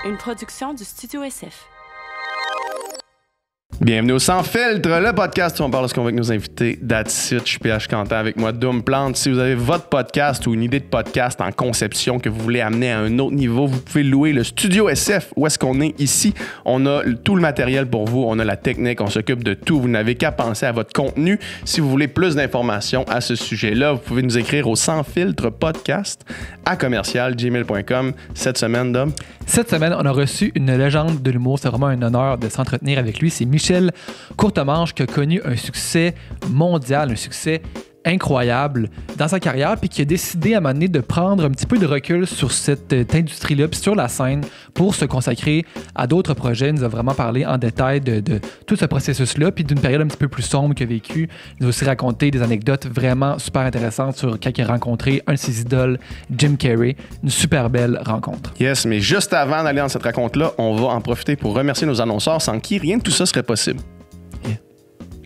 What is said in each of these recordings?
une production du Studio SF. Bienvenue au Sans Filtre, le podcast où on parle de ce qu'on veut avec nos invités. That's it, je suis PH Quentin avec moi, Doom Plante. Si vous avez votre podcast ou une idée de podcast en conception que vous voulez amener à un autre niveau, vous pouvez louer le Studio SF. Où est-ce qu'on est ici? On a tout le matériel pour vous, on a la technique, on s'occupe de tout. Vous n'avez qu'à penser à votre contenu. Si vous voulez plus d'informations à ce sujet-là, vous pouvez nous écrire au Sans Filtre podcast à commercial@gmail.com. Cette semaine, Dom? Cette semaine, on a reçu une légende de l'humour. C'est vraiment un honneur de s'entretenir avec lui. C'est Michel Courtemanche qui a connu un succès mondial, un succès incroyable dans sa carrière, puis qui a décidé à un moment donné de prendre un petit peu de recul sur cette industrie-là, puis sur la scène, pour se consacrer à d'autres projets. Il nous a vraiment parlé en détail de tout ce processus-là, puis d'une période un petit peu plus sombre qu'il a vécu. Il nous a aussi raconté des anecdotes vraiment super intéressantes sur quand il a rencontré un de ses idoles, Jim Carrey. Une super belle rencontre. Yes, mais juste avant d'aller dans cette raconte-là, on va en profiter pour remercier nos annonceurs sans qui rien de tout ça serait possible.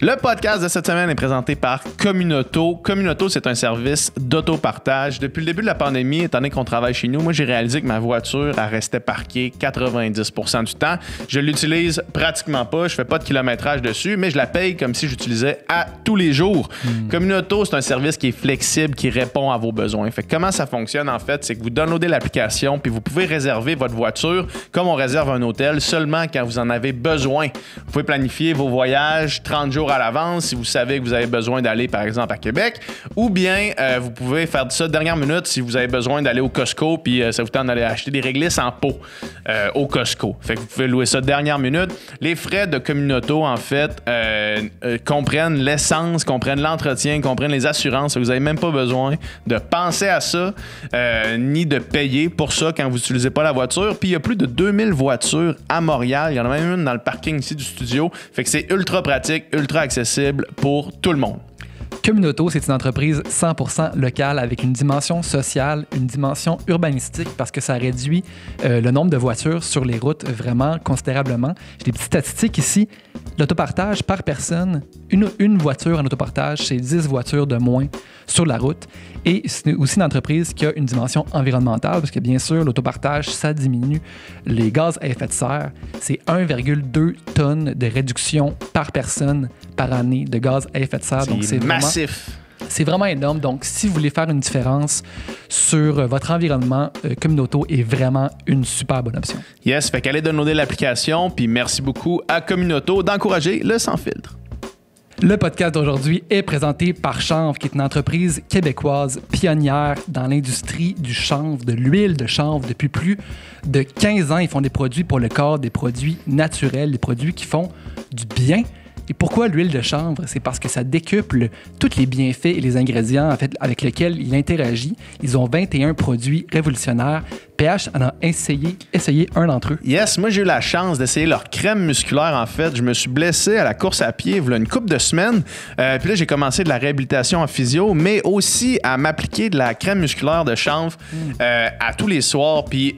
Le podcast de cette semaine est présenté par Communauto. Communauto, c'est un service d'autopartage. Depuis le début de la pandémie, étant donné qu'on travaille chez nous, moi, j'ai réalisé que ma voiture, elle restait parquée 90% du temps. Je l'utilise pratiquement pas. Je fais pas de kilométrage dessus, mais je la paye comme si j'utilisais à tous les jours. Communauto, c'est un service qui est flexible, qui répond à vos besoins. Fait que comment ça fonctionne, en fait, c'est que vous downloadez l'application, puis vous pouvez réserver votre voiture comme on réserve un hôtel seulement quand vous en avez besoin. Vous pouvez planifier vos voyages 30 jours à l'avance si vous savez que vous avez besoin d'aller par exemple à Québec, ou bien vous pouvez faire ça dernière minute si vous avez besoin d'aller au Costco puis ça vous tente d'aller acheter des réglisses en pot au Costco. Fait que vous pouvez louer ça dernière minute. Les frais de Communauto en fait comprennent l'essence, comprennent l'entretien, comprennent les assurances. Vous n'avez même pas besoin de penser à ça ni de payer pour ça quand vous n'utilisez pas la voiture. Puis il y a plus de 2000 voitures à Montréal. Il y en a même une dans le parking ici du studio. Fait que c'est ultra pratique, ultra accessible pour tout le monde. Communauto, c'est une entreprise 100% locale avec une dimension sociale, une dimension urbanistique parce que ça réduit le nombre de voitures sur les routes vraiment considérablement. J'ai des petites statistiques ici. L'autopartage par personne, une voiture en autopartage, c'est 10 voitures de moins sur la route. Et c'est aussi une entreprise qui a une dimension environnementale parce que bien sûr, l'autopartage, ça diminue les gaz à effet de serre. C'est 1,2 tonnes de réduction par personne par année de gaz à effet de serre. Donc, c'est massif. C'est vraiment énorme. Donc, si vous voulez faire une différence sur votre environnement, Communauto est vraiment une super bonne option. Yes, fait qu'allez downloader l'application, puis merci beaucoup à Communauto d'encourager le Sans Filtre. Le podcast d'aujourd'hui est présenté par Chanvre, qui est une entreprise québécoise pionnière dans l'industrie du chanvre, de l'huile de chanvre. Depuis plus de 15 ans, ils font des produits pour le corps, des produits naturels, des produits qui font du bien. Et pourquoi l'huile de chanvre? C'est parce que ça décuple tous les bienfaits et les ingrédients en fait, avec lesquels il interagit. Ils ont 21 produits révolutionnaires. PH en a essayé un d'entre eux. Yes, moi j'ai eu la chance d'essayer leur crème musculaire en fait. Je me suis blessé à la course à pied il y a une couple de semaines. Puis là j'ai commencé de la réhabilitation en physio, mais aussi à m'appliquer de la crème musculaire de chanvre à tous les soirs. Puis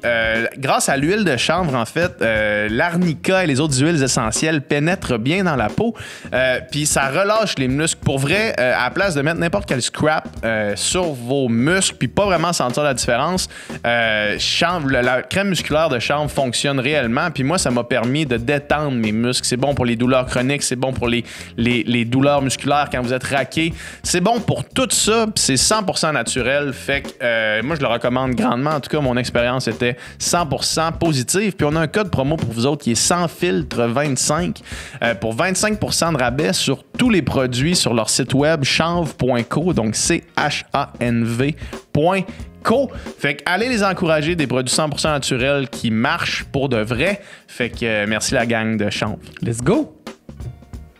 grâce à l'huile de chanvre en fait, l'arnica et les autres huiles essentielles pénètrent bien dans la peau. Puis ça relâche les muscles. Pour vrai, à la place de mettre n'importe quel scrap sur vos muscles puis pas vraiment sentir la différence, la crème musculaire de chanvre fonctionne réellement. Puis moi, ça m'a permis de détendre mes muscles. C'est bon pour les douleurs chroniques, c'est bon pour les douleurs musculaires quand vous êtes raqué. C'est bon pour tout ça, puis c'est 100% naturel. Fait que moi, je le recommande grandement. En tout cas, mon expérience était 100% positive. Puis on a un code promo pour vous autres qui est Sans Filtre 25 pour 25% de rabais sur tous les produits sur leur site web chanvre.co, donc chanv.co. Fait que allez les encourager, des produits 100% naturels qui marchent pour de vrai. Fait que merci la gang de Chanvre. Let's go!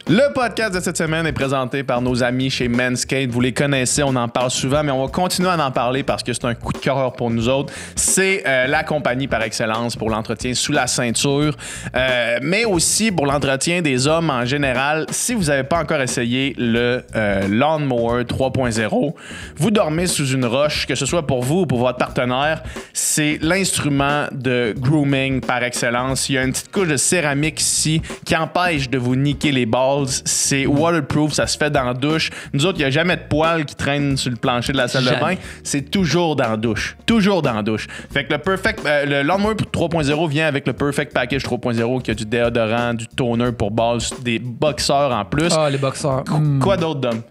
Le podcast de cette semaine est présenté par nos amis chez Manscaped. Vous les connaissez, on en parle souvent, mais on va continuer à en parler parce que c'est un coup de cœur pour nous autres. C'est la compagnie par excellence pour l'entretien sous la ceinture, mais aussi pour l'entretien des hommes en général. Si vous n'avez pas encore essayé le Lawnmower 3.0, vous dormez sous une roche, que ce soit pour vous ou pour votre partenaire. C'est l'instrument de grooming par excellence. Il y a une petite couche de céramique ici qui empêche de vous niquer les bords balls. C'est waterproof, ça se fait dans la douche. Nous autres, il n'y a jamais de poils qui traînent sur le plancher de la salle de bain. C'est toujours dans la douche. Toujours dans la douche. Fait que le Lawnmower 3.0 vient avec le Perfect Package 3.0 qui a du déodorant, du toner pour balls, des boxeurs en plus. Ah, les boxeurs. Quoi d'autre, Dom?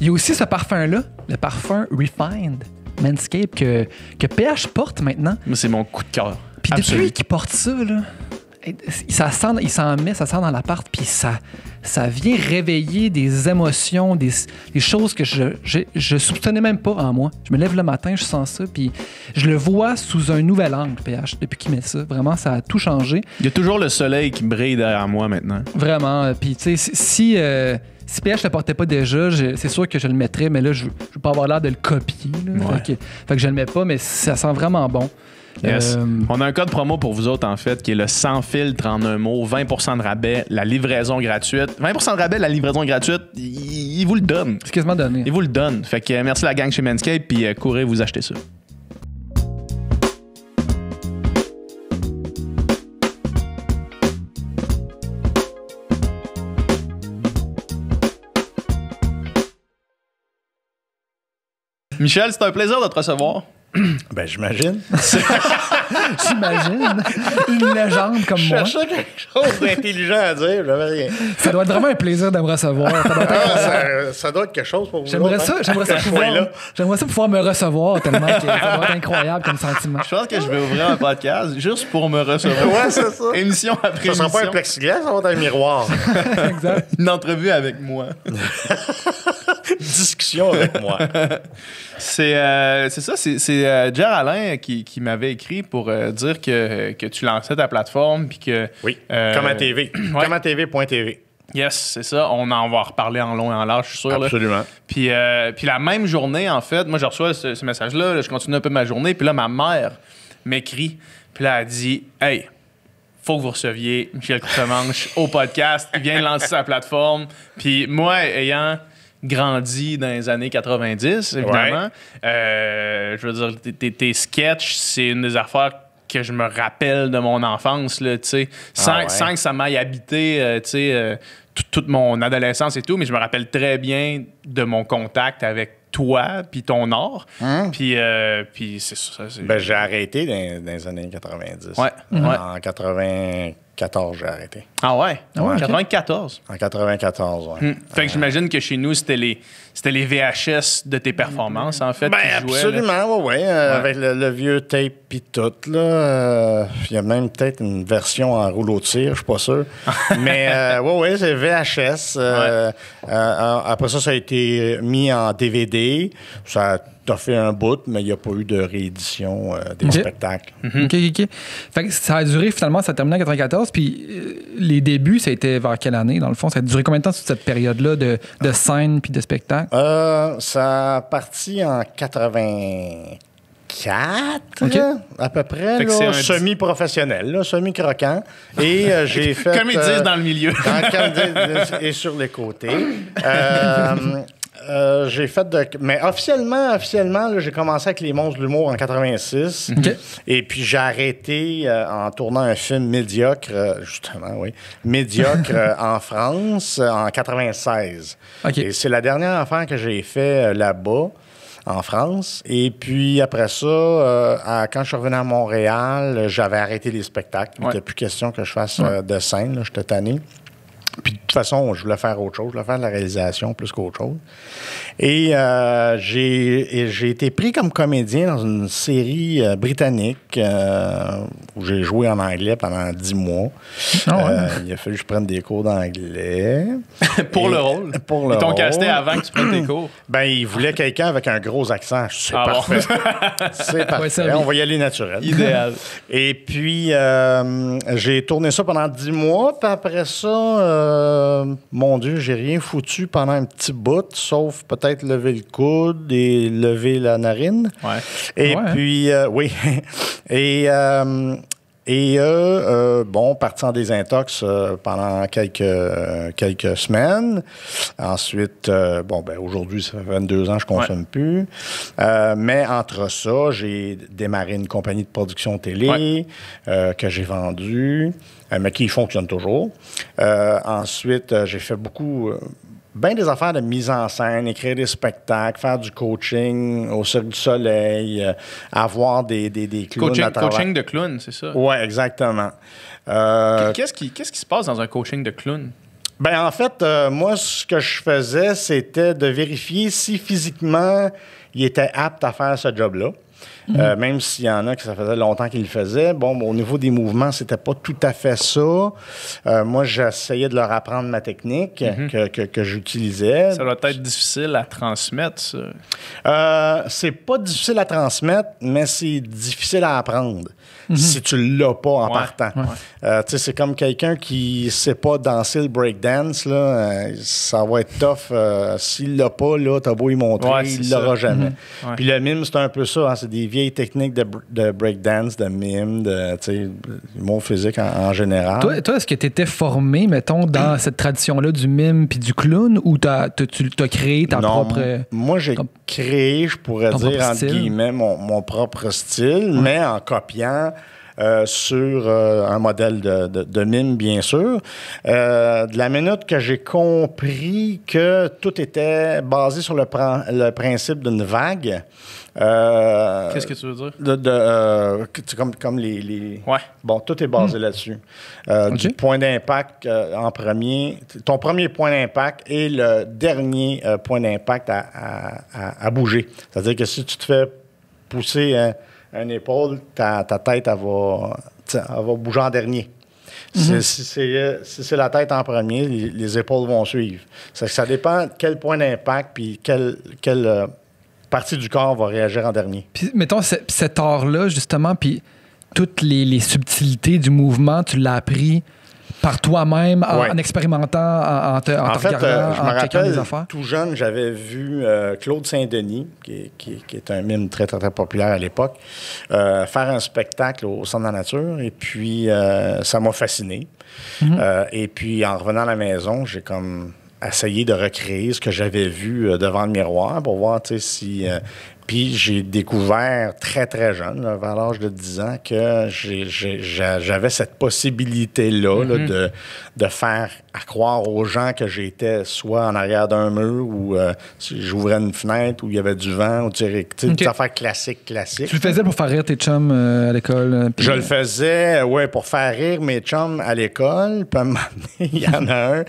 Il y a aussi ce parfum-là, le parfum Refined Manscaped que PH porte maintenant. Moi, c'est mon coup de cœur. Puis depuis qu'il porte ça, là, ça s'en dans l'appart, puis ça vient réveiller des émotions, des choses que je soupçonnais même pas en moi. Je me lève le matin, je sens ça, puis je le vois sous un nouvel angle, PH, depuis qu'il met ça. Vraiment, ça a tout changé. Il y a toujours le soleil qui brille derrière moi maintenant. Vraiment. Puis, tu sais, si PH ne le portait pas déjà, c'est sûr que je le mettrais, mais là, je veux pas avoir l'air de le copier. Là. Ouais. Fait que je le mets pas, mais ça sent vraiment bon. Yes. On a un code promo pour vous autres, en fait, qui est le sans filtre en un mot, 20% de rabais, la livraison gratuite. 20% de rabais, la livraison gratuite, il vous le donne. C'est quasiment donné. Il vous le donne. Fait que merci la gang chez Manscaped, puis courez vous acheter ça. Michel, c'est un plaisir de te recevoir. Ben, j'imagine. J'imagine. Une légende comme moi. Je cherchais quelque chose d'intelligent à dire, j'avais rien. Ça doit être vraiment un plaisir de me recevoir. Ça doit être quelque chose pour vous. J'aimerais ça pouvoir me recevoir tellement que ça doit être incroyable comme sentiment. Je pense que je vais ouvrir un podcast juste pour me recevoir. Ouais, c'est ça. Émission après Ça émission. sera pas un plexiglas, ça va être un miroir. Exact. Une entrevue avec moi. Discussion avec moi. C'est ça, c'est Jer Alain qui m'avait écrit pour dire que tu lançais ta plateforme puis que... Oui, comme à TV. Ouais. Comme à TV.tv. Yes, c'est ça. On en va reparler en long et en large, je suis sûr. Absolument. Là. Puis la même journée, en fait, moi, je reçois ce message-là, je continue un peu ma journée, puis là, ma mère m'écrit, puis là, elle dit « Hey, faut que vous receviez Michel Courtemanche au podcast. Il vient de lancer sa plateforme. » Puis moi, ayant grandi dans les années 90, évidemment, je veux dire, tes sketchs, c'est une des affaires que je me rappelle de mon enfance, là, tu sais, sans que ça m'aille habité, tu sais, toute mon adolescence et tout, mais je me rappelle très bien de mon contact avec toi puis ton art. Puis c'est ça. Ben, j'ai arrêté dans les années 90. Ouais. En 94, j'ai arrêté. Ah ouais? Ouais, 94? En 94, oui. Fait que j'imagine que chez nous, c'était les VHS de tes performances, en fait, Ben, qui jouaient, absolument, oui. Avec le vieux tape pis tout, là. Il y a même peut-être une version en rouleau de cire, je suis pas sûr. Mais, oui, c'est VHS. Après ça a été mis en DVD. Ça a fait un bout, mais il n'y a pas eu de réédition des spectacles. OK. Fait que ça a duré, finalement, ça a terminé en 94. Puis les débuts, ça a été vers quelle année, dans le fond? Ça a duré combien de temps toute cette période-là de scène puis de spectacle? Ça a parti en 84, OK. à peu près, Fait que c'est là, un semi-professionnel, là, semi-croquant. Et j'ai fait... Comme ils disent dans le milieu. et sur les côtés. J'ai fait mais officiellement là, j'ai commencé avec Les Monstres de l'humour en 86. OK. Et puis j'ai arrêté en tournant un film médiocre, en France en 96. OK. Et c'est la dernière affaire que j'ai fait là-bas, en France. Et puis après ça, quand je suis revenu à Montréal, j'avais arrêté les spectacles. Il n'était plus question que je fasse de scène, là, j'étais tanné. Puis de toute façon, je voulais faire autre chose. Je voulais faire de la réalisation plus qu'autre chose. Et j'ai été pris comme comédien dans une série britannique où j'ai joué en anglais pendant 10 mois. Il a fallu que je prenne des cours d'anglais. Pour le rôle. Ils t'ont casté avant que tu prennes tes cours. Ben, ils voulaient quelqu'un avec un gros accent. C'est parfait. C'est parfait. On va y aller naturel. Idéal. Et puis, j'ai tourné ça pendant 10 mois. Puis après ça, mon Dieu, j'ai rien foutu pendant un petit bout, sauf peut-être lever le coude et lever la narine. Ouais. Et puis, oui. Et Et parti en désintox pendant quelques semaines. Ensuite, aujourd'hui, ça fait 22 ans que je ne consomme plus. Mais entre ça, j'ai démarré une compagnie de production télé que j'ai vendue, mais qui fonctionne toujours. Ensuite, j'ai fait beaucoup... bien des affaires de mise en scène, écrire des spectacles, faire du coaching au Cirque du Soleil, avoir des clowns à travers. Coaching de clown, c'est ça? Oui, exactement. Qu'est-ce qui se passe dans un coaching de clown? Ben en fait, moi, ce que je faisais, c'était de vérifier si physiquement, il était apte à faire ce job-là. Même s'il y en a que ça faisait longtemps qu'ils le faisaient. Bon, au niveau des mouvements, c'était pas tout à fait ça. Moi, j'essayais de leur apprendre ma technique que j'utilisais. Ça doit être difficile à transmettre, ça. C'est pas difficile à transmettre, mais c'est difficile à apprendre si tu l'as pas en partant. C'est comme quelqu'un qui sait pas danser le breakdance, là, ça va être tough. S'il l'a pas, là, t'as beau y montrer, il l'aura jamais. Puis le mime, c'est un peu ça. C'est des vieilles techniques de breakdance, de mime, de humour physique en général. Toi, est-ce que tu étais formé, mettons, dans cette tradition-là du mime puis du clown, ou tu as créé ta propre... Moi, j'ai créé, je pourrais dire, entre guillemets, mon propre style, mais en copiant sur un modèle de mime, bien sûr. De la minute que j'ai compris que tout était basé sur le principe d'une vague. Qu'est-ce que tu veux dire? Comme les... Ouais. Bon, tout est basé là-dessus. Du point d'impact en premier. Ton premier point d'impact et le dernier point d'impact à bouger. C'est-à-dire que si tu te fais pousser une épaule, ta tête, elle va bouger en dernier. Si c'est la tête en premier, les épaules vont suivre. Ça dépend de quel point d'impact puis quelle partie du corps va réagir en dernier. Puis, mettons, cet art-là, justement, puis toutes les subtilités du mouvement, tu l'as appris par toi-même, en expérimentant, en te regardant, je me checkant des rappelle, affaires? tout jeune, j'avais vu Claude Saint-Denis, qui est un mime très, très, très populaire à l'époque, faire un spectacle au Centre de la Nature, et puis ça m'a fasciné. Et puis, en revenant à la maison, j'ai comme essayé de recréer ce que j'avais vu devant le miroir pour voir, si... Puis j'ai découvert très, très jeune, là, vers l'âge de 10 ans, que j'avais cette possibilité-là là, de faire croire aux gens que j'étais soit en arrière d'un mur ou si j'ouvrais une fenêtre où il y avait du vent ou des affaires classiques. Tu le faisais pour faire rire tes chums à l'école? Je le faisais, pour faire rire mes chums à l'école. Puis à un moment donné, il y en a un...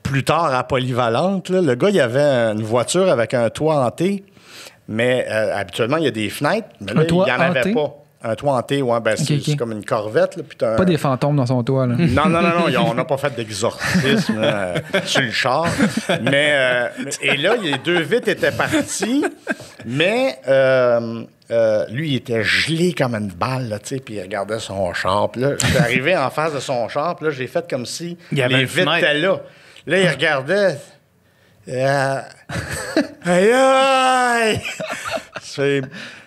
Plus tard, à Polyvalente, là, le gars, il avait une voiture avec un toit hanté. Mais habituellement, il y a des fenêtres, mais là, il n'y en avait pas. Un toit hanté, c'est comme une Corvette. Là, puis pas des fantômes dans son toit. Là. Non, on n'a pas fait d'exorcisme sur le char. Et là, les 2 vitres étaient parties, mais lui, il était gelé comme une balle, là, puis il regardait son char. Puis là, je suis arrivé en face de son char, puis là, j'ai fait comme si les vitres étaient là. Là, il regardait... Aïe, aïe! C'est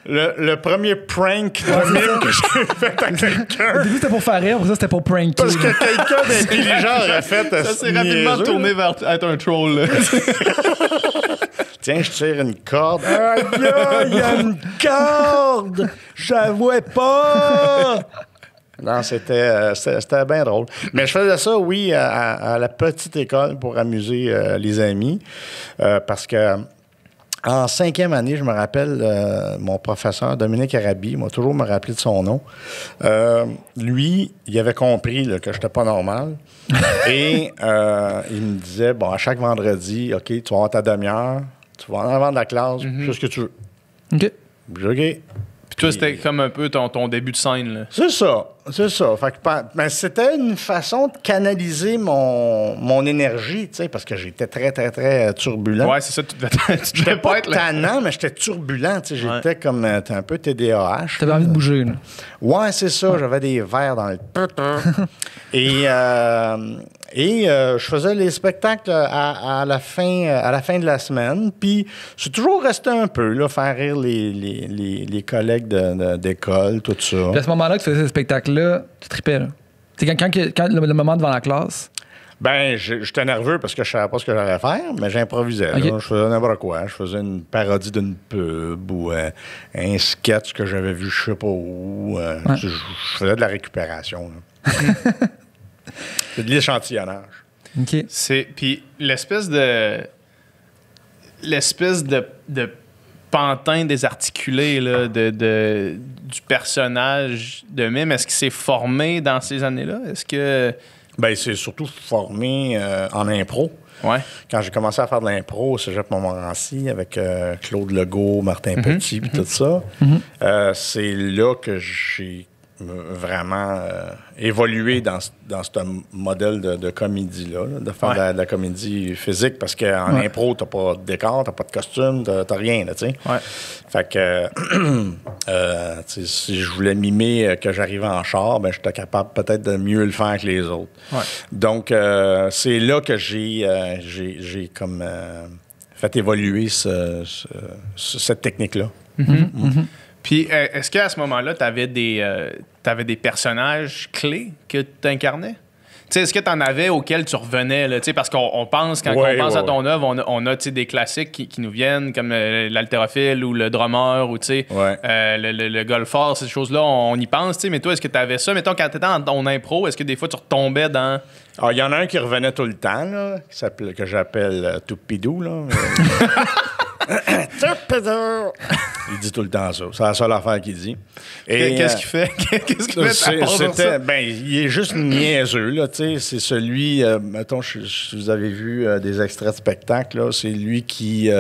le premier prank de mime que j'ai fait à quelqu'un. Au début, c'était pour faire rire, après ça, c'était pour pranker. Parce que quelqu'un d'intelligent aurait fait ça s'est rapidement tourné vers être un troll. Là. Tiens, je tire une corde. Aïe, il y a une corde! Je la vois pas! Non, c'était bien drôle. Mais je faisais ça, oui, à la petite école pour amuser les amis. Parce que en 5e année, je me rappelle, mon professeur, Dominique Arabi, m'a toujours me rappelé de son nom. Lui, il avait compris là, que je n'étais pas normal. Et il me disait, bon, à chaque vendredi, OK, tu vas avoir ta demi-heure, tu vas en avant de la classe, fais ce que tu veux. OK. OK. Toi, c'était comme un peu ton début de scène. Là. C'est ça. Fait que, c'était une façon de canaliser mon énergie, parce que j'étais très, très, très turbulent. Ouais, c'est ça. Tu devais pas être tannant, mais j'étais turbulent. J'étais comme un peu TDAH. T'avais envie de bouger. Là. Ouais, c'est ça. J'avais des verres dans le... Et Et je faisais les spectacles à la fin de la semaine. Puis c'est toujours resté un peu, là, faire rire les collègues d'école, tout ça. Puis à ce moment-là que tu faisais ce spectacle-là, tu tripais, là. Tu sais, quand le moment devant la classe... Ben, j'étais nerveux parce que je savais pas ce que j'allais faire, mais j'improvisais. Okay. Je faisais n'importe quoi. Je faisais une parodie d'une pub ou un sketch que j'avais vu je sais pas où. Je faisais de la récupération. C'est de l'échantillonnage. OK. Puis l'espèce de pantin désarticulé là, du personnage de Mime, est-ce qu'il s'est formé dans ces années-là? Est-ce que... Ben, c'est surtout formé en impro. Ouais. Quand j'ai commencé à faire de l'impro au Cégep Montmorency avec Claude Legault, Martin Petit, puis tout ça, c'est là que j'ai vraiment évolué dans ce modèle de comédie-là, de faire de la comédie physique, parce qu'en impro, t'as pas de décor, t'as pas de costume, t'as rien, tu sais. Ouais. Fait que si je voulais mimer que j'arrivais en char, ben j'étais capable peut-être de mieux le faire que les autres. Ouais. Donc, c'est là que j'ai comme fait évoluer cette technique-là. Puis, est-ce qu'à ce moment-là, tu avais des personnages clés que tu incarnais? T'sais, est-ce que tu en avais auxquels tu revenais? Là, parce qu'on pense, quand on pense à ton œuvre, on a des classiques qui nous viennent, comme l'haltérophile ou le drummer ou le golfeur, ces choses-là, on y pense. Mais toi, est-ce que tu avais ça? Mettons, quand tu étais dans ton impro, est-ce que des fois tu retombais dans... Alors, il y en a un qui revenait tout le temps, là, que j'appelle Toupidou. Toupidou! Il dit tout le temps ça. C'est la seule affaire qu'il dit. Et, qu'est-ce qu'il fait? Qu'est-ce qu'il fait? Il est juste niaiseux, là, tu sais. C'est celui, mettons, si vous avez vu des extraits de spectacle, là, c'est lui qui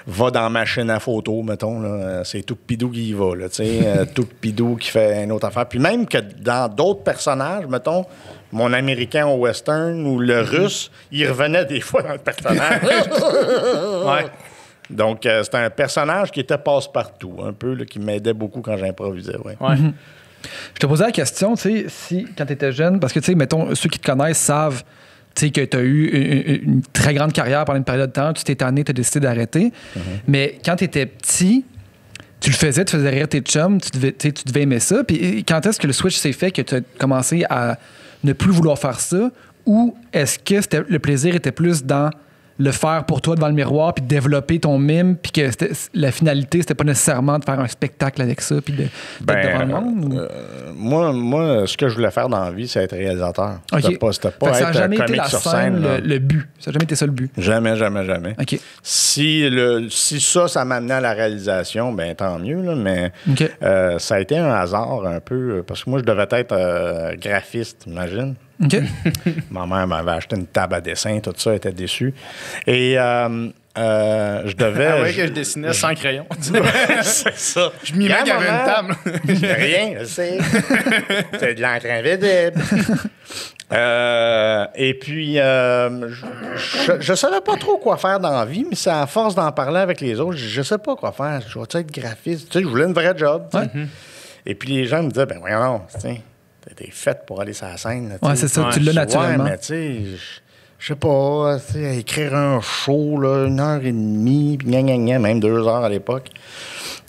va dans la machine à photo, mettons, là. C'est Toupidou qui y va, là, tu sais. Toupidou qui fait une autre affaire. Puis même que dans d'autres personnages, mettons, mon Américain au western ou le Russe, il revenait des fois dans le personnage. Ouais. Donc, c'était un personnage qui était passe-partout, un peu, là, qui m'aidait beaucoup quand j'improvisais. Ouais. Je te posais la question, tu sais, si quand tu étais jeune, parce que, tu sais, mettons, ceux qui te connaissent savent, tu sais, que tu as eu une très grande carrière pendant une période de temps, tu t'es tanné, tu as décidé d'arrêter. Mais quand tu étais petit, tu le faisais, tu faisais rire tes chums, tu devais aimer ça. Puis quand est-ce que le switch s'est fait, que tu as commencé à ne plus vouloir faire ça? Ou est-ce que le plaisir était plus dans le faire pour toi devant le miroir, puis développer ton mime, puis que la finalité, c'était pas nécessairement de faire un spectacle avec ça, puis d'être devant le monde? Moi, ce que je voulais faire dans la vie, c'est être réalisateur. C'était pas être comique sur scène. Le but. Ça n'a jamais été ça le but. Jamais, jamais, jamais. Okay. Si ça m'amenait à la réalisation, ben tant mieux, là, mais ça a été un hasard un peu, parce que moi, je devais être graphiste, imagine. OK. Ma mère m'avait acheté une table à dessin, tout ça, elle était déçue. Et je devais... Ah oui, que je dessinais sans crayon. C'est ça. Je m'y mets qu'il y avait une table. Rien, je sais. C'est de l'encre invisible. Et puis, je savais pas trop quoi faire dans la vie, mais c'est à force d'en parler avec les autres, je sais pas quoi faire. Je vais être graphiste. Tu sais, je voulais une vraie job. Et puis, les gens me disaient, ben voyons, tiens, t'es faite pour aller sur la scène. Là, c'est ça, tu l'as naturellement. Ouais, mais tu sais, je sais pas, écrire un show, là, 1h30, puis même 2 heures à l'époque.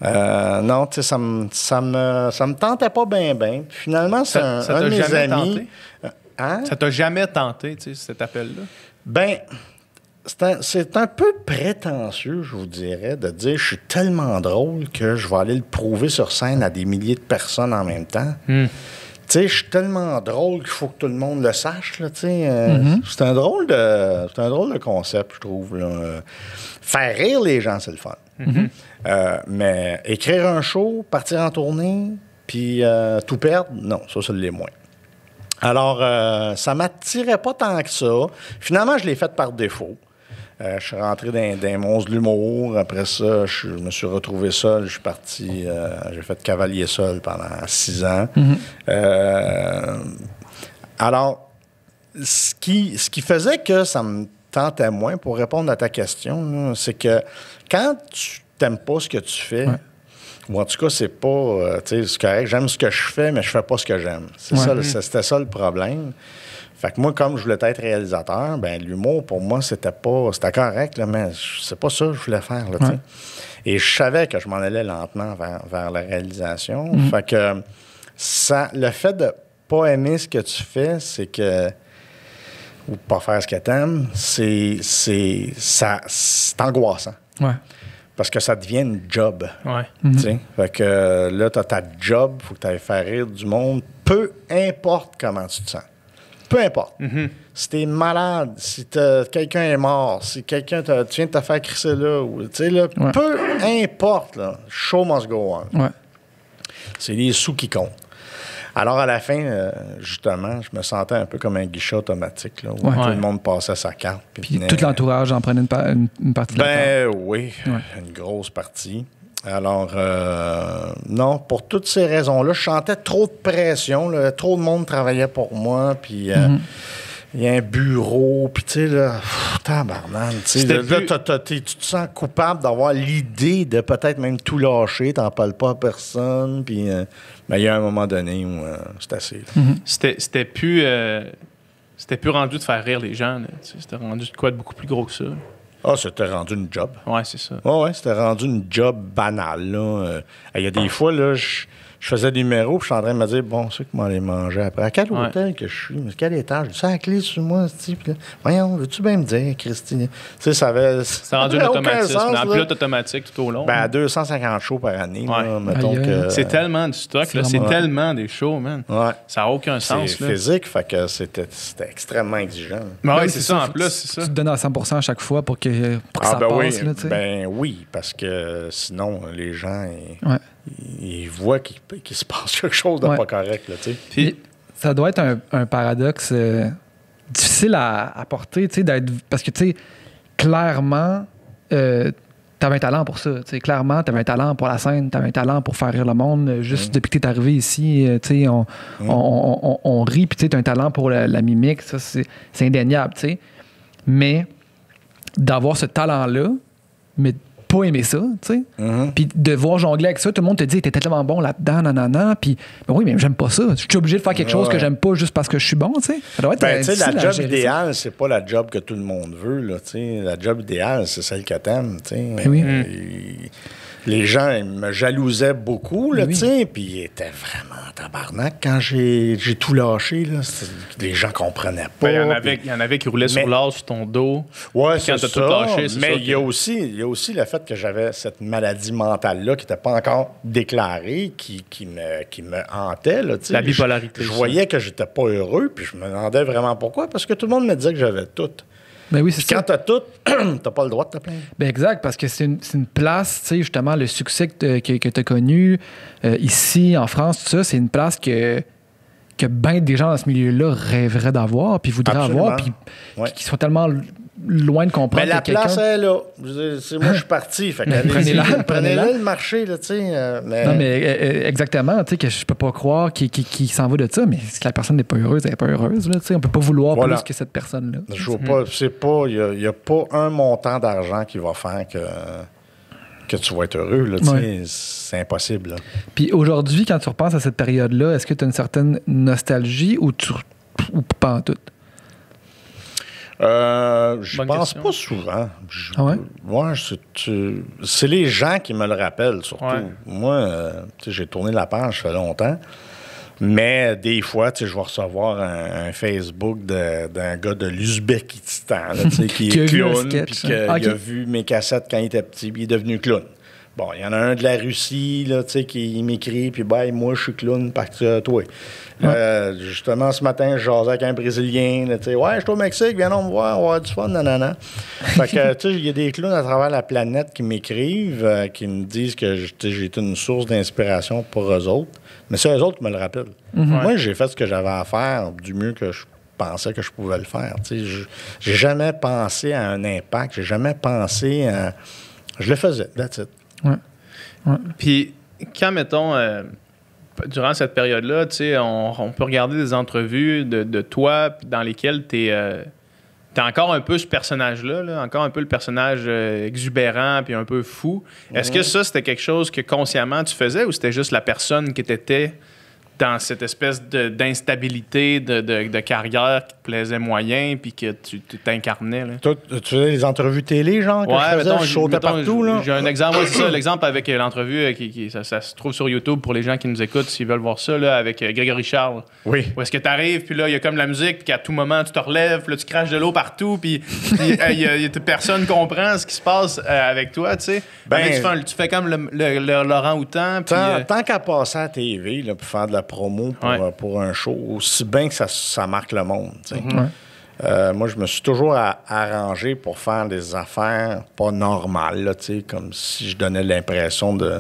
Non, tu sais, ça me tentait pas bien. Puis finalement, c'est un de mes amis. Ça t'a jamais tenté, tu sais, cet appel-là? Ben, c'est un peu prétentieux, je vous dirais, de dire je suis tellement drôle que je vais aller le prouver sur scène à des milliers de personnes en même temps. Tu sais, je suis tellement drôle qu'il faut que tout le monde le sache, là, tu sais. C'est un drôle de concept, je trouve, là. Faire rire les gens, c'est le fun. Mais écrire un show, partir en tournée, puis tout perdre, non, ça l'est moins. Alors, ça m'attirait pas tant que ça. Finalement, je l'ai fait par défaut. Je suis rentré dans monstres de l'humour. Après ça, je me suis retrouvé seul. Je suis parti... j'ai fait cavalier seul pendant 6 ans. Alors, ce qui faisait que ça me tentait moins, pour répondre à ta question, là, c'est que quand tu t'aimes pas ce que tu fais, Ou en tout cas, c'est pas... tu sais, c'est correct, j'aime ce que je fais, mais je fais pas ce que j'aime. C'était ça le problème. Fait que moi, comme je voulais être réalisateur, ben l'humour, pour moi, c'était correct, là, mais c'est pas ça que je voulais faire, là, tu sais. Et je savais que je m'en allais lentement vers la réalisation. Fait que le fait de pas aimer ce que tu fais, c'est que... ou de pas faire ce que t'aimes, c'est angoissant. Ouais. Parce que ça devient une job. Ouais. Tu sais. Fait que là, t'as ta job, faut que tu ailles faire rire du monde, peu importe comment tu te sens. Peu importe. Si t'es malade, si quelqu'un est mort, si tu viens de te faire crisser là, tu sais, là, peu importe, là, show must go on. Ouais. C'est les sous qui comptent. Alors, à la fin, justement, je me sentais un peu comme un guichet automatique, là, où tout le monde passait sa carte. Puis tout l'entourage en prenait une partie de la part. Oui, une grosse partie. Alors, non, pour toutes ces raisons-là, je sentais trop de pression. Là, trop de monde travaillait pour moi, puis... il y a un bureau, puis tu sais, là, tabarnak, tu sais, là, tu te sens coupable d'avoir l'idée de peut-être même tout lâcher, t'en parles pas à personne, puis il y a un moment donné où c'est assez. C'était plus rendu de faire rire les gens, là, c'était rendu de quoi de beaucoup plus gros que ça. Ah, c'était rendu une job. Ouais, c'est ça. Ouais, c'était rendu une job banale, là. Il y a des fois, là, je faisais des numéros, puis je suis en train de me dire, bon, c'est que m'aller manger après. À quel hôtel que je suis? Mais quel étage? J'ai la clé sur moi, puis là, voyons, veux-tu bien me dire, Christine? Tu sais, ça avait. C'est rendu un automatisme, un pilote automatique tout au long. Ben, à 250 shows par année, là, mettons que. C'est tellement du stock, là, c'est tellement des shows, man. Ouais. Ça n'a aucun sens. C'est physique, fait que c'était extrêmement exigeant. Ben oui, c'est ça, en plus, c'est ça. Tu te donnes à 100% à chaque fois pour que ça passe, oui, là, tu sais. Ben oui, parce que sinon, les gens. Ils voient qu'il se passe quelque chose de pas correct, là, tu sais. Puis ça doit être un paradoxe difficile à porter, tu sais, parce que, tu sais, clairement, t'avais un talent pour ça, tu sais, clairement, t'avais un talent pour la scène, t'avais un talent pour faire rire le monde, juste depuis que t'es arrivé ici, tu sais, on rit, puis tu sais, t'as un talent pour la mimique, ça, c'est indéniable, tu sais. Mais d'avoir ce talent-là, mais pas aimer ça, tu sais. Puis de voir jongler avec ça, tout le monde te dit, t'es tellement bon là-dedans, nanana. Puis, ben oui, mais j'aime pas ça. Je suis obligé de faire quelque chose que j'aime pas juste parce que je suis bon, tu sais. Ça doit être tu sais, la job idéale, c'est pas la job que tout le monde veut, là, tu sais. La job idéale, c'est celle que t'aimes, tu sais. Ben oui. Les gens ils me jalousaient beaucoup, là, tu sais, puis ils étaient vraiment tabarnak quand j'ai tout lâché, là. Les gens comprenaient pas. Il y en avait qui roulaient sur l'âge sur ton dos. Ouais, c'est ça. Tout lâché, mais il y a aussi le fait que j'avais cette maladie mentale-là qui n'était pas encore déclarée, qui me hantait, là, tu sais. La bipolarité. Je voyais que j'étais pas heureux, puis je me demandais vraiment pourquoi, parce que tout le monde me disait que j'avais tout. Ben oui, c'est ça. Quand t'as tout, t'as pas le droit de te plaindre. Ben exact, parce que c'est une place, tu sais, justement, le succès que tu as connu ici, en France, tout ça, c'est une place que bien des gens dans ce milieu-là rêveraient d'avoir, puis voudraient avoir, puis qui sont tellement loin de comprendre. Mais la place est là. Moi, je suis parti. Fait prenez-la le marché, là, tu sais. Non, mais exactement, tu sais, que je peux pas croire qu'il s'en va de ça, mais si la personne n'est pas heureuse, elle n'est pas heureuse, là, tu sais. On peut pas vouloir plus que cette personne-là. Je vois pas, il n'y a pas un montant d'argent qui va faire que tu vas être heureux, là, tu sais. C'est impossible, là. Puis aujourd'hui, quand tu repenses à cette période-là, est-ce que tu as une certaine nostalgie ou pas en tout? Je pense pas souvent. Moi, c'est les gens qui me le rappellent, surtout. Ouais. Moi, j'ai tourné la page, ça fait longtemps. Mais des fois, je vais recevoir un Facebook d'un gars de l'Ouzbékistan, qui est clown, puis qu'il a vu mes cassettes quand il était petit, puis il est devenu clown. Bon, il y en a un de la Russie, là, qui m'écrit, puis moi, je suis clown, parce que toi. Justement, ce matin, je jasais avec un Brésilien, là, je suis au Mexique, viens me voir, on va avoir du fun, nanana. Fait que, il y a des clowns à travers la planète qui m'écrivent, qui me disent que j'ai été une source d'inspiration pour eux autres. Mais c'est eux autres qui me le rappellent. Moi, j'ai fait ce que j'avais à faire du mieux que je pensais que je pouvais le faire. J'ai jamais pensé à un impact, j'ai jamais pensé à... Je le faisais, that's it. Puis, quand, mettons, durant cette période-là, on peut regarder des entrevues de toi dans lesquelles t'es t'es encore un peu ce personnage-là, là, encore un peu le personnage exubérant puis un peu fou. Est-ce que ça, c'était quelque chose que consciemment tu faisais ou c'était juste la personne qui t'étais dans cette espèce d'instabilité de carrière qui te plaisait moyen puis que tu t'incarnais? Là? Toi, tu faisais des entrevues télé, genre, que je sautais partout, là? J'ai un exemple, c'est ça, l'exemple avec l'entrevue, ça se trouve sur YouTube pour les gens qui nous écoutent s'ils veulent voir ça, là, avec Grégory Charles. Oui. Où est-ce que tu arrives, puis là, il y a comme la musique, puis qu'à tout moment, tu te relèves, puis là, tu craches de l'eau partout, puis personne comprend ce qui se passe avec toi, tu sais. Tu fais comme le Laurent-Outan. Tant qu'à passer à la TV, là, pour faire de la promo pour un show, aussi bien que ça marque le monde. Moi, je me suis toujours arrangé pour faire des affaires pas normales, là, comme si je donnais l'impression de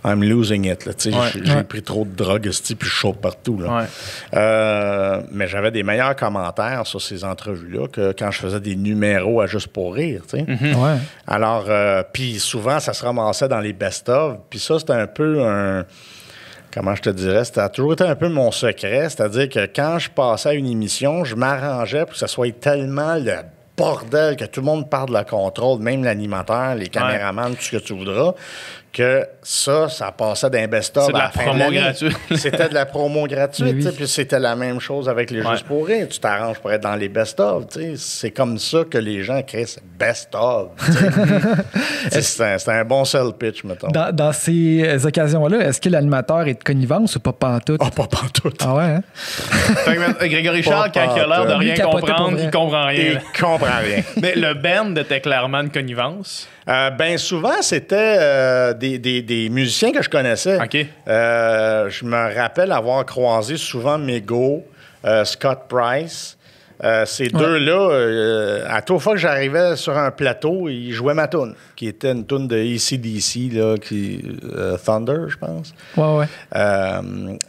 I'm losing it. Là, j'ai pris trop de drogue, puis je saute partout. Là. Mais j'avais des meilleurs commentaires sur ces entrevues-là que quand je faisais des numéros à Juste pour rire. Alors, puis souvent, ça se ramassait dans les best-of. Puis ça, c'était un peu comment je te dirais, ça a toujours été un peu mon secret, c'est-à-dire que quand je passais à une émission, je m'arrangeais pour que ça soit tellement le bordel, que tout le monde parle de la contrôle, même l'animateur, les caméramans, tout ce que tu voudras, que ça passait d'un best-of. C'est de la promo gratuite. C'était de la promo gratuite, puis c'était la même chose avec les Juste pour rire. Tu t'arranges pour être dans les best-of, c'est comme ça que les gens créent ce best-of. C'est un bon sell pitch, mettons. Dans ces occasions-là, est-ce que l'animateur est de connivence ou pas pantoute? Ah, pas pantoute. Ah ouais, hein? Fait que Grégory Charles, quand il a l'air de rien comprendre, il comprend rien. Il comprend rien. Mais le band était clairement de connivence. Ben souvent, c'était des musiciens que je connaissais. OK. Je me rappelle avoir croisé souvent Mego, Scott Price. Ces deux-là, à toute fois que j'arrivais sur un plateau, ils jouaient ma toune, qui était une toune de AC/DC, là, Thunder, je pense.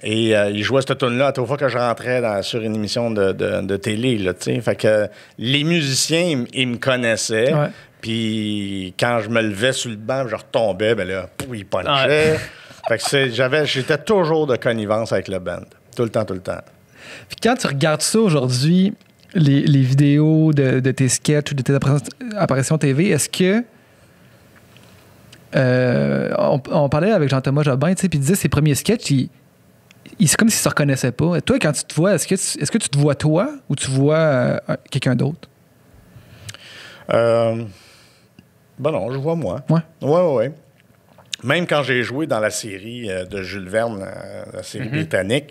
Et ils jouaient cette toune-là à toute fois que je rentrais sur une émission de télé. Là, fait que les musiciens, ils me connaissaient. Puis quand je me levais sur le banc, je retombais, ben là, ils punchaient. Fait que j'étais toujours de connivence avec le band. Tout le temps. Puis quand tu regardes ça aujourd'hui, les vidéos de tes sketchs ou de tes apparitions TV, est-ce que... on parlait avec Jean-Thomas Jobin, puis il disait ses premiers sketchs, c'est comme s'il se reconnaissait pas. Toi, quand tu te vois, est-ce que tu te vois toi ou tu vois quelqu'un d'autre? Ben non, je vois moi. Ouais. Même quand j'ai joué dans la série de Jules Verne, la série britannique,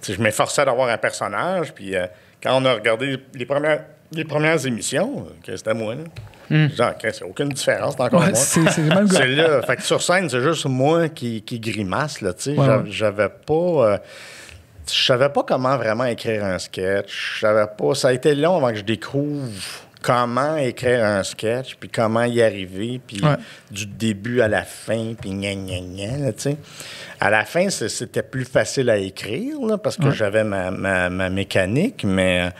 je m'efforçais d'avoir un personnage, puis quand on a regardé les premières émissions, c'était moi, là. Genre, c'est aucune différence, c'est encore moi. C'est le même gars. C'est là. Fait que sur scène, c'est juste moi qui grimace, là, tu sais. J'avais pas... je savais pas comment vraiment écrire un sketch. Ça a été long avant que je découvre comment écrire un sketch, puis comment y arriver, puis du début à la fin, puis gna, tu sais. À la fin, c'était plus facile à écrire, là, parce que j'avais ma mécanique, mais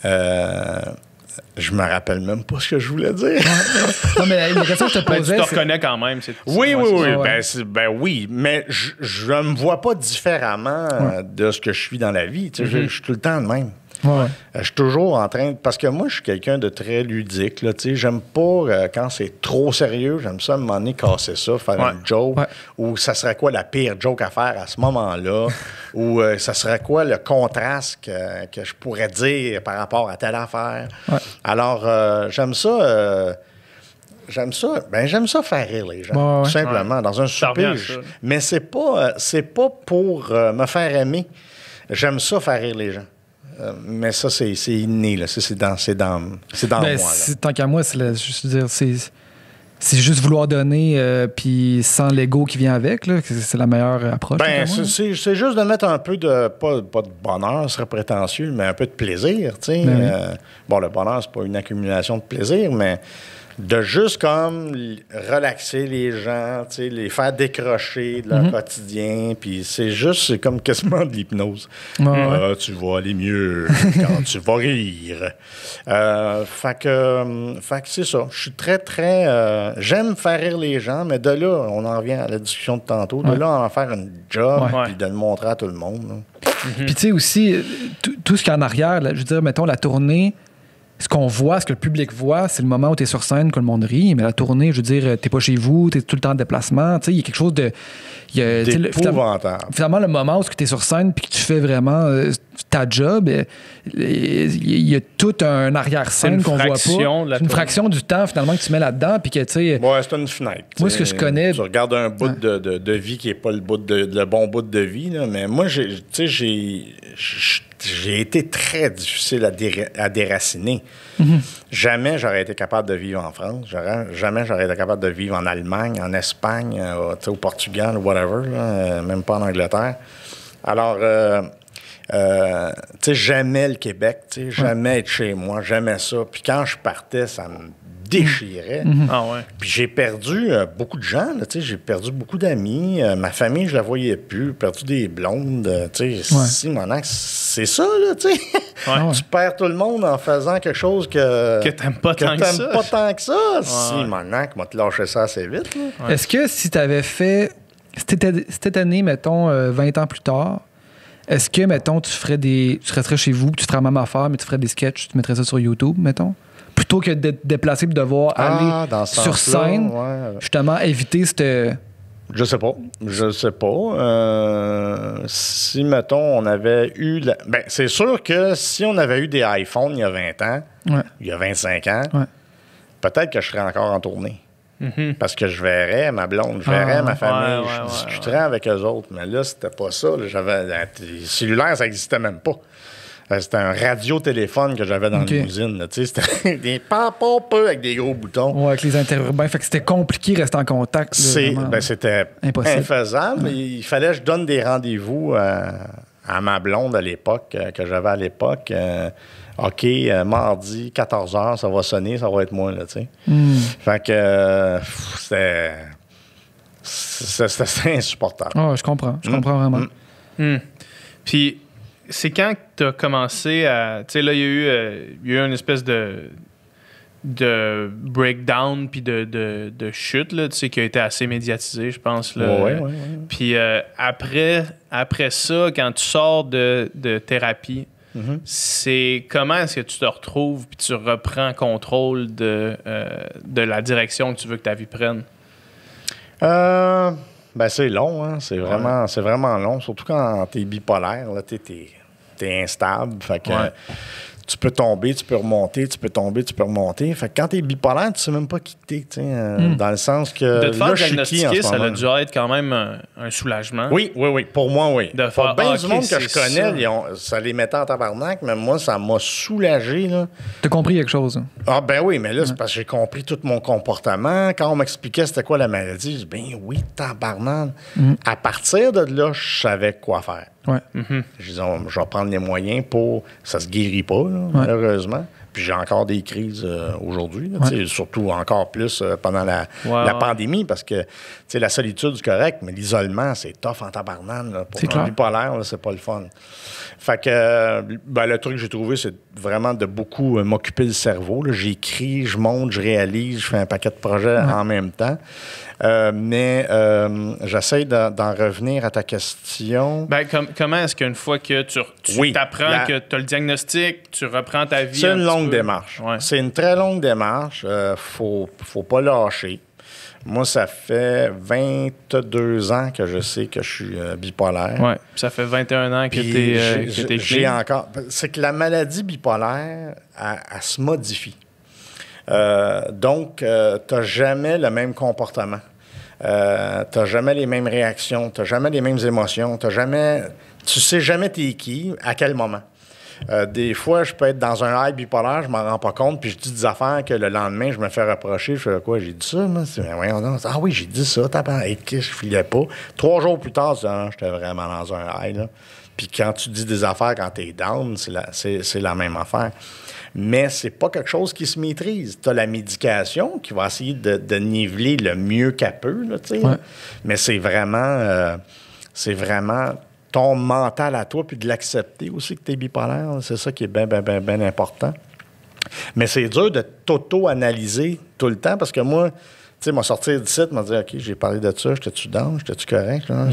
je me rappelle même pas ce que je voulais dire. Non, mais la question que je te posais... tu te reconnais quand même. Oui. Oui, mais je me vois pas différemment de ce que je suis dans la vie. Tu sais, je suis tout le temps de même. Je suis toujours en train... Parce que moi, je suis quelqu'un de très ludique. Là, j'aime pas quand c'est trop sérieux. J'aime ça, à un moment donné, casser ça, faire une joke. Ou ça serait quoi la pire joke à faire à ce moment-là? Ou ça serait quoi le contraste que je pourrais dire par rapport à telle affaire? Alors, j'aime ça... J'aime ça faire rire les gens, tout simplement, dans un souper. Mais c'est pas pour me faire aimer. J'aime ça faire rire les gens. Mais ça, c'est inné, là. C'est dans moi. Là. Tant qu'à moi, c'est juste vouloir donner, puis sans l'ego qui vient avec, là, c'est la meilleure approche. C'est juste de mettre un peu de, pas de bonheur, ce serait prétentieux, mais un peu de plaisir, tu sais. Bon, le bonheur, c'est pas une accumulation de plaisir, mais de juste comme relaxer les gens, tu sais, les faire décrocher de leur quotidien, puis c'est comme quasiment de l'hypnose. Tu vas aller mieux quand tu vas rire. Fait que c'est ça. Je suis très, très... j'aime faire rire les gens, mais de là, on en revient à la discussion de tantôt, de là, en faire un job, puis de le montrer à tout le monde. Puis tu sais aussi, tout ce qu'il y a en arrière, là, je veux dire, mettons, la tournée... ce qu'on voit, ce que le public voit, c'est le moment où tu es sur scène, que le monde rit. Mais la tournée, je veux dire, t'es pas chez vous, t'es tout le temps en déplacement. Tu sais, il y a quelque chose de... Finalement, le moment où tu es sur scène puis que tu fais vraiment ta job, il y a tout un arrière-scène qu'on voit pas. C'est une fraction du temps, finalement, que tu mets là-dedans. Puis que, tu sais... Ouais, c'est une fenêtre. Moi, ce que je connais... Tu regardes un bout de vie qui n'est pas le bon bout de vie, là, mais moi, j'ai été très difficile à déraciner. Mm-hmm. Jamais j'aurais été capable de vivre en France. Jamais j'aurais été capable de vivre en Allemagne, en Espagne, au Portugal, whatever, là, même pas en Angleterre. Alors, j'aimais le Québec, jamais être chez moi, j'aimais ça. Puis quand je partais, ça me déchirait. Mm-hmm. Ah ouais. Puis j'ai perdu beaucoup de gens, j'ai perdu beaucoup d'amis. Ma famille, je la voyais plus. J'ai perdu des blondes. Simonac, c'est ça, là, tu sais. Ouais. Tu perds tout le monde en faisant quelque chose que t'aimes pas tant que ça. Ouais. Simonac m'a te lâché ça assez vite. Là. Ouais. Est-ce que si tu avais fait cette année, mettons, 20 ans plus tard, est-ce que, mettons, tu resterais chez vous, tu ferais la même affaire, mais tu ferais des sketchs, tu mettrais ça sur YouTube, mettons? Plutôt que de te déplacer et de devoir aller sur scène, justement, éviter cette... Je sais pas. Si, mettons, on avait eu... Ben, c'est sûr que si on avait eu des iPhones il y a 20 ans, il y a 25 ans, peut-être que je serais encore en tournée. Mm-hmm. Parce que je verrais ma blonde, je verrais ma famille, je discuterais avec eux autres. Mais là, c'était pas ça. Là, les cellulaires, ça n'existait même pas. C'était un radiotéléphone que j'avais dans la limousine. C'était des pampopeux avec des gros boutons. Oui, avec les interurbains. Fait que c'était compliqué de rester en contact. C'était infaisable. Ouais. Il fallait que je donne des rendez-vous à ma blonde à l'époque, que j'avais à l'époque. OK, mardi, 14h, ça va sonner, ça va être moi, là, tu sais. Fait que c'était insupportable. Oh, je comprends vraiment. Puis, c'est quand tu as commencé à... Tu sais, là, il y a eu une espèce de breakdown puis de chute, là, tu sais, qui a été assez médiatisé, je pense. Oui. Puis après ça, quand tu sors de thérapie, c'est comment est-ce que tu te retrouves puis tu reprends contrôle de la direction que tu veux que ta vie prenne? C'est long, hein? C'est vraiment long, surtout quand t'es bipolaire, là, t'es instable, fait que tu peux tomber, tu peux remonter, tu peux tomber, tu peux remonter. Fait que quand t'es bipolaire, tu sais même pas qui t'es, dans le sens que... De te faire diagnostiquer, ça a dû être quand même un soulagement. Oui. Pour moi, oui. De faire, bien du monde que je connais, ça les mettait en tabarnak, mais moi, ça m'a soulagé, là. T'as compris quelque chose? Hein? Ah ben oui, mais là, c'est parce que j'ai compris tout mon comportement. Quand on m'expliquait c'était quoi la maladie, je dis, ben oui, tabarnak. À partir de là, je savais quoi faire. Ouais. Je dis, je vais prendre les moyens pour... Ça se guérit pas, là, malheureusement. Puis j'ai encore des crises aujourd'hui, là, surtout encore plus pendant la pandémie, parce que la solitude, c'est correct, mais l'isolement, c'est tough en tabarnane. Là, pour un bipolaire, là, c'est pas le fun. Fait que le truc que j'ai trouvé, c'est vraiment de beaucoup m'occuper le cerveau. Là. J'écris, je monte, je réalise, je fais un paquet de projets en même temps. Mais j'essaie d'en revenir à ta question. Comment est-ce qu'une fois que tu t'apprends que tu as le diagnostic, tu reprends ta vie? C'est une longue démarche. Ouais. C'est une très longue démarche. Faut pas lâcher. Moi, ça fait 22 ans que je sais que je suis bipolaire. Oui, ça fait 21 ans que tu es j'ai encore... C'est que la maladie bipolaire, elle se modifie. Donc, tu n'as jamais le même comportement. Tu n'as jamais les mêmes réactions, tu n'as jamais les mêmes émotions, tu sais jamais t'es qui, à quel moment. Des fois, je peux être dans un high bipolaire, je m'en rends pas compte, puis je dis des affaires que le lendemain, je me fais reprocher. Je fais quoi? J'ai dit ça, moi? Ah oui, j'ai dit ça, je filais pas. 3 jours plus tard, j'étais vraiment dans un high, là. Puis quand tu dis des affaires, quand t'es down, c'est la même affaire. Mais c'est pas quelque chose qui se maîtrise. Tu as la médication qui va essayer de niveler le mieux qu'elle peut, là, tu sais. Mais c'est vraiment ton mental à toi, puis de l'accepter aussi que tu es bipolaire. C'est ça qui est bien important. Mais c'est dur de t'auto-analyser tout le temps, parce que moi, sais, m'a sorti d'ici, m'a dit, OK, j'ai parlé de ça, j'étais-tu down, j'étais-tu correct? Là?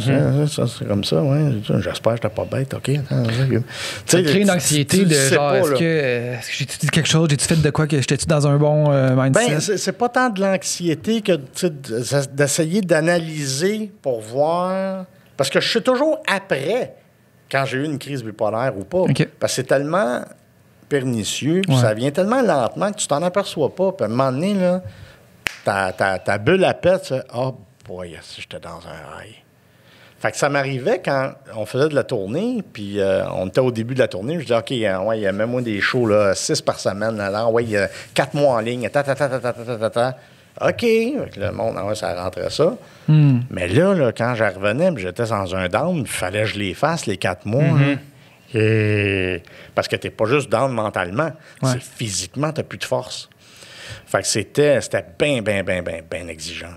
Ça, c'est comme ça, ouais. J'espère que j'étais pas bête, OK. Ça crée une anxiété de genre, est-ce que j'ai-tu dit quelque chose, j'ai-tu fait de quoi, que j'étais-tu dans un bon mindset? Ben, c'est pas tant de l'anxiété que d'essayer d'analyser pour voir. Parce que je sais toujours après quand j'ai eu une crise bipolaire ou pas. Okay. Parce que c'est tellement pernicieux, puis ça vient tellement lentement que tu t'en aperçois pas. Puis à un moment donné, là, ta bulle à pète, tu fais « Oh boy, j'étais dans un rail ». Fait que ça m'arrivait quand on faisait de la tournée, puis on était au début de la tournée, je disais « OK, ouais, il y a même moi des shows, là, 6 par semaine, alors ouais, il y a 4 mois en ligne, OK, le monde, ouais, ça rentrait ça. Mais là, quand j'en revenais, j'étais dans un down, il fallait que je les fasse, les 4 mois. Et... Parce que t'es pas juste down mentalement, c'est physiquement, t'as plus de force. Fait que c'était bien exigeant.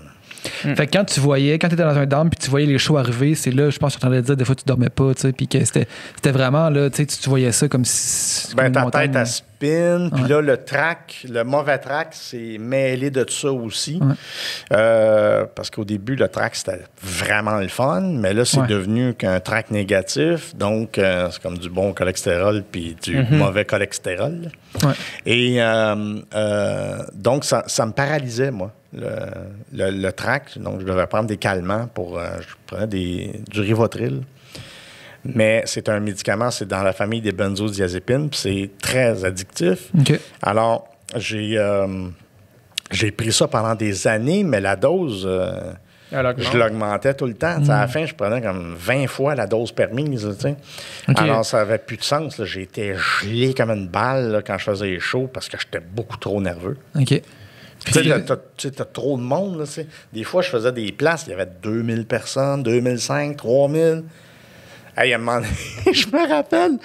Fait que quand tu étais dans un down puis tu voyais les shows arriver, c'est là, je pense que tu entendais dire des fois tu dormais pas, tu sais, puis que c'était vraiment là, tu voyais ça comme si. Ben, ta tête, elle spin, puis là, le mauvais track, c'est mêlé de ça aussi. Parce qu'au début, le track, c'était vraiment le fun, mais là, c'est devenu qu'un track négatif, donc c'est comme du bon cholestérol puis du mauvais cholestérol. Et donc, ça me paralysait, moi. Le trac, donc je devais prendre des calmants je prenais du Rivotril. Mais c'est un médicament, c'est dans la famille des benzodiazépines, puis c'est très addictif. Okay. Alors, j'ai pris ça pendant des années, mais la dose, je l'augmentais tout le temps. À la fin, je prenais comme 20 fois la dose permise. Okay. Alors, ça n'avait plus de sens. Là. J'étais gelé comme une balle là, quand je faisais les shows parce que j'étais beaucoup trop nerveux. OK. Tu sais, t'as trop de monde. Là, des fois, je faisais des places, il y avait 2000 personnes, 2005, 3000. Hey, à un moment donné, je me rappelle,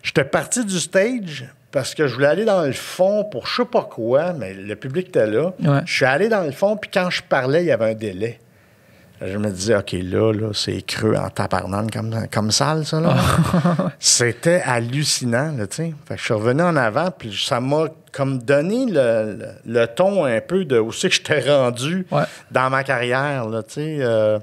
j'étais parti du stage parce que je voulais aller dans le fond pour je sais pas quoi, mais le public était là. Je suis allé dans le fond, puis quand je parlais, il y avait un délai. Je me disais, OK, là c'est creux en tabarnane comme salle, ça, là. C'était hallucinant, là, tu sais. Fait que je suis revenu en avant, puis ça m'a comme donné le ton un peu de où c'est que j'étais rendu dans ma carrière, là, tu sais.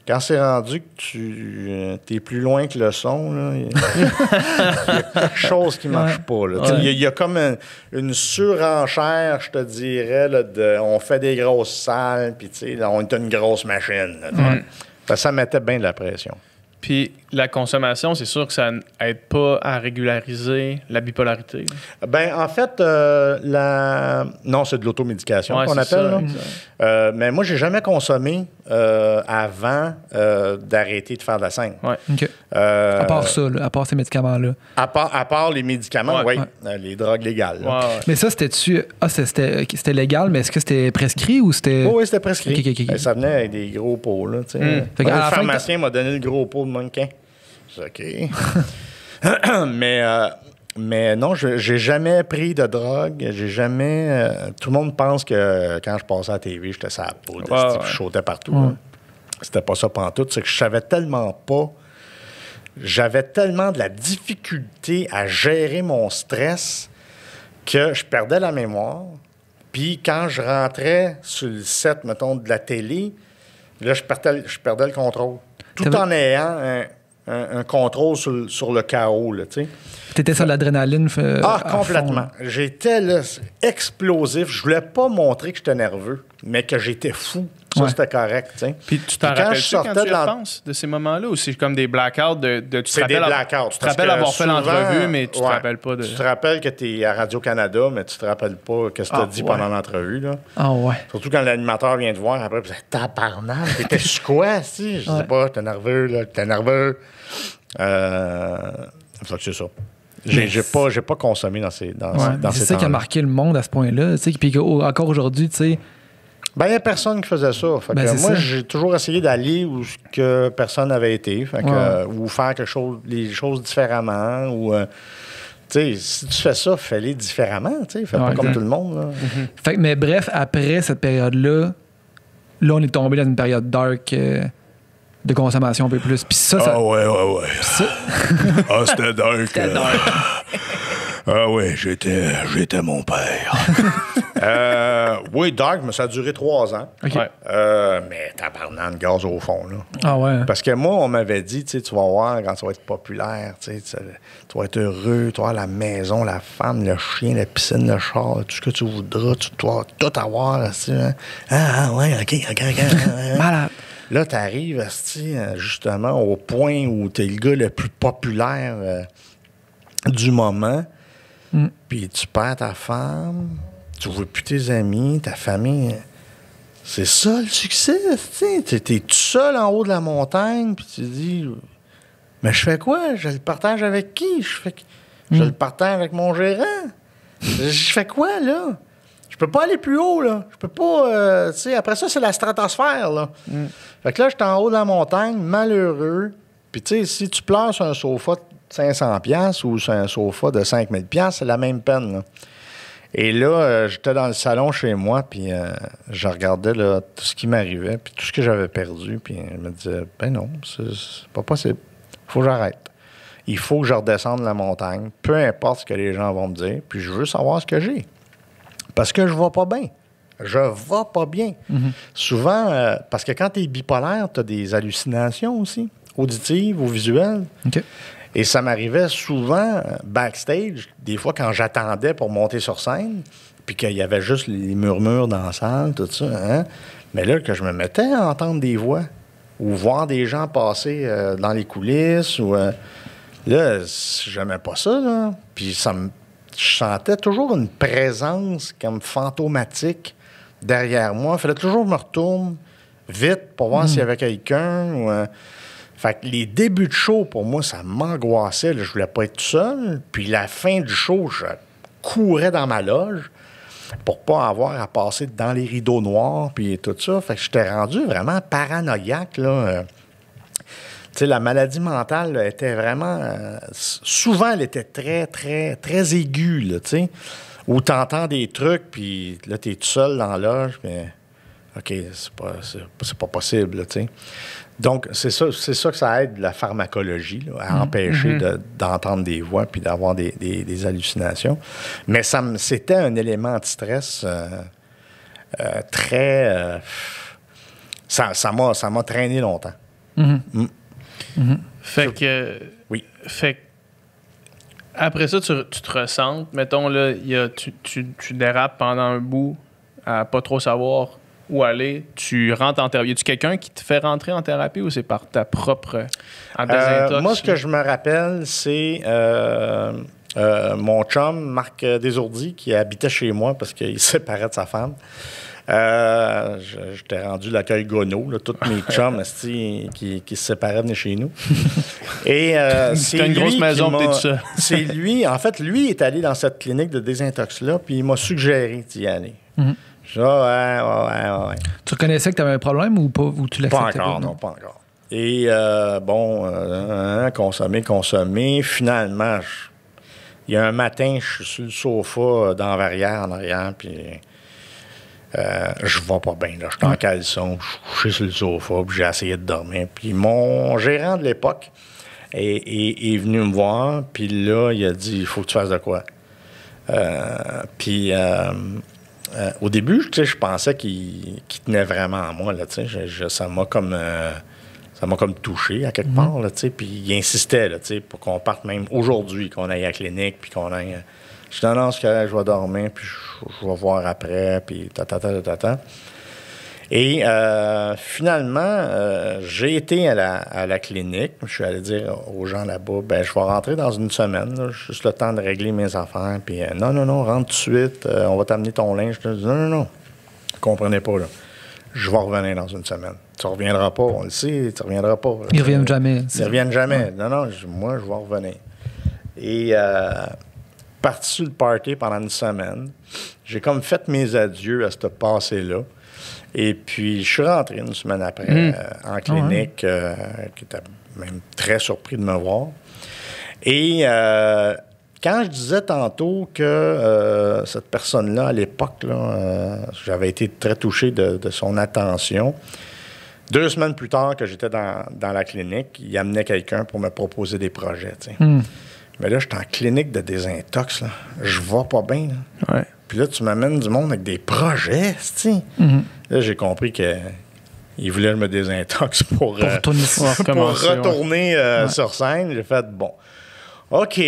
Quand c'est rendu que tu es plus loin que le son, là, il y a quelque chose qui marche pas, là. Il y a comme une surenchère, je te dirais, là, on fait des grosses salles, puis tu sais, on est une grosse machine. Là, ça mettait bien de la pression. Puis la consommation, c'est sûr que ça n'aide pas à régulariser la bipolarité. Ben en fait, non, c'est de l'automédication qu'on appelle. Ça, mais moi, j'ai jamais consommé avant d'arrêter de faire de la scène. Okay. À part ça, là, à part ces médicaments-là. À part les médicaments, oui. Les drogues légales. Mais ça, c'était légal, mais est-ce que c'était prescrit ou c'était... Oui, c'était prescrit. Okay. Ça venait avec des gros pots. Là, le pharmacien m'a donné le gros pot de mannequin. OK. Mais non, j'ai jamais pris de drogue. J'ai jamais... tout le monde pense que quand je passais à la TV, j'étais sur la poudre. Je sautais partout. C'était pas ça pantoute. C'est que je savais tellement pas... J'avais tellement de la difficulté à gérer mon stress que je perdais la mémoire. Puis quand je rentrais sur le set, mettons, de la télé, là, je perdais le contrôle. Tout en ayant un contrôle sur le chaos, là, tu sais. T'étais sur l'adrénaline complètement. J'étais là, explosif. Je voulais pas montrer que j'étais nerveux, mais que j'étais fou. Ça, c'était correct, tu sais. Puis tu t'en rappelles-tu quand tu penses de ces moments-là, ou c'est comme des blackouts c'est des blackouts. Tu te rappelles avoir fait l'entrevue, mais tu te rappelles pas de... Tu te rappelles que tu es à Radio-Canada, mais tu te rappelles pas ce que tu as dit pendant l'entrevue, là. Surtout quand l'animateur vient te voir, après, tu dis « Tabarnak, t'étais sur quoi, si? » Je sais pas, t'es nerveux, là, t'es nerveux. C'est ça. J'ai pas consommé dans ces temps-là. C'est ça qui a marqué le monde à ce point-là. Puis encore aujourd'hui, tu sais... Ben, il n'y a personne qui faisait ça. Fait que moi, j'ai toujours essayé d'aller où que personne n'avait été. Fait que, ou faire les choses différemment. Ou, tu sais, si tu fais ça, fais-les différemment. Fais pas comme tout le monde. Là. Fait que, mais bref, après cette période-là, on est tombé dans une période dark de consommation un peu plus. Puis ça, ouais. Ça... c'était dark. C'était dark. Ah ouais, j'étais mon père. Oui, dark, mais ça a duré 3 ans. OK. Ouais. Mais tabarnak de gaz au fond, là. Ah ouais. Parce que moi, on m'avait dit, tu sais, tu vas voir quand ça va être populaire, tu vas être heureux, tu vas avoir la maison, la femme, le chien, la piscine, le char, tout ce que tu voudras, tu vas tout avoir, tu sais, hein. Ah, ouais, OK. Malade. Là, tu arrives, justement, au point où tu es le gars le plus populaire du moment, puis tu perds ta femme, tu vois plus tes amis, ta famille. C'est ça le succès, tu es tout seul en haut de la montagne, puis tu te dis, mais je fais quoi? Je le partage avec qui? Je le partage avec mon gérant. Je fais quoi, là? Je peux pas aller plus haut, là. Je peux pas... tu sais, après ça, c'est la stratosphère, là. Fait que là, j'étais en haut de la montagne, malheureux. Puis, tu sais, si tu pleures sur un sofa de 500$ ou sur un sofa de 5000$, c'est la même peine, là. Et là, j'étais dans le salon chez moi, puis je regardais là, tout ce qui m'arrivait, puis tout ce que j'avais perdu, puis je me disais, ben non, c'est pas possible. Il faut que j'arrête. Il faut que je redescende la montagne, peu importe ce que les gens vont me dire, puis je veux savoir ce que j'ai. Parce que je vais pas bien. Je vais pas bien. Souvent, parce que quand tu es bipolaire, tu as des hallucinations aussi, auditives ou visuelles. OK. Et ça m'arrivait souvent backstage, des fois quand j'attendais pour monter sur scène, puis qu'il y avait juste les murmures dans la salle, tout ça. Hein? Mais là, que je me mettais à entendre des voix ou voir des gens passer dans les coulisses. Ou, là, j'aimais pas ça. Là. Puis je sentais toujours une présence comme fantomatique derrière moi. Il fallait toujours que je me retourne vite pour voir s'il y avait quelqu'un. Ou, fait que les débuts de show, pour moi, ça m'angoissait. Là. Je voulais pas être tout seul. Puis la fin du show, je courais dans ma loge pour pas avoir à passer dans les rideaux noirs puis tout ça. Fait que j'étais rendu vraiment paranoïaque, là. Tu sais, la maladie mentale là, était vraiment... souvent, elle était très, très, très aiguë, là, tu sais. Où t'entends des trucs, puis là, t'es tout seul dans la loge, mais... OK, c'est pas possible, là, tu sais. Donc, c'est ça que ça aide, la pharmacologie, là, à empêcher d'entendre des voix puis d'avoir des hallucinations. Mais c'était un élément anti-stress très... ça m'a traîné longtemps. Fait que... Oui. Fait que après ça, tu te ressentes. Mettons, là, tu dérapes pendant un bout à pas trop savoir où aller. Tu rentres en thérapie. Y a-tu quelqu'un qui te fait rentrer en thérapie ou c'est par ta propre désintox? Moi, ce que je me rappelle, c'est mon chum, Marc Desourdis, qui habitait chez moi parce qu'il se séparait de sa femme. J'étais rendu l'accueil Gonneau, là, tous mes chums qui se séparaient venaient chez nous. Et c'est une grosse maison, peut-être ça. C'est lui, en fait, lui est allé dans cette clinique de désintox-là, puis il m'a suggéré d'y aller. Je dis, ouais. Tu reconnaissais que tu avais un problème ou pas? Ou tu l'acceptais pas encore, non, pas encore. Et consommer. Finalement, il y a un matin, je suis sur le sofa dans la verrière en arrière, puis je vais pas bien. Je suis en caleçon, je suis couché sur le sofa, puis j'ai essayé de dormir. Puis mon gérant de l'époque est venu me voir, puis là, il a dit, il faut que tu fasses de quoi. Au début, je pensais qu'il tenait vraiment à moi. Là, ça m'a comme touché à quelque part. Là, puis il insistait là, pour qu'on parte même aujourd'hui, qu'on aille à la clinique, puis qu'on aille... Je dis non, c'est correct, je vais dormir, puis je vais voir après, puis ta. Et finalement, j'ai été à la clinique. Je suis allé dire aux gens là-bas, je vais rentrer dans une semaine, là, juste le temps de régler mes affaires. Puis non, rentre tout de suite, on va t'amener ton linge. Je dis non. Vous comprenez pas, là. Je vais revenir dans une semaine. Tu reviendras pas, on le sait, tu reviendras pas. Ils reviennent jamais. Ils reviennent jamais. Non, moi, je vais revenir. Et parti sur le party pendant une semaine. J'ai comme fait mes adieux à ce passé-là. Et puis, je suis rentré une semaine après en clinique, qui était même très surpris de me voir. Et quand je disais tantôt que cette personne-là, à l'époque, j'avais été très touché de son attention, 2 semaines plus tard que j'étais dans la clinique, il amenait quelqu'un pour me proposer des projets. Mais là, j'étais en clinique de désintox. Là. Je vais pas bien. Là. Ouais. Puis là, tu m'amènes du monde avec des projets, tu sais. Là, j'ai compris qu'il voulait que je me désintoxe pour retourner sur scène. J'ai fait, bon, OK,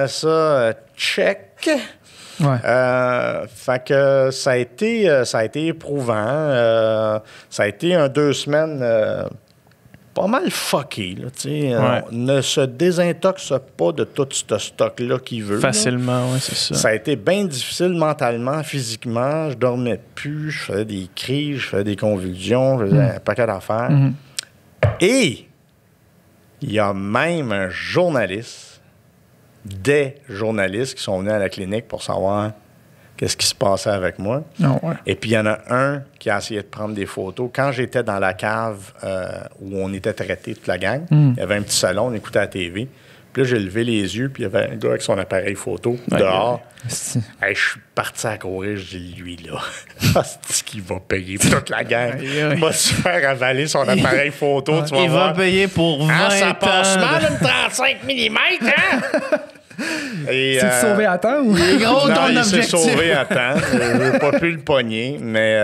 ça, check. Fait que ça a été éprouvant. Ça a été 2 semaines pas mal fucké. Là, on ne se désintoxe pas de tout ce stock-là qu'il veut. Facilement, oui, c'est ça. Ça a été bien difficile mentalement, physiquement. Je dormais plus, je faisais des crises, je faisais des convulsions, je faisais un paquet d'affaires. Et il y a même un journaliste, des journalistes qui sont venus à la clinique pour savoir qu'est-ce qui se passait avec moi. Et puis, il y en a un qui a essayé de prendre des photos. Quand j'étais dans la cave où on était traités, toute la gang, il y avait un petit salon, on écoutait la TV. Puis là, j'ai levé les yeux, puis il y avait un gars avec son appareil photo dehors. Hey, je suis parti à courir, je dis, lui, là, c'est qui va payer toute la gang. Il va se faire avaler son appareil photo, tu vas il voir. Va payer pour 20 ans. Ça passe mal, une 35 mm, hein? C'est sauvé à temps ou? Il est gros ton il s'est objectif. sauvé à temps. Je n'ai pas pu le pogner, mais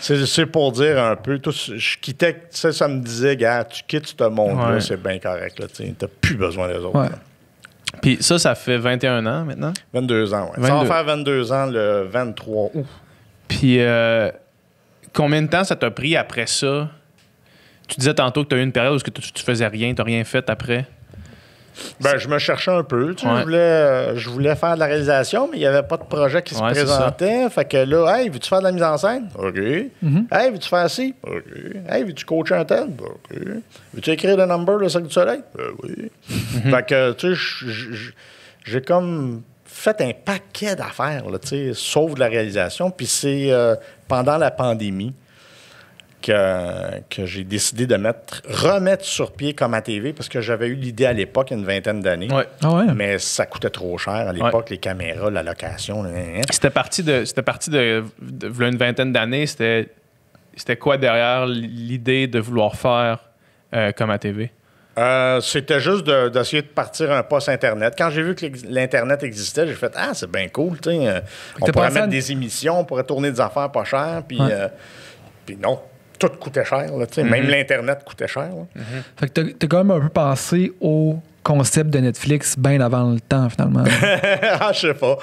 c'est pour dire un peu. Je quittais, ça me disait, gars, tu quittes ce monde-là, c'est bien correct. Tu n'as plus besoin des autres. Puis ça fait 21 ans maintenant? 22 ans, oui. Ça va faire 22 ans le 23 août. Puis combien de temps ça t'a pris après ça? Tu disais tantôt que tu as eu une période où tu faisais rien, tu n'as rien fait après? Ben, je me cherchais un peu. Tu sais, je voulais faire de la réalisation, mais il n'y avait pas de projet qui se présentait. Fait que là, hey, veux-tu faire de la mise en scène? OK. Hey, veux-tu faire ci? OK. Hey, veux-tu coacher un tel? OK. Veux-tu écrire le number, le Cirque du Soleil? Oui. Fait que, tu sais, j'ai comme fait un paquet d'affaires, là, tu sais, sauf de la réalisation. Puis c'est pendant la pandémie que j'ai décidé de remettre sur pied comme à TV, parce que j'avais eu l'idée à l'époque, il y a une 20aine d'années. Mais ça coûtait trop cher à l'époque, les caméras, la location. C'était parti de une 20aine d'années. C'était quoi derrière l'idée de vouloir faire comme à TV? C'était juste d'essayer de partir un poste Internet. Quand j'ai vu que l'Internet existait, j'ai fait « Ah, c'est bien cool, tu sais. On pourrait mettre des émissions, on pourrait tourner des affaires pas chères. » Puis non. Tout coûtait cher. Là, même l'Internet coûtait cher. Fait que t'as quand même un peu pensé au concept de Netflix bien avant le temps, finalement. Je sais pas.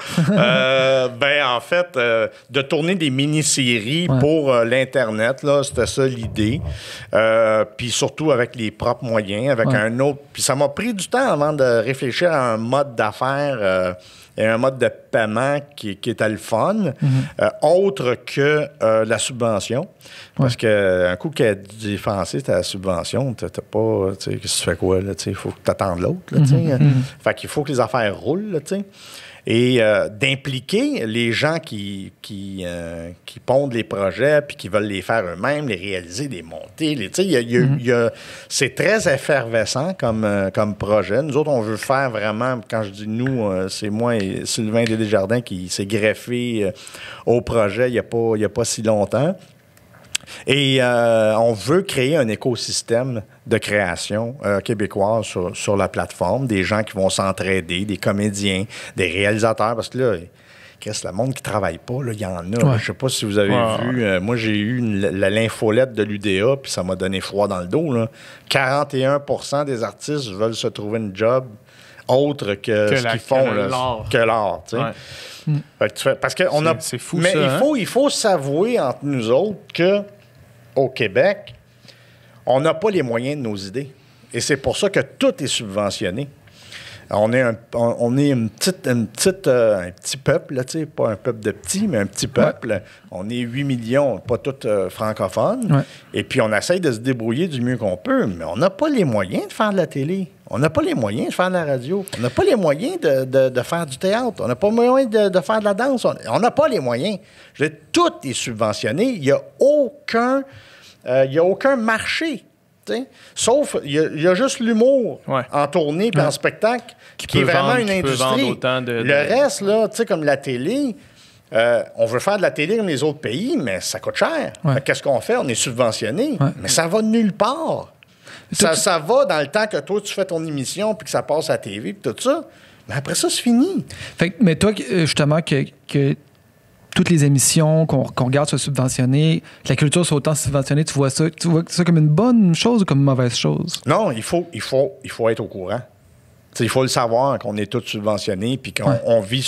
En fait, de tourner des mini-séries pour l'Internet, là, c'était ça l'idée. Puis surtout avec les propres moyens, avec un autre... Puis ça m'a pris du temps avant de réfléchir à un mode d'affaires... et un mode de paiement qui était le fun, autre que la subvention. Parce qu'un coup qui a défoncé, c'était la subvention, t'as pas, tu sais, qu'est-ce que tu fais quoi, là, tu sais, il faut que tu attendes l'autre, là, tu sais. Fait qu'il faut que les affaires roulent, là, tu sais. Et d'impliquer les gens qui pondent les projets puis qui veulent les faire eux-mêmes, les réaliser, les monter. C'est très effervescent comme projet. Nous autres, on veut faire vraiment, quand je dis nous, c'est moi et Sylvain Desjardins qui s'est greffé au projet il n'y a pas si longtemps. Et on veut créer un écosystème de création québécoise sur la plateforme, des gens qui vont s'entraider, des comédiens, des réalisateurs, parce que là, qu'est-ce que le monde qui ne travaille pas, là, il y en a. Je ne sais pas si vous avez vu, moi j'ai eu l'infolette de l'UDA, puis ça m'a donné froid dans le dos. Là. 41% des artistes veulent se trouver une job autre que ce qu'ils font, que l'art. Tu sais. Parce que c'est fou, mais ça, il faut s'avouer entre nous autres que au Québec, on n'a pas les moyens de nos idées. Et c'est pour ça que tout est subventionné. On est un petit peuple, là, pas un peuple de petits, mais un petit peuple. On est 8 millions, pas tous francophones. Et puis, on essaye de se débrouiller du mieux qu'on peut, mais on n'a pas les moyens de faire de la télé. On n'a pas les moyens de faire de la radio. On n'a pas les moyens de faire du théâtre. On n'a pas les moyens de faire de la danse. On n'a pas les moyens. Tout est subventionné. Il n'y a aucun marché. T'sais. Sauf, il y a juste l'humour en tournée et en spectacle qui est vraiment une industrie. Le reste, là, comme la télé, on veut faire de la télé dans les autres pays, mais ça coûte cher. Qu'est-ce qu'on fait? On est subventionné, mais ça va nulle part. Ça va dans le temps que toi, tu fais ton émission puis que ça passe à la TV puis tout ça. Mais après ça, c'est fini. Mais toi, justement, que toutes les émissions qu'on regarde soient subventionnées, que la culture soit autant subventionnée, tu vois ça comme une bonne chose ou comme une mauvaise chose? Non, il faut être au courant. T'sais, il faut le savoir qu'on est tous subventionnés puis qu'on vit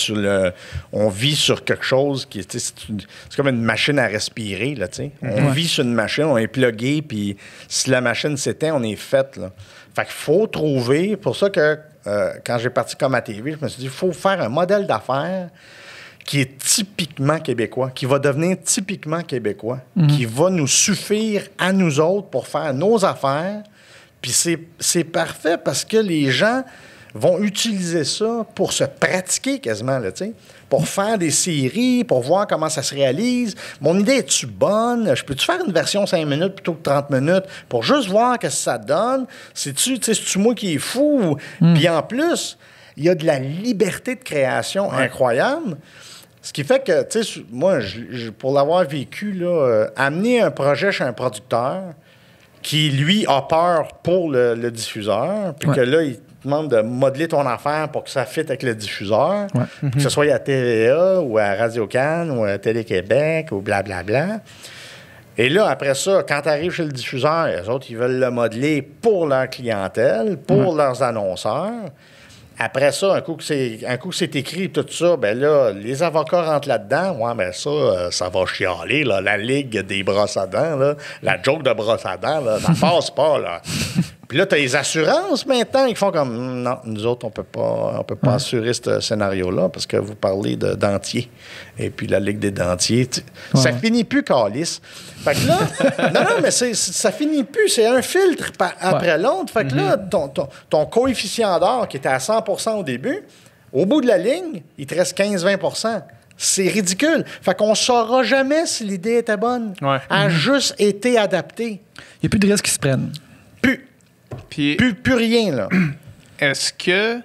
sur quelque chose qui est c'est comme une machine à respirer là, on vit sur une machine, on est plugué puis si la machine s'éteint, on est fait là. Fait qu'il faut trouver, pour ça que quand j'ai parti comme à TV, je me suis dit il faut faire un modèle d'affaires qui est typiquement québécois, qui va devenir typiquement québécois, qui va nous suffire à nous autres pour faire nos affaires. Puis c'est parfait parce que les gens vont utiliser ça pour se pratiquer quasiment, là, tu sais, pour faire des séries, pour voir comment ça se réalise. Mon idée, est-tu bonne? Je peux-tu faire une version 5 minutes plutôt que 30 minutes pour juste voir ce que ça donne? C'est-tu moi qui est fou? Puis en plus, il y a de la liberté de création incroyable. Ce qui fait que, tu sais, moi, pour l'avoir vécu, là, amener un projet chez un producteur qui, lui, a peur pour le diffuseur, puis que là, il te demande de modeler ton affaire pour que ça fitte avec le diffuseur, que ce soit à TVA ou à Radio-Can ou à Télé-Québec ou blablabla. Et là, après ça, quand tu arrives chez le diffuseur, les autres, ils veulent le modeler pour leur clientèle, pour leurs annonceurs. Après ça, un coup que c'est écrit tout ça, ben là, les avocats rentrent là-dedans. Ouais, ben ça va chialer, là. La ligue des brosses à dents, là. La joke de brosse à dents, là, ça passe pas, là. Puis là, tu as les assurances maintenant. Ils font comme, non, nous autres, on peut pas assurer ce scénario-là parce que vous parlez de dentiers. Et puis la Ligue des dentiers, ça finit plus, câlisse. Fait que là, non, mais ça finit plus. C'est un filtre après l'autre. Fait que là, ton coefficient d'or qui était à 100% au début, au bout de la ligne, il te reste 15-20%. C'est ridicule. Fait qu'on ne saura jamais si l'idée était bonne. Elle a juste été adaptée. Il n'y a plus de risques qui se prennent. Plus rien, là. Est-ce que...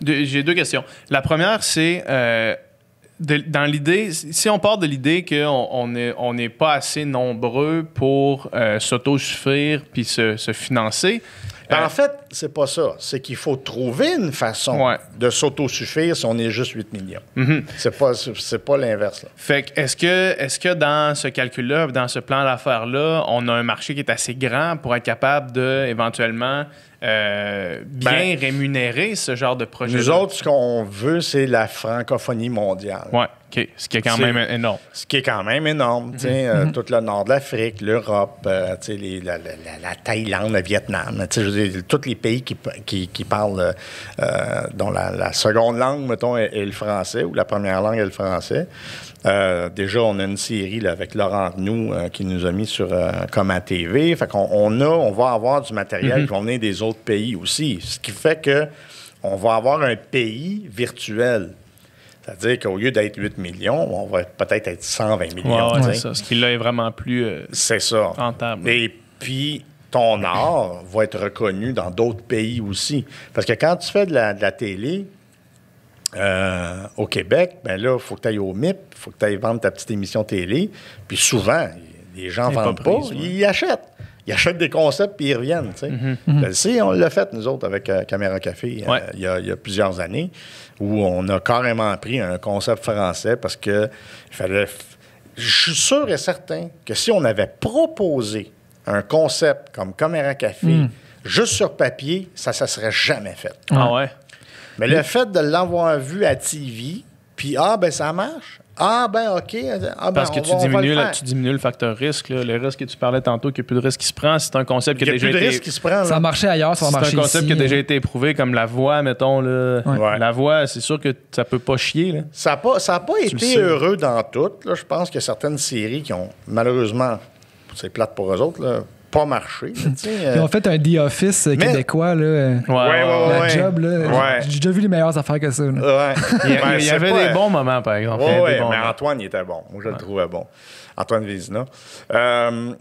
J'ai deux questions. La première, c'est... dans l'idée, si on part de l'idée qu'on n'est pas assez nombreux pour s'autosuffire puis se financer... En fait, c'est pas ça. C'est qu'il faut trouver une façon de s'autosuffire si on est juste 8 millions. C'est pas l'inverse, là. Fait que est-ce que dans ce calcul-là, dans ce plan d'affaires-là, on a un marché qui est assez grand pour être capable de éventuellement bien rémunérer ce genre de projet? Nous autres, ce qu'on veut, c'est la francophonie mondiale. Oui, OK. Ce qui est quand même énorme. Ce qui est quand même énorme. Tout le nord de l'Afrique, l'Europe, la Thaïlande, le Vietnam. Je veux dire, tous les pays qui parlent, dont la seconde langue, mettons, est le français, ou la première langue est le français. Déjà, on a une série là, avec Laurent Arnoux qui nous a mis sur comme à TV. Fait on va avoir du matériel qui va venir des autres pays aussi. Ce qui fait que on va avoir un pays virtuel. C'est-à-dire qu'au lieu d'être 8 millions, on va peut-être être 120 millions. C'est ça. Ce qui là est vraiment plus rentable. Et puis, ton art va être reconnu dans d'autres pays aussi. Parce que quand tu fais de la télé, au Québec, ben là, il faut que tu ailles au MIP, il faut que tu ailles vendre ta petite émission télé. Puis souvent, les gens ne vendent pas, ils achètent. Ils achètent des concepts puis ils reviennent. On l'a fait, nous autres, avec Caméra Café, il y a plusieurs années, où on a carrément pris un concept français parce que il fallait. Je suis sûr et certain que si on avait proposé un concept comme Caméra Café juste sur papier, ça ne serait jamais fait. Ah ouais? Mais le fait de l'avoir vu à TV, puis ça marche. OK. Parce que tu diminues le facteur risque. Là. Le risque que tu parlais tantôt, qu'il n'y a plus de risque qui se prend, c'est un concept qui a déjà été... Il n'y a plus de risque qui se prend. Ça a marché ailleurs, ça va marcher ici. C'est un concept qui a déjà été éprouvé, comme la voix, mettons. Là. La voix, c'est sûr que ça peut pas chier. Là. Ça n'a pas été heureux dans toutes. Là. Je pense qu'il y a certaines séries qui ont, malheureusement, c'est plate pour eux autres, là, pas marché. Ils ont fait un The Office québécois. Là, la job. Là, j'ai déjà vu les meilleures affaires que ça. Il y avait des bons moments, par exemple. Mais Antoine, il était bon. Moi, je le trouvais bon. Antoine Vézina. Ce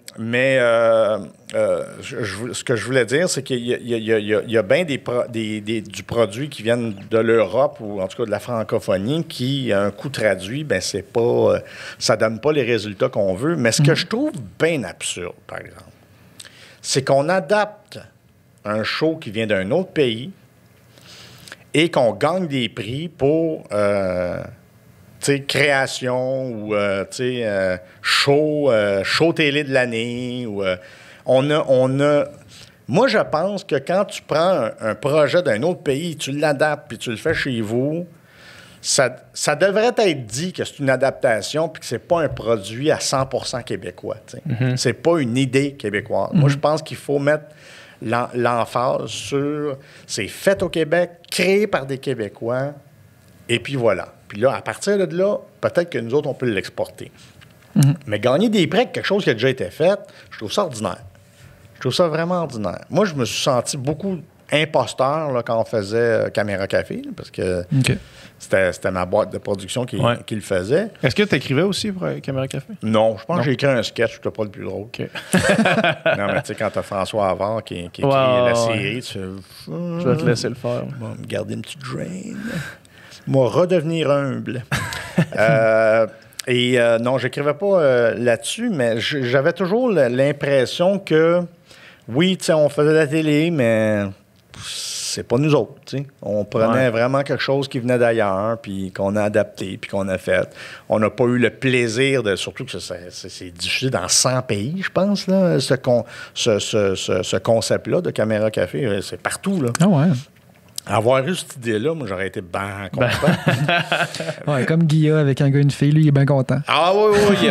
que je voulais dire, c'est qu'il y a bien du produit qui viennent de l'Europe ou en tout cas de la francophonie qui, à un coup traduit, c'est pas, ça donne pas les résultats qu'on veut. Mais ce que je trouve bien absurde, par exemple, c'est qu'on adapte un show qui vient d'un autre pays et qu'on gagne des prix pour création ou show télé de l'année. Ou, moi, je pense que quand tu prends un projet d'un autre pays, tu l'adaptes puis tu le fais chez vous, ça devrait être dit que c'est une adaptation puis que c'est pas un produit à 100% québécois. C'est pas une idée québécoise. Moi, je pense qu'il faut mettre l'emphase sur c'est fait au Québec, créé par des Québécois, et puis voilà. Puis là, à partir de là, peut-être que nous autres, on peut l'exporter. Mais gagner des prix avec quelque chose qui a déjà été fait, je trouve ça ordinaire. Je trouve ça vraiment ordinaire. Moi, je me suis senti beaucoup imposteur là, quand on faisait Caméra Café, là, parce que c'était ma boîte de production qui le faisait. Est-ce que tu écrivais aussi pour Caméra Café? Non, je pense que j'ai écrit un sketch, c'était pas le plus drôle. Okay. Non, mais tu sais, quand t'as François Havard qui écrit la série, tu fais... Je vais te laisser le faire. Bon, me garder une petite drain. Moi, redevenir humble. Non, j'écrivais pas là-dessus, mais j'avais toujours l'impression que, oui, tu sais, on faisait de la télé, mais c'est pas nous autres, tu sais. On prenait vraiment quelque chose qui venait d'ailleurs, puis qu'on a adapté, puis qu'on a fait. On n'a pas eu le plaisir de... Surtout que c'est diffusé dans 100 pays, je pense, là, ce concept-là de Caméra Café. C'est partout, là. Ah ouais. Avoir eu cette idée-là, moi, j'aurais été bien content. Ouais, comme Guilla avec un gars et une fille, lui, il est bien content. Ah oui, oui.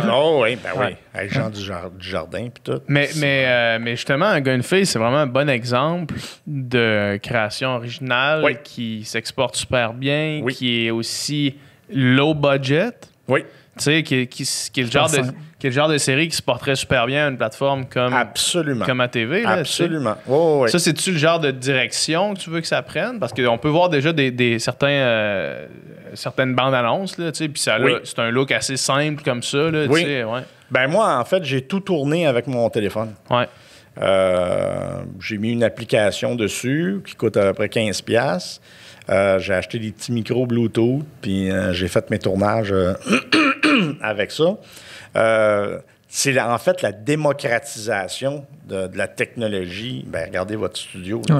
Avec Jean du Jardin puis tout. Mais justement, un gars et une fille, c'est vraiment un bon exemple de création originale qui s'exporte super bien, qui est aussi low budget. Oui. Tu sais, qui est le genre de série qui se porterait super bien à une plateforme comme à TV. Là, absolument. Tu sais. Oui. Ça, c'est-tu le genre de direction que tu veux que ça prenne? Parce qu'on peut voir déjà certaines bandes annonces, là, tu sais, puis c'est un look assez simple comme ça. Là, tu sais, Ben moi, en fait, j'ai tout tourné avec mon téléphone. Ouais. J'ai mis une application dessus qui coûte à peu près $15. J'ai acheté des petits micros Bluetooth, puis j'ai fait mes tournages avec ça. C'est en fait la démocratisation de la technologie. Ben, regardez votre studio. Là,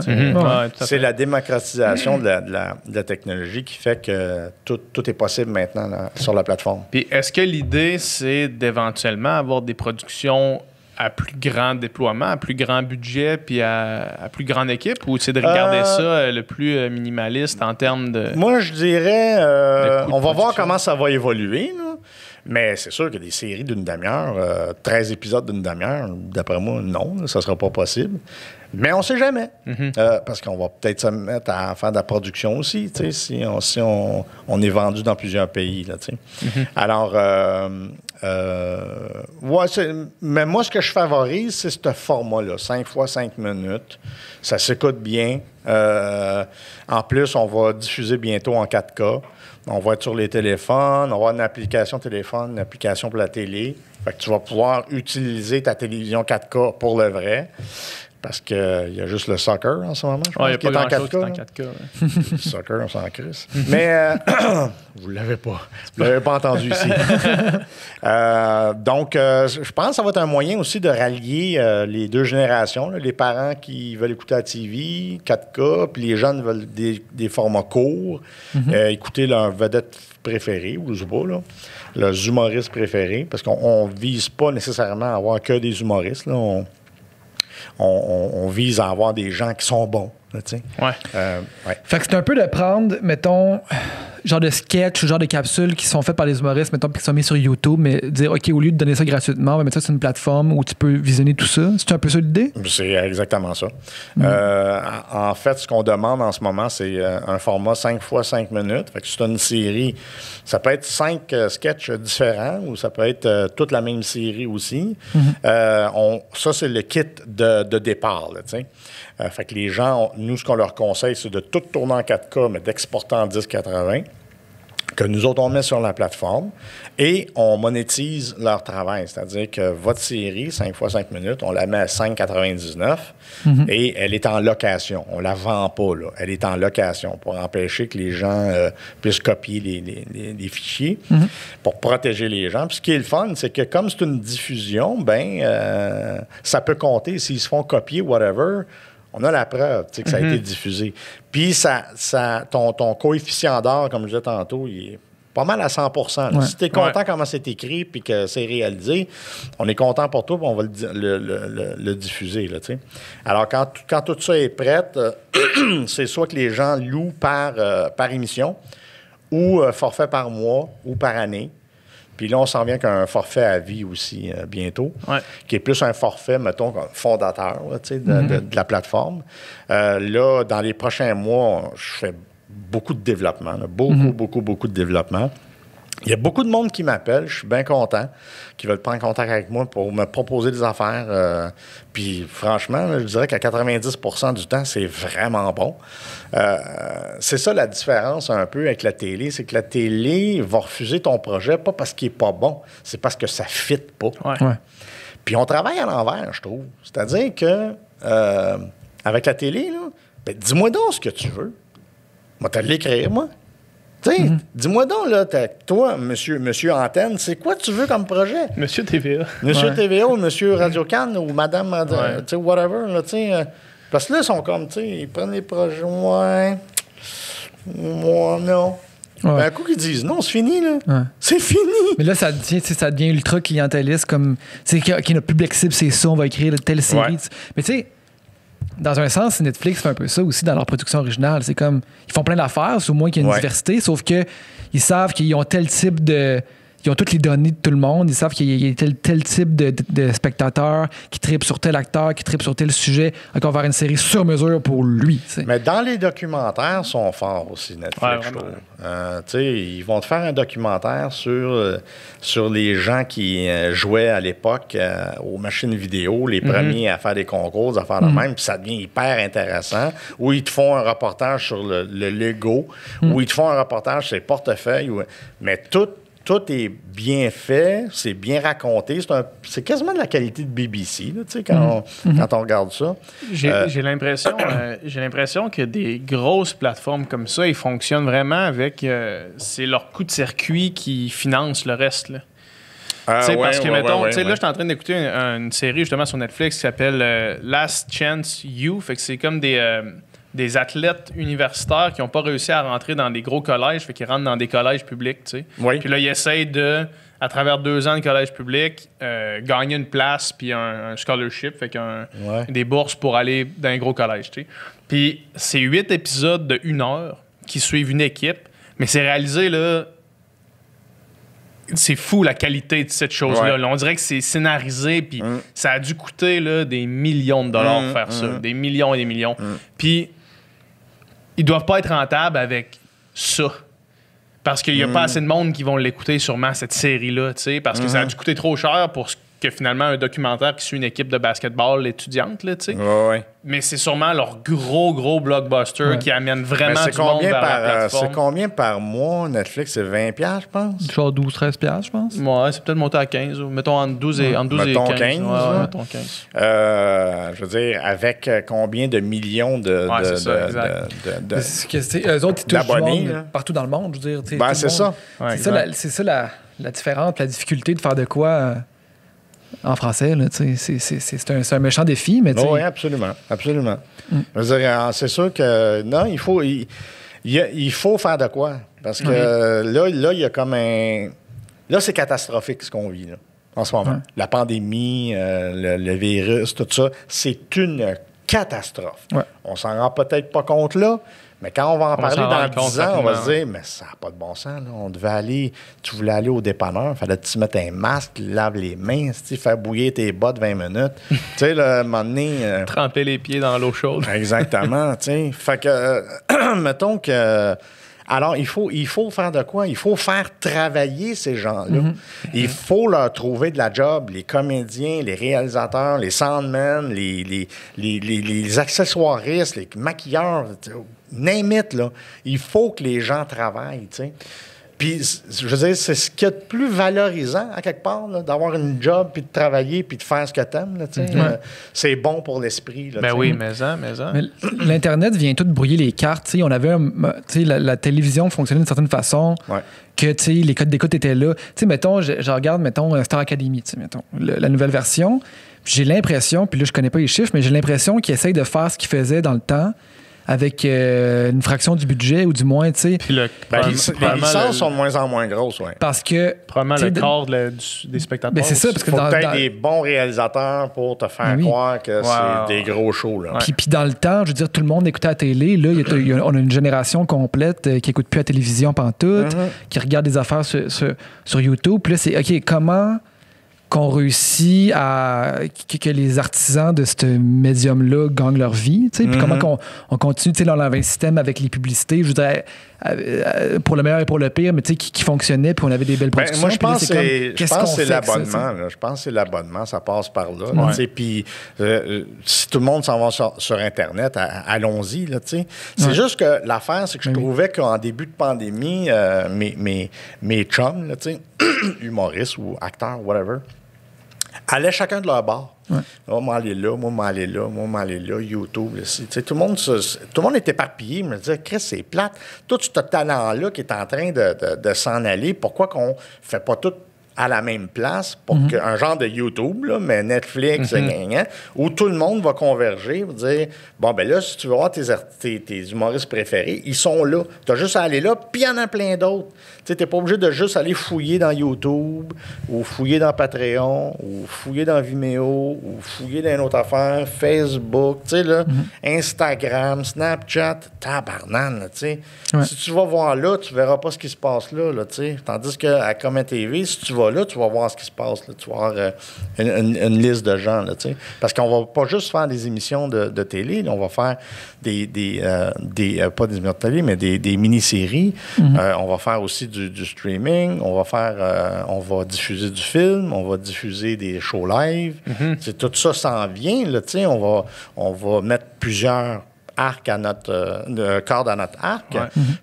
c'est la démocratisation de la technologie qui fait que tout est possible maintenant là, sur la plateforme. Puis est-ce que l'idée, c'est d'éventuellement avoir des productions à plus grand déploiement, à plus grand budget, puis à plus grande équipe, ou c'est de regarder ça le plus minimaliste en termes de... Moi, je dirais, on va voir comment ça va évoluer, là. Mais c'est sûr que des séries d'une demi-heure, 13 épisodes d'une demi-heure, d'après moi, non, ça ne sera pas possible. Mais on ne sait jamais. Parce qu'on va peut-être se mettre à faire de la production aussi, si on est vendu dans plusieurs pays. Là, alors, mais moi, ce que je favorise, c'est ce format-là, 5 fois 5 minutes. Ça s'écoute bien. En plus, on va diffuser bientôt en 4K. On va être sur les téléphones, on va avoir une application téléphone, une application pour la télé. Fait que tu vas pouvoir utiliser ta télévision 4K pour le vrai. Parce qu'il y a juste le soccer en ce moment, je pense, qui est en 4K. Le soccer, on s'en crisse. Mais vous ne l'avez pas. Vous ne l'avez pas entendu ici. Donc, je pense que ça va être un moyen aussi de rallier les deux générations. Là, les parents qui veulent écouter la TV, 4K, puis les jeunes veulent des formats courts, écouter leur vedette préférée, ou je sais pas, là, leurs humoristes préférés, parce qu'on ne vise pas nécessairement à avoir que des humoristes. Là, on vise à avoir des gens qui sont bons. Là, Fait que c'est un peu de prendre, mettons, genre de sketch ou genre de capsules qui sont faites par les humoristes, mettons, qui sont mis sur YouTube, mais dire, OK, au lieu de donner ça gratuitement, on va mettre ça sur une plateforme où tu peux visionner tout ça. C'est un peu ça l'idée? C'est exactement ça. En fait, ce qu'on demande en ce moment, c'est un format 5 fois 5 minutes. Fait que c'est une série. Ça peut être 5 sketchs différents ou ça peut être toute la même série aussi. Ça, c'est le kit de départ, là, tu sais. Fait que les gens, nous, ce qu'on leur conseille, c'est de tout tourner en 4K, mais d'exporter en 1080, que nous autres, on met sur la plateforme, et on monétise leur travail. C'est-à-dire que votre série, 5 fois 5 minutes, on la met à 5,99 et elle est en location. On la vend pas, là. Elle est en location pour empêcher que les gens puissent copier les fichiers, pour protéger les gens. Puis ce qui est le fun, c'est que comme c'est une diffusion, ça peut compter. S'ils se font copier, whatever, on a la preuve que ça a été diffusé. Puis ton coefficient d'or, comme je disais tantôt, il est pas mal à 100%. Ouais. Si tu es content comment c'est écrit puis que c'est réalisé, on est content pour toi puis on va le diffuser. Là, t'sais. Alors, quand tout ça est prêt, c'est soit que les gens louent par émission ou forfait par mois ou par année. Puis là, on s'en vient qu'un forfait à vie aussi bientôt, qui est plus un forfait, mettons, fondateur là, de la plateforme. Là, dans les prochains mois, je fais beaucoup de développement, là, beaucoup de développement. Il y a beaucoup de monde qui m'appelle, je suis bien content, qui veulent prendre contact avec moi pour me proposer des affaires. Puis franchement, là, je dirais qu'à 90% du temps, c'est vraiment bon. C'est ça la différence un peu avec la télé, c'est que la télé va refuser ton projet, pas parce qu'il n'est pas bon, c'est parce que ça ne fit pas. Ouais. Puis on travaille à l'envers, je trouve. C'est-à-dire que avec la télé, là, ben, dis-moi donc ce que tu veux. Moi, t'as l'écrire, moi. Tu sais, dis-moi donc, là, toi, monsieur Antenne, c'est quoi tu veux comme projet? Monsieur TVA. Monsieur TVA ou monsieur Radio-Can ou madame, tu sais, whatever, là, tu sais. Parce que là, ils sont comme, tu sais, ils prennent les projets, moi, non. Ouais. Ben, un coup qu'ils disent non, c'est fini, là. Ouais. C'est fini! Mais là, ça devient ultra clientéliste, comme, tu sais, OK, notre public cible, c'est ça, on va écrire telle série. Ouais. Mais tu sais, dans un sens, Netflix fait un peu ça aussi dans leur production originale. C'est comme, ils font plein d'affaires, au moins qu'il y a une diversité, sauf que ils savent qu'ils ont tel type de... Ils ont toutes les données de tout le monde. Ils savent qu'il y a tel type de spectateurs qui trippent sur tel acteur, qui trippent sur tel sujet. Donc, on va faire une série sur mesure pour lui. T'sais. Mais dans les documentaires, ils sont forts aussi, Netflix, je trouve. Ils vont te faire un documentaire sur les gens qui jouaient à l'époque aux machines vidéo, les premiers à faire des concours, à faire la même, puis ça devient hyper intéressant. Ou ils te font un reportage sur le Lego, ou ils te font un reportage sur les portefeuilles. Mais tout est bien fait, c'est bien raconté. C'est quasiment de la qualité de BBC, là, quand on regarde ça. J'ai l'impression que des grosses plateformes comme ça, ils fonctionnent vraiment avec... c'est leur coup de circuit qui finance le reste. Là. Parce que, mettons, là, je suis en train d'écouter une série justement sur Netflix qui s'appelle Last Chance You. Fait que c'est comme des athlètes universitaires qui n'ont pas réussi à rentrer dans des gros collèges, fait qu'ils rentrent dans des collèges publics, tu sais. Oui. Puis là, ils essayent de, à travers 2 ans de collège public, gagner une place puis un scholarship, fait des bourses pour aller dans un gros collège, tu sais. Puis c'est 8 épisodes de 1 heure qui suivent une équipe, mais c'est réalisé, là... C'est fou la qualité de cette chose-là. Là, on dirait que c'est scénarisé, puis ça a dû coûter là, des millions de dollars faire ça. Des millions et des millions. Puis, ils doivent pas être rentables avec ça. Parce qu'il y a pas assez de monde qui vont l'écouter sûrement, cette série-là, tu sais, parce que ça a dû coûter trop cher pour que finalement un documentaire qui suit une équipe de basketball étudiante, là, tu sais. Mais c'est sûrement leur gros blockbuster qui amène vraiment du monde vers la plateforme. C'est combien par mois, Netflix? C'est $20, je pense? Genre 12-13$, je pense. Ouais, c'est peut-être monté à 15. Mettons entre 12 et 15. Mettons 15. Mettons 15. Je veux dire, avec combien de millions eux autres, ils touchent du monde partout dans le monde, je veux dire. C'est ça. C'est ça la différence, la difficulté de faire de quoi... en français, là, c'est un méchant défi, mais oui, absolument. Je veux dire, c'est sûr que non, il faut faire de quoi. Parce que là, il y a comme un... Là, c'est catastrophique ce qu'on vit là, en ce moment. La pandémie, le virus, tout ça, c'est une catastrophe. On s'en rend peut-être pas compte là, mais quand on va en parler dans 10 ans, on va se dire, mais ça n'a pas de bon sens. Là. On devait aller, tu voulais aller au dépanneur, il fallait que tu mettes un masque, lave les mains, faire bouillir tes bottes 20 minutes. Tu sais, là, à un moment donné... tremper les pieds dans l'eau chaude. Exactement, tu sais. Fait que, mettons que... Alors, il faut faire de quoi? Il faut faire travailler ces gens-là. Il faut leur trouver de la job, les comédiens, les réalisateurs, les soundmen, les accessoiristes, les maquilleurs, name it, là. Il faut que les gens travaillent, tu sais. Puis, je veux dire, c'est ce qu'il y a de plus valorisant, à quelque part, là, d'avoir une job, puis de travailler, puis de faire ce que t'aimes, là, tu sais. C'est bon pour l'esprit, là. Ben oui, mais l'Internet vient tout brouiller les cartes, tu sais. On avait, la télévision fonctionnait d'une certaine façon, que, tu sais, les codes d'écoute étaient là. Tu sais, mettons, je regarde, mettons, Star Academy, tu sais, mettons, la nouvelle version. J'ai l'impression, puis là, je connais pas les chiffres, mais j'ai l'impression qu'ils essayent de faire ce qu'ils faisaient dans le temps, avec une fraction du budget, ou du moins, tu sais. Puis les licences sont de moins en moins grosses, oui. Parce que. Probablement le corps des spectateurs. Ben c'est ça, parce que faut peut-être des bons réalisateurs pour te faire croire que c'est des gros shows. Là. Puis dans le temps, je veux dire, tout le monde écoutait à la télé. Là, on a une génération complète qui n'écoute plus la télévision pantoute, qui regarde des affaires sur YouTube. Puis là, c'est OK, comment qu'on réussit à que les artisans de ce médium-là gagnent leur vie, tu sais, puis comment on continue, tu sais, dans un système avec les publicités, je dirais, pour le meilleur et pour le pire, mais tu sais, qui fonctionnait, puis on avait des belles productions. Moi, je pense que c'est l'abonnement. Je pense que c'est l'abonnement, ça passe par là. Tu sais, puis si tout le monde s'en va sur Internet, allons-y, là, tu sais. C'est juste que l'affaire, c'est que je trouvais qu'en début de pandémie, mes chums, là, tu sais, humoristes ou acteurs, whatever, allaient chacun de leur bord. Oh, moi, aller là, moi, aller là, moi, aller là, YouTube, là, tout le monde est éparpillé. Je me disais, Chris, c'est plate. Tout ce talent-là qui est en train de s'en aller, pourquoi qu'on fait pas tout à la même place pour qu'un genre de YouTube, là, mais Netflix, où tout le monde va converger, va dire, bon, ben là, si tu veux voir tes humoristes préférés, ils sont là. Tu as juste à aller là, puis il y en a plein d'autres. Tu n'es pas obligé de juste aller fouiller dans YouTube, ou fouiller dans Patreon, ou fouiller dans Vimeo, ou fouiller dans une autre affaire, Facebook, tu sais, là, Instagram, Snapchat, tabarnane, tu sais. Si tu vas voir là, tu verras pas ce qui se passe là, tu sais. Tandis qu'à Comet TV, si tu vas là, tu vas voir ce qui se passe. Là. Tu vas avoir une liste de gens. Là, parce qu'on va pas juste faire des émissions de télé. Là, on va faire pas des émissions de télé, mais des mini-séries. On va faire aussi du streaming. On va diffuser du film. On va diffuser des shows live. Tout ça s'en vient. Là, on va mettre plusieurs cordes à notre arc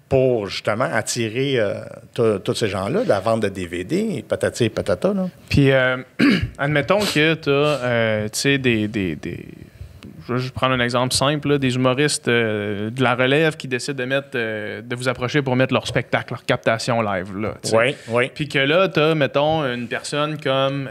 pour justement attirer tous ces gens-là de la vente de DVD, patati et patata. Là. Puis, admettons que tu as, tu sais, je vais juste prendre un exemple simple, là, des humoristes de la relève qui décident de vous approcher pour mettre leur spectacle, leur captation live. Oui. Puis que là, tu as, mettons, une personne comme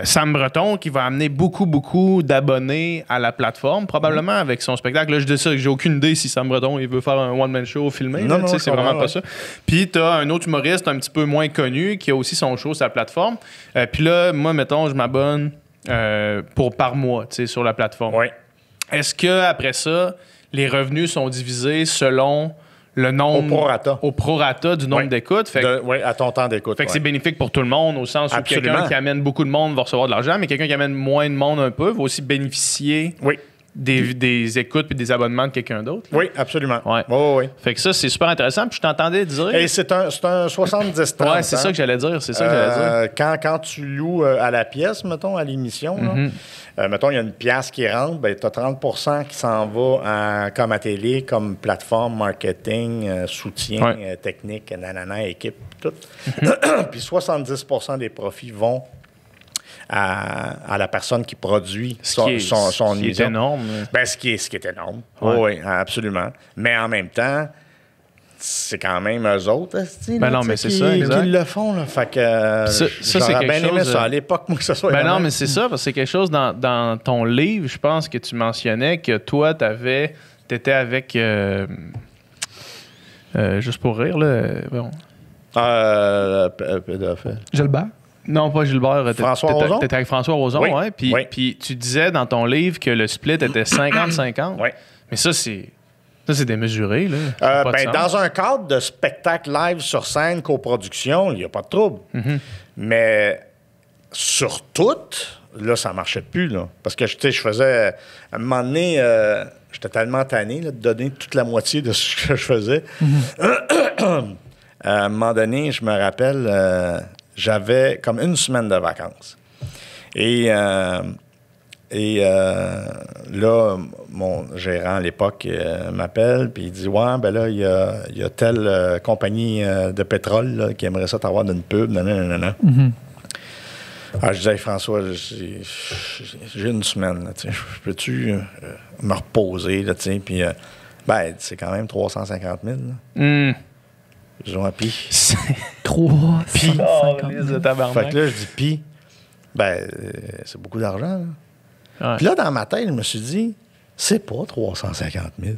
Sam Breton qui va amener beaucoup d'abonnés à la plateforme, probablement avec son spectacle. Là, je dis ça, j'ai aucune idée si Sam Breton il veut faire un one-man show filmé. Non, c'est vraiment pas ça. Puis tu as un autre humoriste un petit peu moins connu qui a aussi son show sur la plateforme. Puis là, moi, mettons, je m'abonne par mois, tu sais, sur la plateforme. Oui. Est-ce que après ça, les revenus sont divisés selon le nombre au prorata du nombre d'écoutes? Oui, à ton temps d'écoute. Fait que c'est bénéfique pour tout le monde au sens où quelqu'un qui amène beaucoup de monde va recevoir de l'argent, mais quelqu'un qui amène moins de monde un peu va aussi bénéficier des écoutes et des abonnements de quelqu'un d'autre. Oui, absolument. Oui. Fait que ça, c'est super intéressant. Puis je t'entendais dire... Et c'est un 70-30. Oui, c'est ça que j'allais dire. Quand tu loues à la pièce, mettons, à l'émission, mettons, il y a une pièce qui rentre, ben, tu as 30% qui s'en va comme à télé, comme plateforme, marketing, soutien technique, équipe, tout. Puis 70% des profits vont à la personne qui produit son émission. Ce qui est énorme. Ben, ce qui est énorme. Oui, absolument. Mais en même temps, c'est quand même eux autres qui le font. Là. Fait que j'aurais bien aimé ça à l'époque, moi, que ce soit... non, mais c'est ça, parce que c'est quelque chose dans ton livre, je pense que tu mentionnais que toi, t'étais avec... juste pour rire, là... Gilbert? Non, pas Gilbert. François Roson? T'étais avec François Roson, oui. Puis tu disais dans ton livre que le split était 50-50. Oui. Mais ça, c'est démesuré, là. Dans un cadre de spectacle live sur scène, coproduction, il n'y a pas de trouble. Mais sur toutes, là, ça ne marchait plus, là. Parce que, je faisais... À un moment donné, j'étais tellement tanné là, de donner toute la moitié de ce que je faisais. À un moment donné, je me rappelle... j'avais comme une semaine de vacances. Et là, mon gérant à l'époque m'appelle, puis il dit « Ouais, ben là, il y a telle compagnie de pétrole là, qui aimerait ça t'avoir d'une pub, nanana. » Alors, je disais « Hey, François, j'ai une semaine, là, peux-tu me reposer, là, tu sais, puis c'est quand même 350 000, là. Je dis, pis. 350 000. Fait que là, je dis, c'est beaucoup d'argent. Puis là, dans ma tête, je me suis dit, c'est pas 350 000.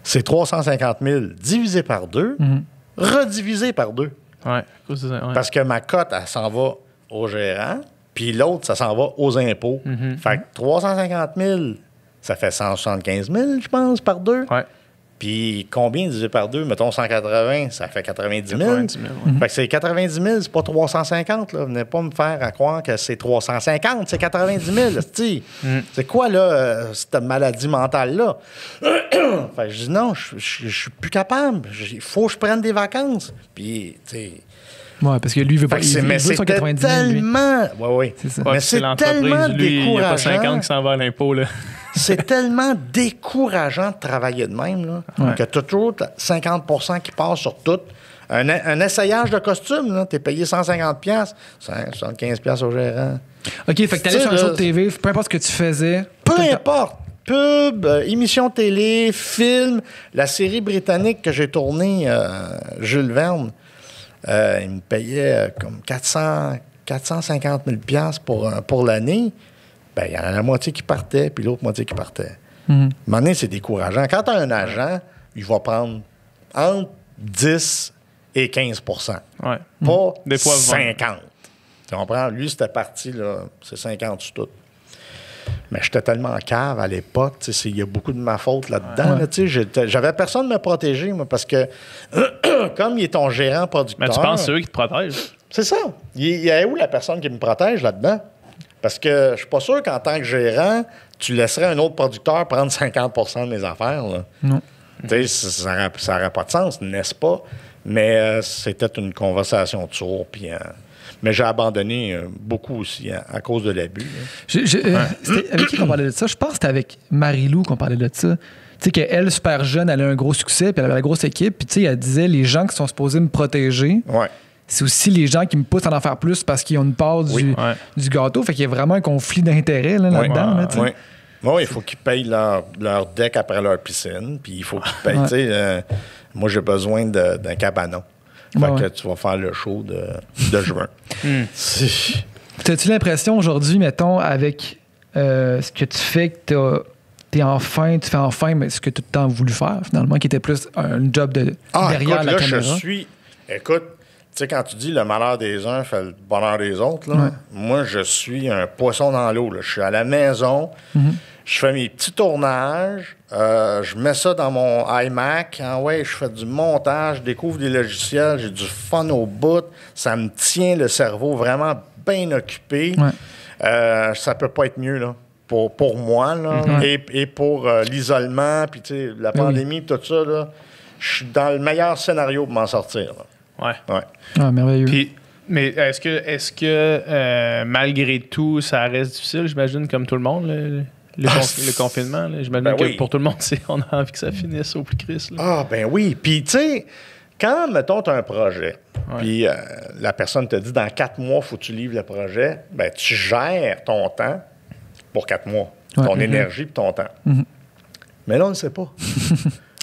c'est 350 000 divisé par 2, redivisé par 2. Ouais. C'est ça, ouais. Parce que ma cote, elle s'en va au gérant, puis l'autre, ça s'en va aux impôts. Fait que 350 000, ça fait 175 000, je pense, par 2. Ouais. Puis combien divisé par 2? Mettons 180, ça fait 90 000. 90 000, ouais. Fait que c'est 90 000, c'est pas 350. Là. Venez pas me faire à croire que c'est 350, c'est 90 000. C'est quoi, là, cette maladie mentale-là? Fait que je dis non, je suis plus capable. Il faut que je prenne des vacances. Puis, tu sais... Ouais, parce que lui, il veut pas. Il veut son 90 000, lui. tellement... Oui. C'est ça. Ouais, Mais puis c'est l'entreprise, tellement lui, il n'y a pas 5 ans décourageant. qui s'en va à l'impôt, là. C'est tellement décourageant de travailler de même, là, que tu as toujours 50 qui passent sur tout. Un essayage de costume, tu es payé 150 $, 75 au gérant. OK, fait que t'allais sur un show de TV, peu importe ce que tu faisais. Peu importe. Pub, émission télé, film. La série britannique que j'ai tournée, Jules Verne, il me payait comme 450 000 $ pour l'année. Ben, il y en a la moitié qui partait, puis l'autre moitié qui partait. À un moment donné, c'est décourageant. Quand tu as un agent, il va prendre entre 10 et 15 Ouais. pas Des fois 20. 50. Tu comprends? Lui, c'était parti, là, c'est 50 sur tout. Mais j'étais tellement cave à l'époque, il y a beaucoup de ma faute là-dedans. Là, j'avais personne de me protéger, moi, parce que comme il est ton gérant producteur... Mais tu penses que c'est eux qui te protègent? C'est ça. Il y a où la personne qui me protège là-dedans? Parce que je suis pas sûr qu'en tant que gérant, tu laisserais un autre producteur prendre 50 % de mes affaires. Là. Non. Tu sais, ça n'aurait pas de sens, n'est-ce pas? Mais c'était une conversation de sourd. Mais j'ai abandonné beaucoup aussi à cause de l'abus. C'était avec qui qu'on parlait de ça? Je pense que c'était avec Marie-Lou qu'on parlait de ça. Tu sais, qu'elle, super jeune, elle a un gros succès, puis elle avait la grosse équipe. Puis, tu sais, elle disait, les gens qui sont supposés me protéger, Ouais. c'est aussi les gens qui me poussent à en faire plus parce qu'ils ont une part du gâteau. Fait qu'il y a vraiment un conflit d'intérêts là-dedans. Là, tu sais. Oui. Oui, il faut qu'ils payent leur deck après leur piscine. Puis il faut qu'ils payent. Tu sais, moi, j'ai besoin d'un cabanon. Fait que tu vas faire le show de juin. T'as-tu l'impression aujourd'hui, mettons, avec ce que tu fais, que tu fais enfin mais ce que tu as tout le temps voulu faire, finalement, qui était plus un job derrière écoute, la là, caméra? Écoute, tu sais, quand tu dis le malheur des uns fait le bonheur des autres, là, moi, je suis un poisson dans l'eau. Là. Je suis à la maison, je fais mes petits tournages, je mets ça dans mon iMac, je fais du montage, je découvre des logiciels, j'ai du fun au bout, ça me tient le cerveau vraiment bien occupé. Ça peut pas être mieux, là. Pour moi, là, et pour l'isolement, puis tu sais, la pandémie, tout ça, là, je suis dans le meilleur scénario pour m'en sortir. Là. Ouais. Ah, merveilleux. Puis, mais est-ce que malgré tout, ça reste difficile, j'imagine, comme tout le monde, le confinement? Là? J'imagine que pour tout le monde, on a envie que ça finisse au plus crisse. Ah, ben oui. Puis, tu sais, quand, mettons, tu as un projet, puis la personne te dit, dans 4 mois, il faut que tu livres le projet, ben tu gères ton temps pour 4 mois. Ton énergie et ton temps. Mais là, on ne sait pas.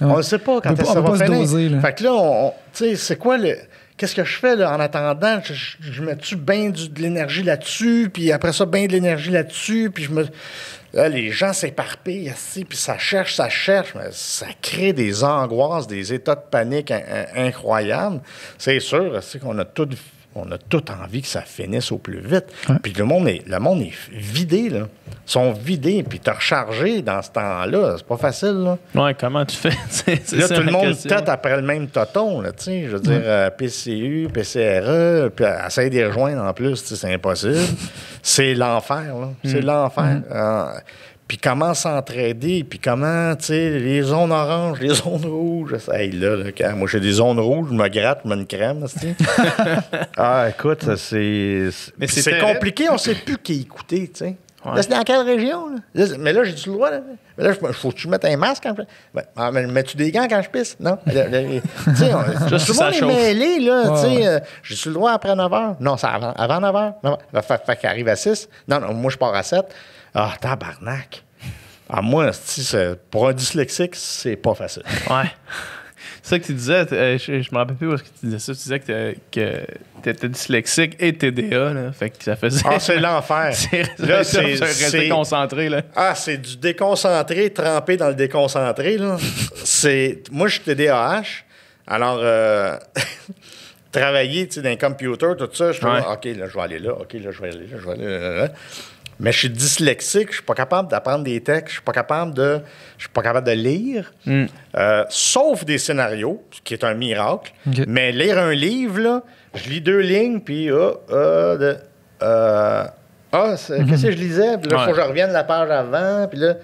On ne sait pas quand ça va finir. Fait que là, tu sais, c'est quoi le... Qu'est-ce que je fais là, en attendant? Je mets-tu bien de l'énergie là-dessus, puis après ça, bien de l'énergie là-dessus, puis là, les gens s'éparpillent, puis ça cherche, mais ça crée des angoisses, des états de panique incroyables. C'est sûr, qu'on a tout envie que ça finisse au plus vite. Puis le monde est vidé, là. Ils sont vidés, puis te recharger dans ce temps-là, c'est pas facile, là. Ouais, comment tu fais? Là, tout le monde tête après le même toton, là, tu sais. Je veux dire, PCU, PCRE, puis essayer de les rejoindre en plus, c'est impossible. C'est l'enfer, là. C'est l'enfer. Puis comment s'entraider, puis comment, tu sais, les zones oranges, les zones rouges. Hey, là, moi, j'ai des zones rouges, je me gratte, je mets une crème, tu sais. Écoute, c'est compliqué, on ne sait plus qui écouter, tu sais. Là, c'est dans quelle région, là? Mais là, j'ai-tu le droit, là? Mais là, faut que tu mettes un masque quand je... Ben, mets-tu des gants quand je pisse? Non. Tu sais, tout le monde est mêlé, là, tu sais. J'ai-tu le droit après 9 h? Non, c'est avant 9 h. Non. Fait qu'il arrive à 6. Non, moi, je pars à 7. Ah, tabarnak. Moi, pour un dyslexique, c'est pas facile. Ouais. ça que tu disais, je me rappelle plus où est-ce que tu disais ça. Tu disais que t'étais dyslexique et TDA, là. Fait que ça faisait... Ah, c'est l'enfer. Là, c'est rester concentré, là. Ah, c'est du déconcentré trempé dans le déconcentré, là. Moi, je suis TDAH. Alors, travailler, tu sais, dans les computers, tout ça, je suis OK, là, je vais aller là. OK, là, je vais aller là. Je vais aller là. Mais je suis dyslexique, je suis pas capable d'apprendre des textes, je suis pas capable de lire, sauf des scénarios, ce qui est un miracle. Okay. Mais lire un livre, là, je lis 2 lignes, puis qu'est-ce que je lisais? Puis là, il faut que je revienne la page avant, puis là,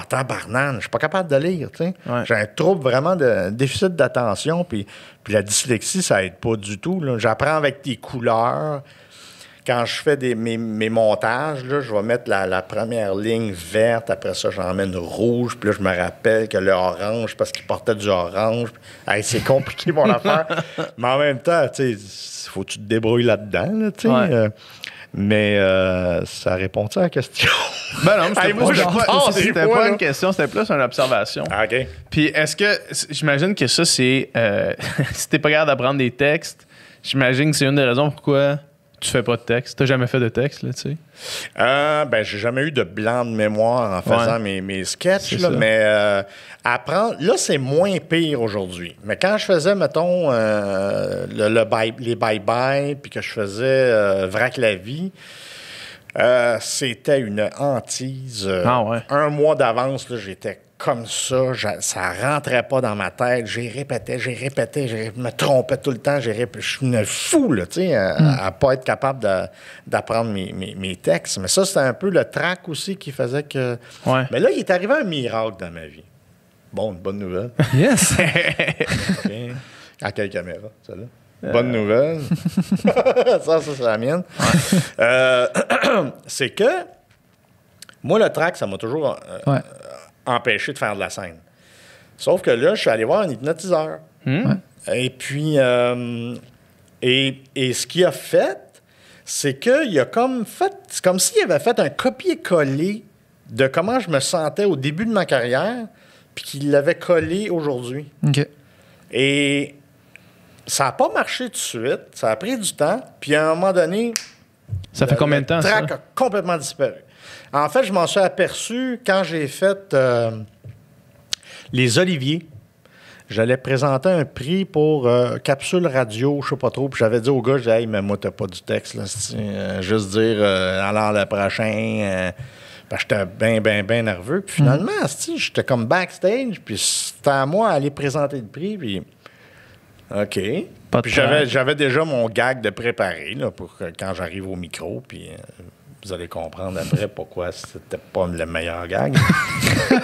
tabarnane, je suis pas capable de lire, tu sais. Ouais. J'ai un trouble vraiment de déficit d'attention, puis la dyslexie, ça aide pas du tout, là. J'apprends avec des couleurs. Quand je fais mes montages, là, je vais mettre la première ligne verte, après ça, j'en mets une rouge, puis là, je me rappelle que le orange, parce qu'il portait du orange. Hey, c'est compliqué, mon affaire. Mais en même temps, tu sais, faut que tu te débrouilles là-dedans, là, tu sais. Ouais. Mais ça répond-tu à la question? Ben non, c'était pas une là. question, c'était plus une observation. Ah, OK. Puis est-ce que, j'imagine que ça, c'est, si t'es pas capable d'apprendre des textes, j'imagine que c'est une des raisons pourquoi tu fais pas de texte. T'as jamais fait de texte, là, tu sais? Ben, j'ai jamais eu de blanc de mémoire en faisant mes sketchs, là, mais apprendre... Là, c'est moins pire aujourd'hui. Mais quand je faisais, mettons, les bye-bye, puis que je faisais Vrac la vie, c'était une hantise. Un mois d'avance, là, j'étais comme ça. Ça rentrait pas dans ma tête. J'ai répété, je me trompais tout le temps. Je suis une fou, là, tu sais, à pas être capable d'apprendre mes textes. Mais ça, c'était un peu le trac aussi qui faisait que... Ouais. Mais là, il est arrivé un miracle dans ma vie. Bon, une bonne nouvelle. Yes! Okay. À quelle caméra, celle-là? Bonne nouvelle. ça, c'est la mienne. C'est que moi, le trac, ça m'a toujours empêché de faire de la scène. Sauf que là, je suis allé voir un hypnotiseur. Et puis, et ce qu'il a fait, c'est qu'il a comme fait... C'est comme s'il avait fait un copier-coller de comment je me sentais au début de ma carrière, puis qu'il l'avait collé aujourd'hui. OK. Et ça n'a pas marché tout de suite. Ça a pris du temps. Puis à un moment donné... Ça fait combien de temps, ça? Le trac a complètement disparu. En fait, je m'en suis aperçu quand j'ai fait les Oliviers. J'allais présenter un prix pour capsule radio, je sais pas trop. Puis j'avais dit au gars, je disais, hey, mais moi, t'as pas du texte, là. Juste dire, alors le prochain... j'étais bien nerveux. Puis finalement, j'étais comme backstage. Puis c'était à moi d'aller présenter le prix. Puis OK. Puis j'avais déjà mon gag de préparé là, pour quand j'arrive au micro. Puis vous allez comprendre après pourquoi c'était pas le meilleur gag.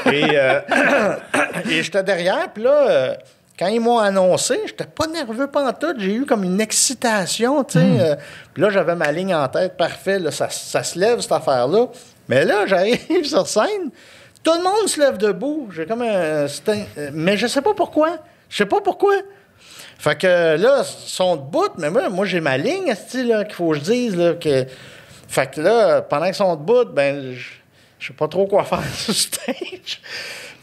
Et j'étais derrière. Puis là, quand ils m'ont annoncé, j'étais pas nerveux pantoute. J'ai eu comme une excitation. Tu sais. Puis là, j'avais ma ligne en tête. Parfait. Là, ça se lève, cette affaire-là. Mais là, j'arrive sur scène. Tout le monde se lève debout. J'ai comme un... Mais je sais pas pourquoi. Fait que là, ils sont debout, mais moi j'ai ma ligne, là, qu'il faut que je dise. Là, que... Fait que là, pendant qu'ils sont debout, ben, je sais pas trop quoi faire sur stage.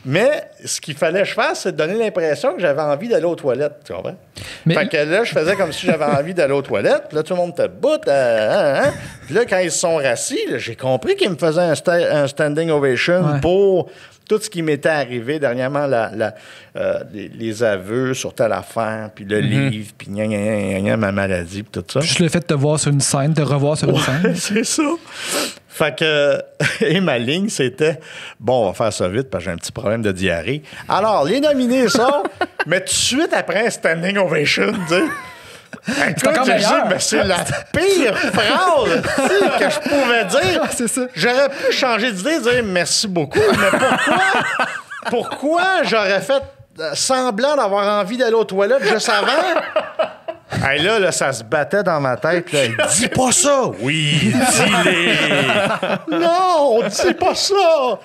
Mais ce qu'il fallait que je fasse, c'est de donner l'impression que j'avais envie d'aller aux toilettes. Tu comprends? Fait que là, je faisais comme si j'avais envie d'aller aux toilettes. Puis là, tout le monde était debout. Puis là, quand ils se sont rassis, là, j'ai compris qu'ils me faisaient un standing ovation pour tout ce qui m'était arrivé dernièrement, les aveux sur telle affaire, puis le livre, puis ma maladie, puis tout ça. Juste le fait de te voir sur une scène, de revoir sur une scène. C'est ça. Fait que, et ma ligne, c'était, bon, on va faire ça vite parce que j'ai un petit problème de diarrhée. Alors, les nominés sont, mais tout de suite après un standing ovation, tu sais. Écoute, mais c'est la pire phrase que je pouvais dire. C'est ça. J'aurais pu changer d'idée et dire merci beaucoup, mais pourquoi j'aurais fait semblant d'avoir envie d'aller aux toilettes juste avant? Hey, là, ça se battait dans ma tête. Là. Dis pas ça! Oui, dis-les! Non, dis pas ça!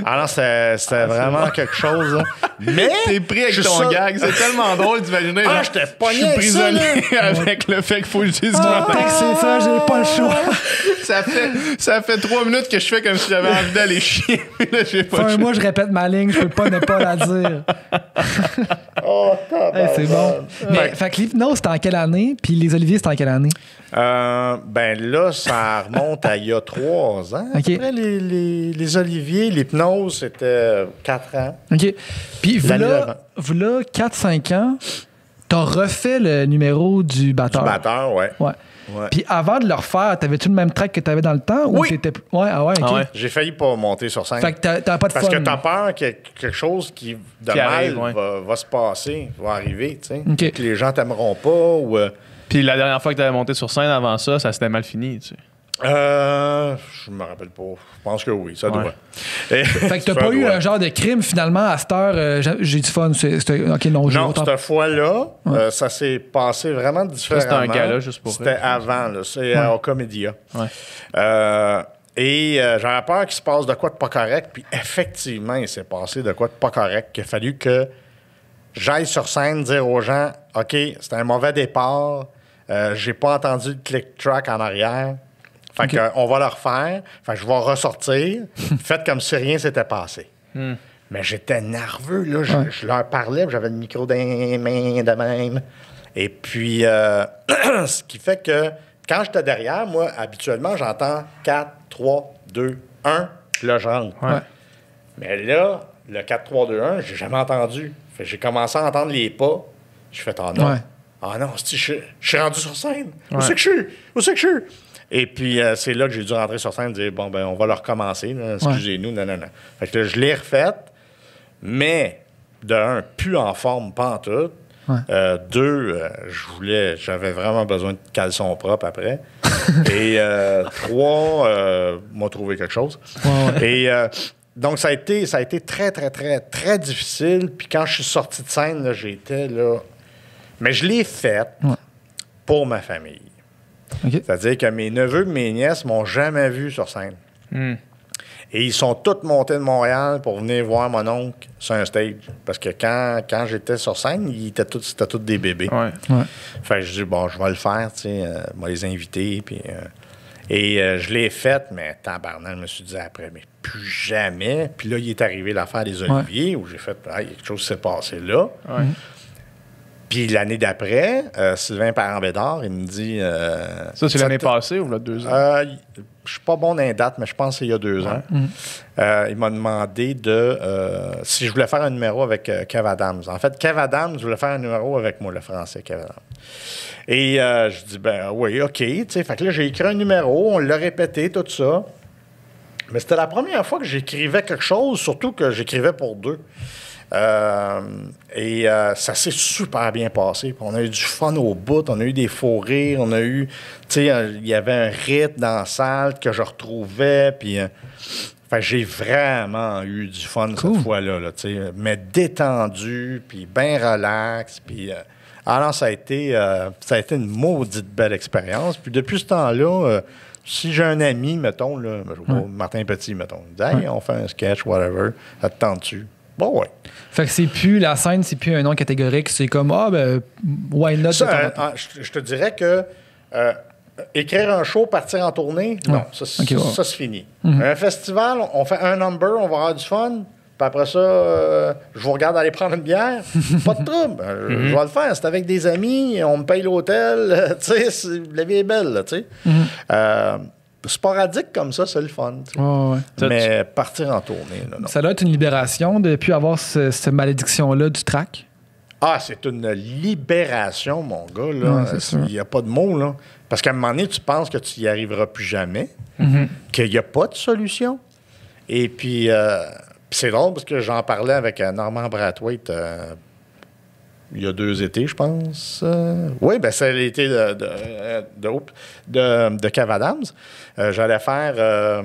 Alors, c'était vraiment quelque chose. Là. Mais. T'es pris avec ton gag. C'est tellement drôle d'imaginer. J'étais pogné. Je suis prisonnier avec le fait qu'il faut que je dise c'est ça, j'ai pas le choix. Ça fait 3 minutes que je fais comme si j'avais envie d'aller chier. Là, j'ai pas moi, je répète ma ligne, je peux pas ne pas la dire. Oh, C'est bon. Mais, fait que l'hypnose, c'était en quelle année? Puis les oliviers, c'était en quelle année? Ben là, ça remonte à il y a 3 ans. OK. Après, les oliviers, l'hypnose, c'était 4 ans. OK. Puis L'année voilà 4-5 ans, t'as refait le numéro du batteur. Du batteur, ouais. Ouais. Ouais. Puis avant de le refaire, t'avais-tu le même track que t'avais dans le temps? Ou Oui. t'étais... Ouais, ah ouais, OK. Ah ouais. J'ai failli pas monter sur scène. Fait que t'as pas de Parce fun. que t'as peur que quelque chose de Qui mal arrive, ouais. va se passer, va arriver, tu sais. OK. Que les gens t'aimeront pas ou... Puis la dernière fois que tu avais monté sur scène avant ça, ça s'était mal fini, tu sais. Je me rappelle pas. Je pense que oui, ça doit. Fait que t'as pas eu un genre de crime finalement à cette heure. J'ai du fun. OK, non, j'ai Non, autant... cette fois-là, ça s'est passé vraiment différemment. C'était un gala juste pour C'était rire. avant, là. C'est au Comédia. Ouais. J'avais peur qu'il se passe de quoi de pas correct. Puis effectivement, il s'est passé de quoi de pas correct. Il a fallu que j'aille sur scène dire aux gens, OK, c'était un mauvais départ. J'ai pas entendu le click-track en arrière. Fait que, on va le refaire. Fait que je vais ressortir. Faites comme si rien s'était passé. Mais j'étais nerveux, là. Je leur parlais, puis j'avais le micro dans les mains de même. Et puis, ce qui fait que quand j'étais derrière, moi, habituellement, j'entends 4, 3, 2, 1, puis là, je rentre. Ouais. Mais là, le 4, 3, 2, 1, j'ai jamais entendu. Fait que j'ai commencé à entendre les pas. Je fais, ah non. Ouais. Ah non, je suis rendu sur scène. Où Ouais. c'est que je suis? Où c'est que je suis? Et puis, c'est là que j'ai dû rentrer sur scène et dire, bon, ben, on va le recommencer. Là. Excusez-nous, non. Fait que là, je l'ai refaite, mais de un, plus en forme, pas en tout. Ouais. Deux, j'avais vraiment besoin de caleçons propres après. Et trois, m'a trouvé quelque chose. Et donc, ça a été très, très, très, très difficile. Puis quand je suis sorti de scène, là, j'étais là. Mais je l'ai faite pour ma famille. OK. C'est-à-dire que mes neveux et mes nièces m'ont jamais vu sur scène. Et ils sont tous montés de Montréal pour venir voir mon oncle sur un stage. Parce que quand j'étais sur scène, c'était tous des bébés. Ouais. Fait que je dis, bon, je vais le faire, tu sais, je vais les inviter. Puis, je l'ai fait, mais tabarnak, je me suis dit après, mais plus jamais. Puis là, il est arrivé l'affaire des Oliviers, où j'ai fait, il y a quelque chose qui s'est passé là. Ouais. Puis l'année d'après, Sylvain Parent-Bédard, il me dit... Ça, c'est l'année passée ou là, 2 ans? Je suis pas bon dans les dates, mais je pense que c'est il y a 2 ans. Il m'a demandé si je voulais faire un numéro avec Kev Adams. En fait, Kev Adams voulait faire un numéro avec moi, le français Kev Adams. Et je dis, ben oui, OK. Fait que là, j'ai écrit un numéro, on l'a répété, tout ça. Mais c'était la première fois que j'écrivais quelque chose, surtout que j'écrivais pour 2. Ça s'est super bien passé. Puis on a eu du fun au bout, on a eu des faux rires, on a eu, tu sais, il y avait un rythme dans la salle que je retrouvais, puis j'ai vraiment eu du fun cette fois-là, là, tu sais, mais détendu, puis bien relax, puis alors ça a été une maudite belle expérience. Puis depuis ce temps-là, si j'ai un ami, mettons, là, Martin Petit, mettons, il dit, hey, on fait un sketch, whatever, ça te tente-tu? Bon, ouais. Fait que c'est plus la scène, c'est plus un nom catégorique, c'est comme why not? Ça, je te dirais que écrire un show, partir en tournée, non, ça c'est fini. Un festival, on fait un number, on va avoir du fun, puis après ça, je vous regarde aller prendre une bière, pas de trouble, je vais le faire, c'est avec des amis, on me paye l'hôtel, tu sais, la vie est belle, là, tu sais. Sporadique comme ça, c'est le fun. Mais partir en tournée, là, non. Ça doit être une libération de plus avoir cette malédiction-là du track. Ah, c'est une libération, mon gars. Là. Il n'y a pas de mots, là. Parce qu'à un moment donné, tu penses que tu n'y arriveras plus jamais, qu'il n'y a pas de solution. Et puis, c'est drôle parce que j'en parlais avec Normand Brathwaite il y a 2 étés, je pense. Oui, ben c'est l'été de Kev Adams. J'allais faire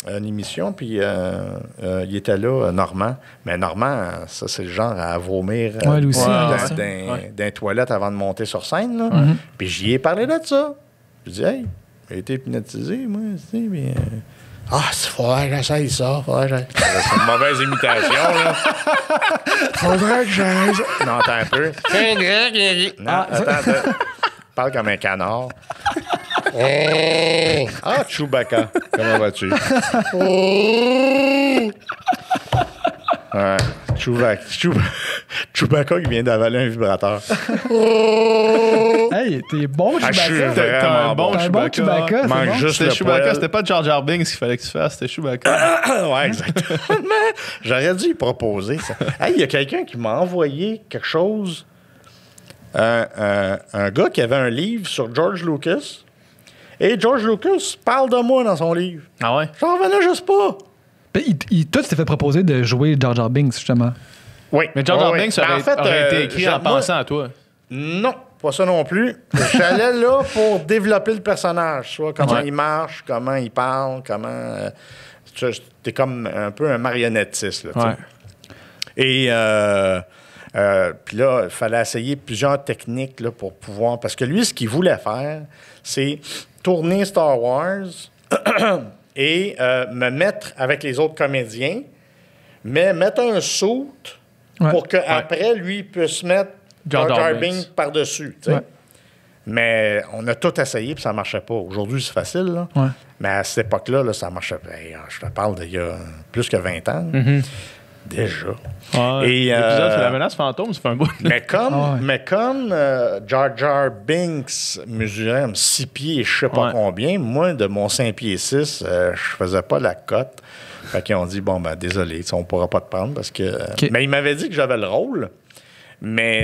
une émission, puis il était là, Normand. Mais Normand, ça, c'est le genre à vomir lui aussi, dans les toilettes avant de monter sur scène. Là. Puis j'y ai parlé de ça. Je dis, hey, j'ai été hypnotisé, moi, tu sais, mais... il faudrait que j'essaye ça. C'est une mauvaise imitation, là. Faudrait que j'aille. Non, attends un peu. Non, attends. Parle comme un canard. Chewbacca. Comment vas-tu? Ouais. Chewbacca qui vient d'avaler un vibrateur. Hey, t'es bon, Ah, je suis Chewbacca. vraiment un bon T'es un bon Chewbacca, c'est Manque bon. juste C'était le Chewbacca, poil. c'était pas Jar Jar Binks qu'il fallait que tu fasses, c'était Chewbacca. Ouais, exactement. J'aurais dû y proposer ça. Hey, il y a quelqu'un qui m'a envoyé quelque chose. Un gars qui avait un livre sur George Lucas. Et George Lucas parle de moi dans son livre. Ah ouais? J'en revenais juste pas. Ben, toi, tu t'es fait proposer de jouer Jar Jar Binks, justement. Oui. Mais Jar Jar Ouais, Binks ouais. aurait, En fait, aurait été écrit en moi- pensant à toi. Non, pas ça non plus. J'allais là pour développer le personnage. Soit comment Ouais. il marche, comment il parle, comment... t'es comme un peu un marionnettiste, là, tu sais. Ouais. Et puis là, il fallait essayer plusieurs techniques là, pour pouvoir... Parce que lui, ce qu'il voulait faire, c'est tourner Star Wars et me mettre avec les autres comédiens, mais mettre un saut pour qu'après, lui, il puisse mettre Jar Jar Jar Jar Binks. Binks par-dessus. Tu sais. Ouais. Mais on a tout essayé puis ça ne marchait pas. Aujourd'hui, c'est facile. Là. Ouais. Mais à cette époque-là, là, ça marchait pas. Hey, je te parle d'il y a plus que 20 ans. Déjà. Ouais. Et, L'épisode sur la menace fantôme, c'est pas un bout. Mais comme, Ah ouais. mais comme Jar Jar Binks mesurait 6 pieds et je sais pas Ouais. combien, moi, de mon 5 pieds 6, je faisais pas la cote. Fait qu'ils ont dit, bon, ben désolé, on pourra pas te prendre parce que... OK. Mais il m'avait dit que j'avais le rôle, mais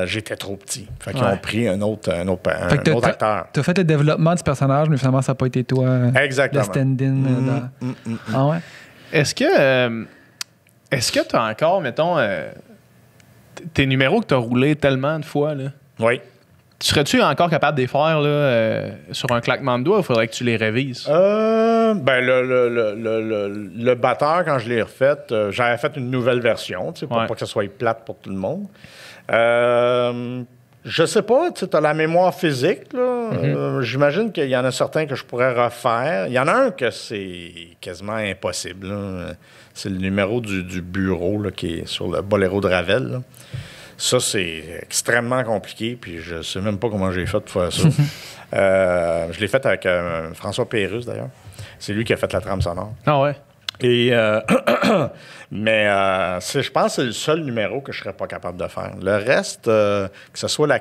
j'étais trop petit. Fait qu'ils Ouais. ont pris un autre Fait que autre acteur. T'as fait le développement du personnage, mais finalement, ça n'a pas été toi. Exactement. Le stand-in. Ah ouais? Est-ce que tu as encore, mettons, tes numéros que tu as roulés tellement de fois, là, Oui. serais-tu encore capable de les faire là, sur un claquement de doigts ou faudrait que tu les révises? Ben le batteur, quand je l'ai refait, j'avais fait une nouvelle version, tu sais, pour Ouais. pas que ça soit plate pour tout le monde. Je sais pas, tu as la mémoire physique, là. J'imagine qu'il y en a certains que je pourrais refaire. Il y en a un que c'est quasiment impossible, là. C'est le numéro du bureau là, qui est sur le Boléro de Ravel, là. Ça, c'est extrêmement compliqué, puis je sais même pas comment j'ai fait pour faire ça. Je l'ai fait avec François Pérusse, d'ailleurs. C'est lui qui a fait la trame sonore. Ah ouais? Et, mais je pense que c'est le seul numéro que je serais pas capable de faire. Le reste, que ce soit la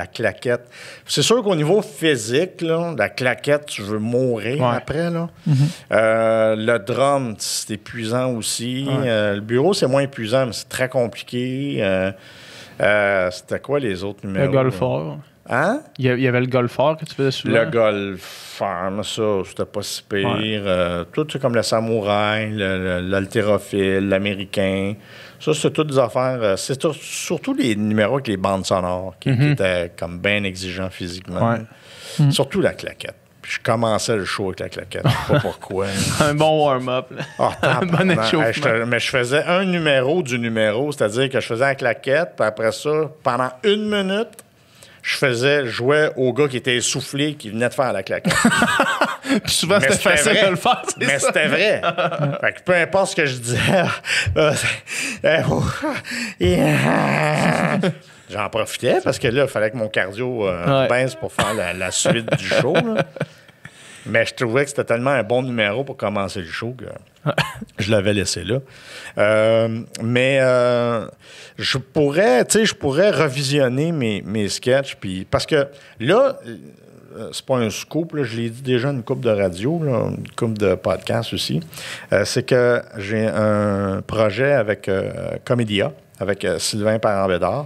claquette. C'est sûr qu'au niveau physique, là, la claquette, tu veux mourir après. Là. Le drum, c'est épuisant aussi. Le bureau, c'est moins épuisant, mais c'est très compliqué. C'était quoi les autres numéros? Le golfeur. Hein? Il y avait le golfeur que tu faisais souvent. Le golfeur, mais ça, c'était pas si pire. Tout, c'est comme le samouraï, l'haltérophile, l'américain. Ça, c'est toutes des affaires. C'est surtout les numéros avec les bandes sonores qui étaient comme bien exigeants physiquement. Ouais. Surtout la claquette. Puis je commençais le show avec la claquette. Je sais pas pourquoi. Un bon warm-up. là. Un bon échauffement. Mais je faisais un numéro du numéro, c'est-à-dire que je faisais la claquette, puis après ça, pendant 1 minute, je jouais au gars qui était essoufflé, qui venait de faire la claquette. Puis souvent, Mais c'était facile vrai. de le faire. c'est Mais ça. c'était vrai. Fait que peu importe ce que je disais, j'en profitais parce que là, il fallait que mon cardio baisse pour faire la suite du show. Là. Mais je trouvais que c'était tellement un bon numéro pour commencer le show que je l'avais laissé là. Mais je pourrais revisionner mes sketchs. Parce que là, c'est pas un scoop, là, je l'ai dit déjà une couple de radio, là, une couple de podcasts aussi. C'est que j'ai un projet avec Comédia, avec Sylvain Parent-Bédard,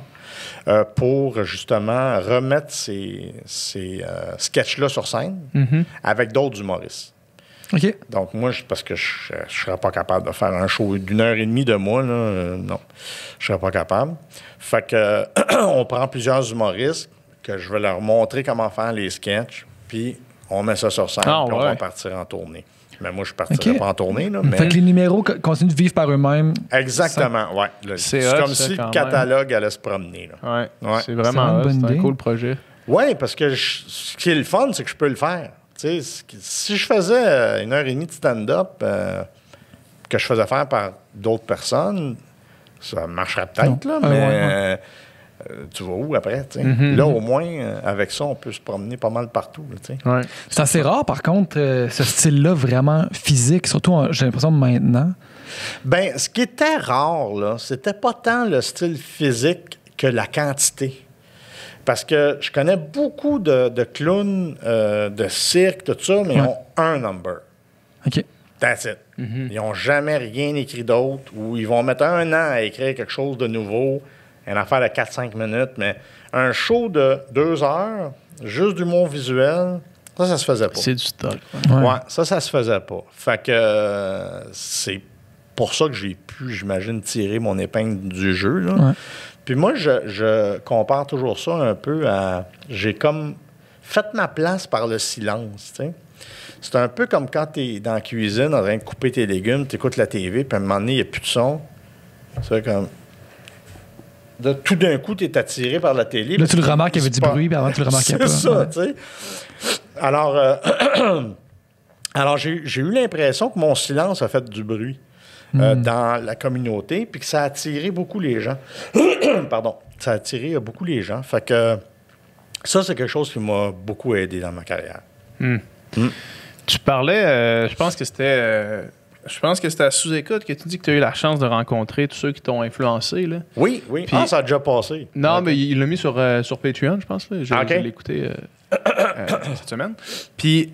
pour justement remettre ces sketchs-là sur scène avec d'autres humoristes. OK. Donc, moi, parce que je ne serais pas capable de faire un show d'1h30 de moi, là, non. Je ne serais pas capable. Fait que on prend plusieurs humoristes que je vais leur montrer comment faire les sketchs, puis on met ça sur scène, puis on va partir en tournée. Mais moi, je ne partirai pas en tournée. Là, mais... Fait que les numéros continuent de vivre par eux-mêmes. Exactement, oui. C'est comme si le catalogue allait se promener. Oui, ouais. C'est vraiment c'est un cool projet. Oui, parce que ce qui est le fun, c'est que je peux le faire. Tu sais, si je faisais 1h30 de stand-up que je faisais faire par d'autres personnes, ça marcherait peut-être, là, mais tu vas où après? Tu sais? Là, au moins, avec ça, on peut se promener pas mal partout. Là, tu sais. Ouais. C'est assez rare, par contre, ce style-là vraiment physique, surtout, j'ai l'impression, maintenant. Ben, ce qui était rare, là, c'était pas tant le style physique que la quantité. Parce que je connais beaucoup de clowns, de cirque, tout ça, mais ils ont un number. OK. That's it. Ils n'ont jamais rien écrit d'autre ou ils vont mettre un an à écrire quelque chose de nouveau, une affaire de 4-5 minutes, mais un show de 2 heures, juste d'humour visuel, ça se faisait pas. C'est du stock. Ouais, ça se faisait pas. Fait que c'est pour ça que j'ai pu, j'imagine, tirer mon épingle du jeu. Là. Ouais. Puis moi, je compare toujours ça un peu à... J'ai comme fait ma place par le silence, tu sais. C'est un peu comme quand tu es dans la cuisine en train de couper tes légumes, tu écoutes la TV, puis à un moment donné, il n'y a plus de son. C'est comme... tout d'un coup, tu es attiré par la télé. Là, tu le remarques qu'il y avait du bruit, puis avant, tu le remarquais pas. C'est ça, Ouais. tu sais. Alors, j'ai eu l'impression que mon silence a fait du bruit dans la communauté, puis que ça a attiré beaucoup les gens. Pardon. Ça a attiré beaucoup les gens. Fait que ça, c'est quelque chose qui m'a beaucoup aidé dans ma carrière. Tu parlais, je pense que c'était à sous-écoute que tu dis que tu as eu la chance de rencontrer tous ceux qui t'ont influencé. Là. Oui. Puis- Ça a déjà passé. Non, Ok. mais il l'a mis sur Patreon, je pense. Là. Je l'ai écouté cette semaine. Puis,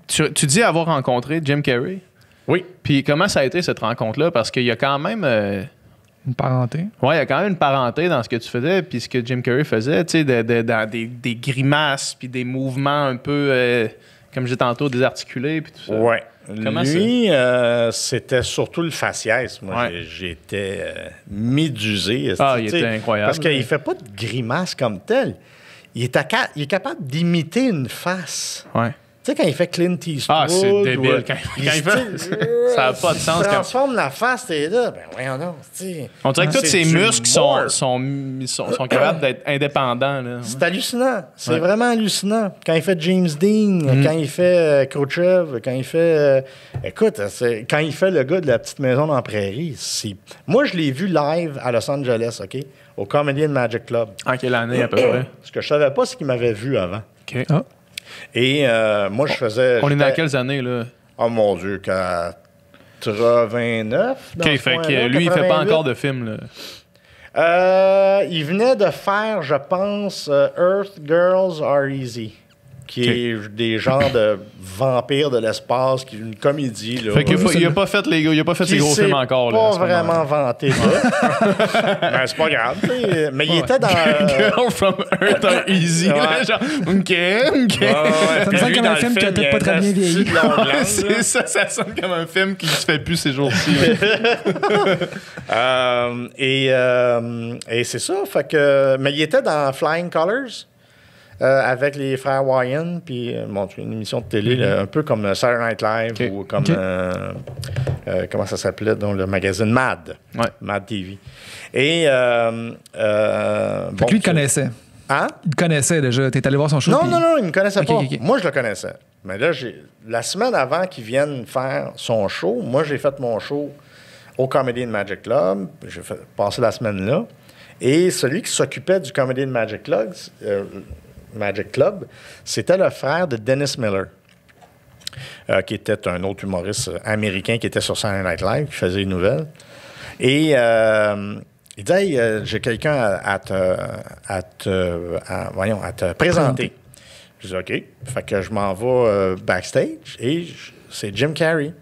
tu dis avoir rencontré Jim Carrey. Oui. Puis, comment ça a été cette rencontre-là? Parce qu'il y a quand même... Une parenté. Ouais, il y a quand même une parenté dans ce que tu faisais puis ce que Jim Carrey faisait, tu sais, dans des grimaces puis des mouvements un peu, comme j'ai tantôt, désarticulés puis tout ça. Ouais. Comment Lui, c'était surtout le faciès. Moi, Ouais. j'étais médusé. Ah, tu il sais, était incroyable. Parce qu'il fait pas de grimace comme tel. Il est capable d'imiter une face. Ouais. Tu sais, quand il fait Clint Eastwood... Ah, c'est débile. ou, Quand il se fait... tire, Ça n'a pas de sens. Il Quand... transforme la face, t'es là. Ben voyons donc, tu sais. On dirait que tous C'est ces du muscles more. sont capables d'être indépendants. Là. C'est hallucinant. C'est Ouais. vraiment hallucinant. Quand il fait James Dean, quand il fait Khrouchtchev, quand il fait... écoute, quand il fait le gars de la petite maison dans la prairie, c'est... Moi, je l'ai vu live à Los Angeles, OK? Au Comedy and Magic Club. En quelle année, à peu près? Ce que je savais pas, c'est qu'il m'avait vu avant. OK. Ah. Et moi, je faisais... On est dans j'étais- quelles années, là? Oh mon Dieu, 89. dans OK, ce fait que coin-là, lui, il fait pas 88. encore de films, là. Il venait de faire, je pense, Earth Girls Are Easy, qui est des genres de vampires de l'espace, qui est une comédie. Là, Fait qu'il a pas fait les gros films encore, là. pas à ce moment-là. vraiment vanté, là. Ben, c'est pas grave, tu sais. Mais il était dans... Girl from Earth are easy. Là, Ouais. genre, OK. Ça me semble comme un film qui a peut-être pas très bien vieilli. Ouais, c'est ça, ça sonne comme un film qui se fait plus ces jours-ci. Et c'est ça, fait que... Mais il était dans Flying Colors. Avec les frères Wyan, puis c'est une émission de télé, là, un peu comme Saturday Night Live OK. ou comme, OK. comment ça s'appelait, donc le magazine Mad, Ouais. Mad TV. Et, Fait que lui, il te connaissait. Hein? Il te connaissait déjà. T'es allé voir son show. Non, puis- non, il ne me connaissait OK, pas. OK. Moi, je le connaissais. Mais là, la semaine avant qu'il vienne faire son show, moi, j'ai fait mon show au Comedy and Magic Club. J'ai passé la semaine là. Et celui qui s'occupait du Comedy and Magic Club, c'était le frère de Dennis Miller, qui était un autre humoriste américain qui était sur Saturday Night Live, qui faisait les nouvelles. Et il dit hey, j'ai quelqu'un à te présenter. Je dis OK. Fait que je m'en vais backstage et c'est Jim Carrey.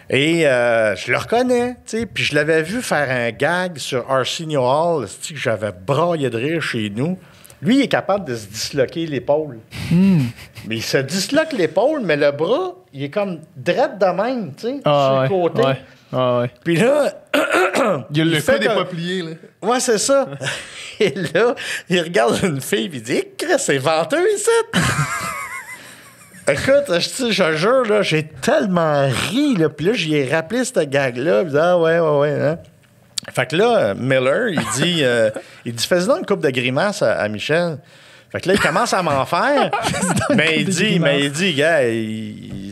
Et je le reconnais, tu sais, puis je l'avais vu faire un gag sur Arsenio Hall, que j'avais braillé de rire chez nous. Lui, il est capable de se disloquer l'épaule. Mais il se disloque l'épaule, mais le bras, il est comme drette de même, tu sais, sur le côté. Ouais. Puis là, Il y a le fait coude n'est comme- pas plié, là. ouais, c'est ça. Et là, il regarde une fille, puis il dit hey, Chris, c'est venteux ici. Écoute, je jure, là, j'ai tellement ri, là. Puis là, j'y ai rappelé cette gag-là. Puis il dit, ah ouais, hein. Fait que là, Miller, il dit, fais-y donc une couple de grimaces à Michel. Fait que là, il commence à m'en faire. mais il dit, gars, il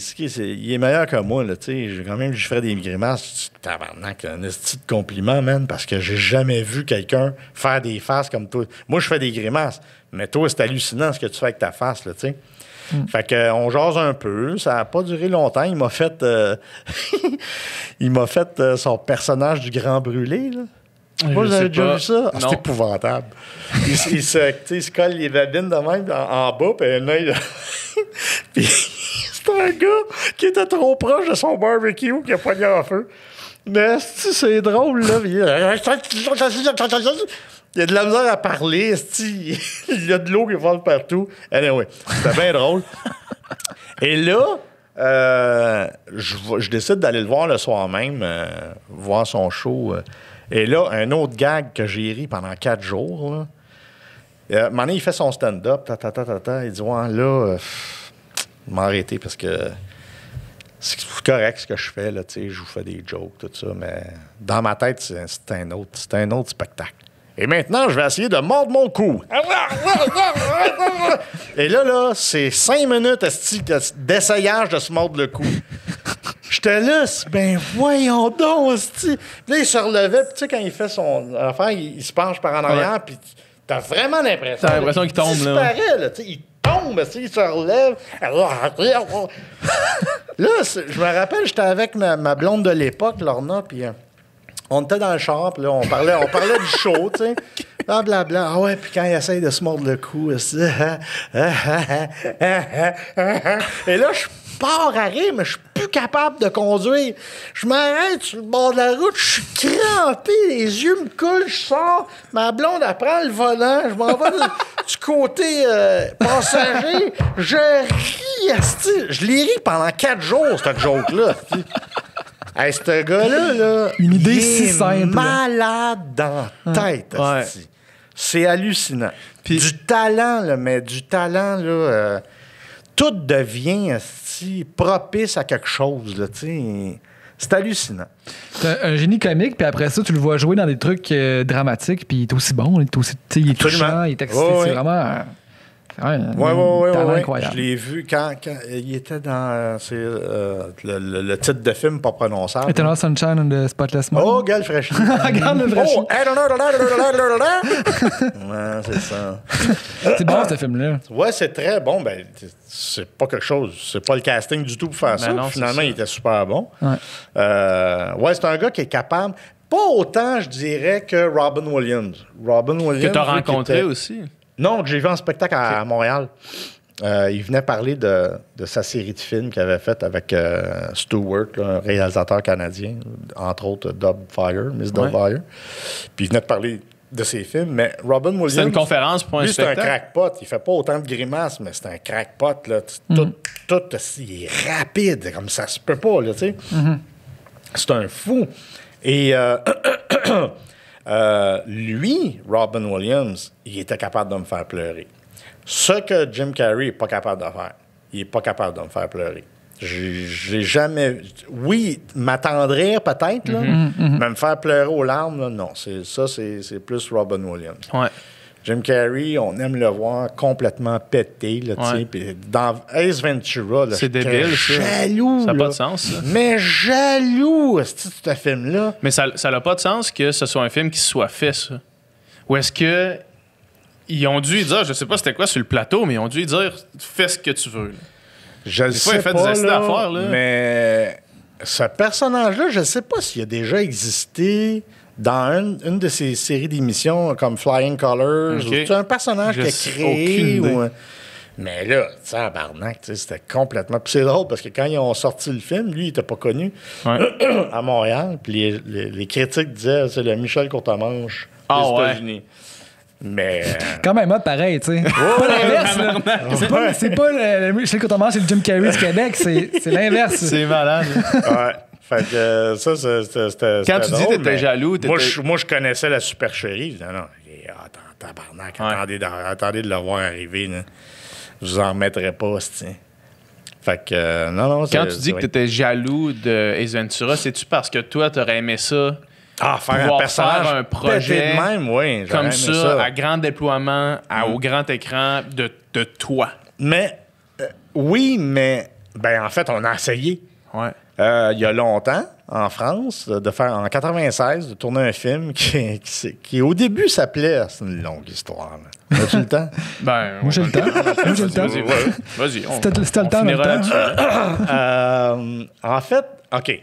est meilleur que moi, là, tu sais. Je ferais des grimaces. Tabarnak, un esti de compliment, man, parce que j'ai jamais vu quelqu'un faire des faces comme toi. Moi, je fais des grimaces, mais toi, c'est hallucinant ce que tu fais avec ta face, là, tu sais. Fait qu'on jase un peu. Ça n'a pas duré longtemps. Il m'a fait, son personnage du Grand Brûlé, là. Moi, j'avais déjà vu ça. Ah, c'est épouvantable. Il se colle les babines de même en bas, puis un œil. Puis c'est un gars qui était trop proche de son barbecue qui a pogné en feu. Mais c'est drôle, là. Il y a de la misère à parler. Il y a de l'eau qui vole partout. Anyway, c'était bien drôle. Et là, je décide d'aller le voir le soir même, voir son show. Et là, un autre gag que j'ai ri pendant 4 jours. Là. Un moment donné, il fait son stand-up. Il dit, ouais, là, je vais m'arrêter parce que c'est correct ce que je fais. Là, je vous fais des jokes, tout ça. Mais dans ma tête, c'est un autre spectacle. Et maintenant, je vais essayer de mordre mon cou. Et là, c'est 5 minutes d'essayage de se mordre le cou. J'étais là, ben voyons donc, esti. Puis là, il se relevait, puis tu sais, quand il fait son affaire, il se penche par en arrière, puis t'as vraiment l'impression. T'as l'impression qu'il tombe, là. Là, il tombe, il se relève. Là, je me rappelle, j'étais avec ma blonde de l'époque, Lorna, puis on était dans le char, puis là, on parlait du show, tu sais. Blablabla. Ah ouais, puis quand il essaye de se mordre le cou, et là, je pars à rire, mais je suis plus capable de conduire. Je m'arrête sur le bord de la route, je suis crampé, les yeux me coulent, je sors, ma blonde, elle prend le volant, je m'en vais du côté passager, je ris, asti. Je l'ai ri pendant 4 jours, cette joke-là. Hey, ce gars-là, là, une idée il si est simple. Malade dans la tête, asti. Ouais. C'est hallucinant. Puis, du talent, là, mais du talent, là, tout devient propice à quelque chose. Là, c'est hallucinant. C'est un génie comique, puis après ça, tu le vois jouer dans des trucs dramatiques, puis il est aussi bon, il est touchant, il est excité. C'est vraiment un talent incroyable. Je l'ai vu quand il était dans le titre de film pas prononçable. Eternal Sunshine of the Spotless Mind. Oh, Gal Freshly. Regarde le Freshly. Ouais, c'est ça. C'est bon, ce film-là. Ouais, c'est très bon. Ben, c'est pas quelque chose. C'est pas le casting du tout pour faire ça. Non, finalement, il était super bon. Ouais, c'est un gars qui est capable. Pas autant, je dirais, que Robin Williams. Que tu as rencontré aussi. Non, que j'ai vu en spectacle à Montréal. Il venait parler de sa série de films qu'il avait faite avec Stewart, là, un réalisateur canadien, entre autres Miss Dubfire. Puis il venait de parler de ses films, mais Robin Williams... C'est une conférence pour un spectacle? C'est un crackpot. Il fait pas autant de grimaces, mais c'est un crackpot. Là. Tout, il est rapide, comme ça se peut pas, là, tu sais. C'est un fou. Et... lui, Robin Williams, il était capable de me faire pleurer. Ce que Jim Carrey n'est pas capable de faire, il n'est pas capable de me faire pleurer. J'ai jamais... Oui, m'attendrir peut-être, là, mais me faire pleurer aux larmes, là, non. C'est plus Robin Williams. Ouais. Jim Carrey, on aime le voir complètement pété. Là, puis dans Ace Ventura, c'est débile, ça. Jaloux. Ça n'a pas de sens, ça. Mais jaloux, ce film-là. Mais ça n'a pas de sens que ce soit un film qui se soit fait, ça. Ou est-ce que ils ont dû dire, je sais pas c'était quoi sur le plateau, mais ils ont dû dire, fais ce que tu veux. Là. Je ne sais pas, des essais d'affaires, là. Mais ce personnage-là, je ne sais pas s'il a déjà existé dans une de ces séries d'émissions comme Flying Colors. Okay. C'est un personnage qui a créé. Mais là, tu sais, Barnac, c'était complètement... Puis c'est drôle parce que quand ils ont sorti le film, lui, il n'était pas connu à Montréal. Puis les critiques disaient c'est le Michel Courtemanche des États-Unis. Mais. Quand même, pareil, tu sais. Pas l'inverse, là. C'est pas le Michel Courtemanche, c'est le Jim Carrey du Québec, c'est l'inverse. C'est malade. Ouais. Fait que ça, c'était. Quand tu dis que t'étais jaloux, moi, je connaissais la supercherie. Non, tabarnak, attendez de le voir arriver. Là. Je vous en remettrai pas, tiens. Fait que, non. Quand tu dis que t'étais jaloux de Ace Ventura, c'est-tu parce que toi, t'aurais aimé ça faire un pouvoir personnage faire un projet pété de même, oui, j'aurais comme aimé ça, à grand déploiement, au grand écran de toi. Mais, oui, mais, en fait, on a essayé. Ouais. Il y a longtemps, en France, de faire, en 96, de tourner un film qui au début s'appelait... C'est une longue histoire, là. As-tu le temps? Moi, j'ai le temps. Moi, j'ai le temps. Vas-y. C'était le temps, finira là-dessus. En fait, OK.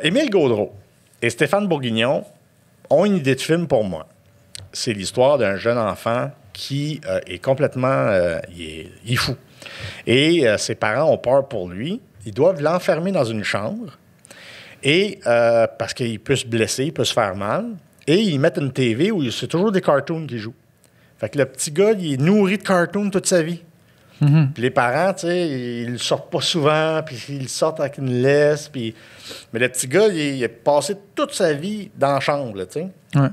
Émile Gaudreau et Stéphane Bourguignon ont une idée de film pour moi. C'est l'histoire d'un jeune enfant qui est complètement... il est fou. Et ses parents ont peur pour lui. Ils doivent l'enfermer dans une chambre et parce qu'il peut se blesser, il peut se faire mal. Et ils mettent une TV où c'est toujours des cartoons qui jouent. Fait que le petit gars, il est nourri de cartoons toute sa vie. Mm-hmm. Puis les parents, tu sais, ils le sortent pas souvent, puis ils le sortent avec une laisse. Puis... Mais le petit gars, il a passé toute sa vie dans la chambre, tu sais. Ouais.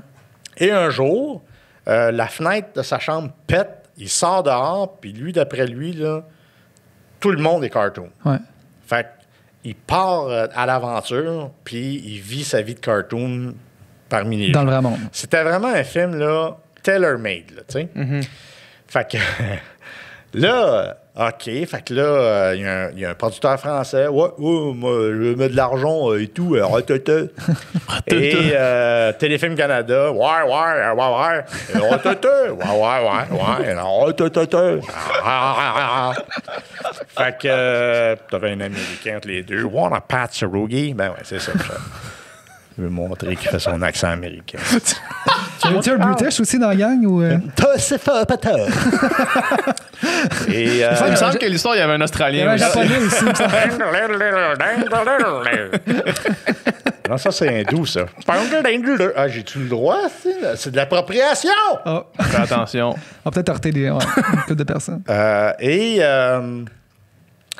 Et un jour, la fenêtre de sa chambre pète, il sort dehors, puis lui, d'après lui, là, tout le monde est cartoon. Ouais. Fait qu'il part à l'aventure, puis il vit sa vie de cartoon parmi les Dans gens. le vrai monde. C'était vraiment un film, là, tailor-made, là, tu sais. Mm-hmm. Fait que là, OK, fait que là, il y a un producteur français. Ouais, moi, je mets de l'argent et tout. Et Téléfilm Canada. Ouais. Fait que t'avais un Américain entre les deux. Wanna Pat Sarugi? Ben ouais, c'est ça. Je veux montrer qu'il fait son accent américain. Tu as un British aussi dans la gang? Ou Et, Il me semble que l'histoire, il y avait un Australien. il y avait un aussi. japonais aussi. il me semble. non, ça, c'est hindou, ça. Ah, j'ai-tu le droit? C'est de l'appropriation! Ah, Fais attention. on va peut-être heurter une couple de personnes.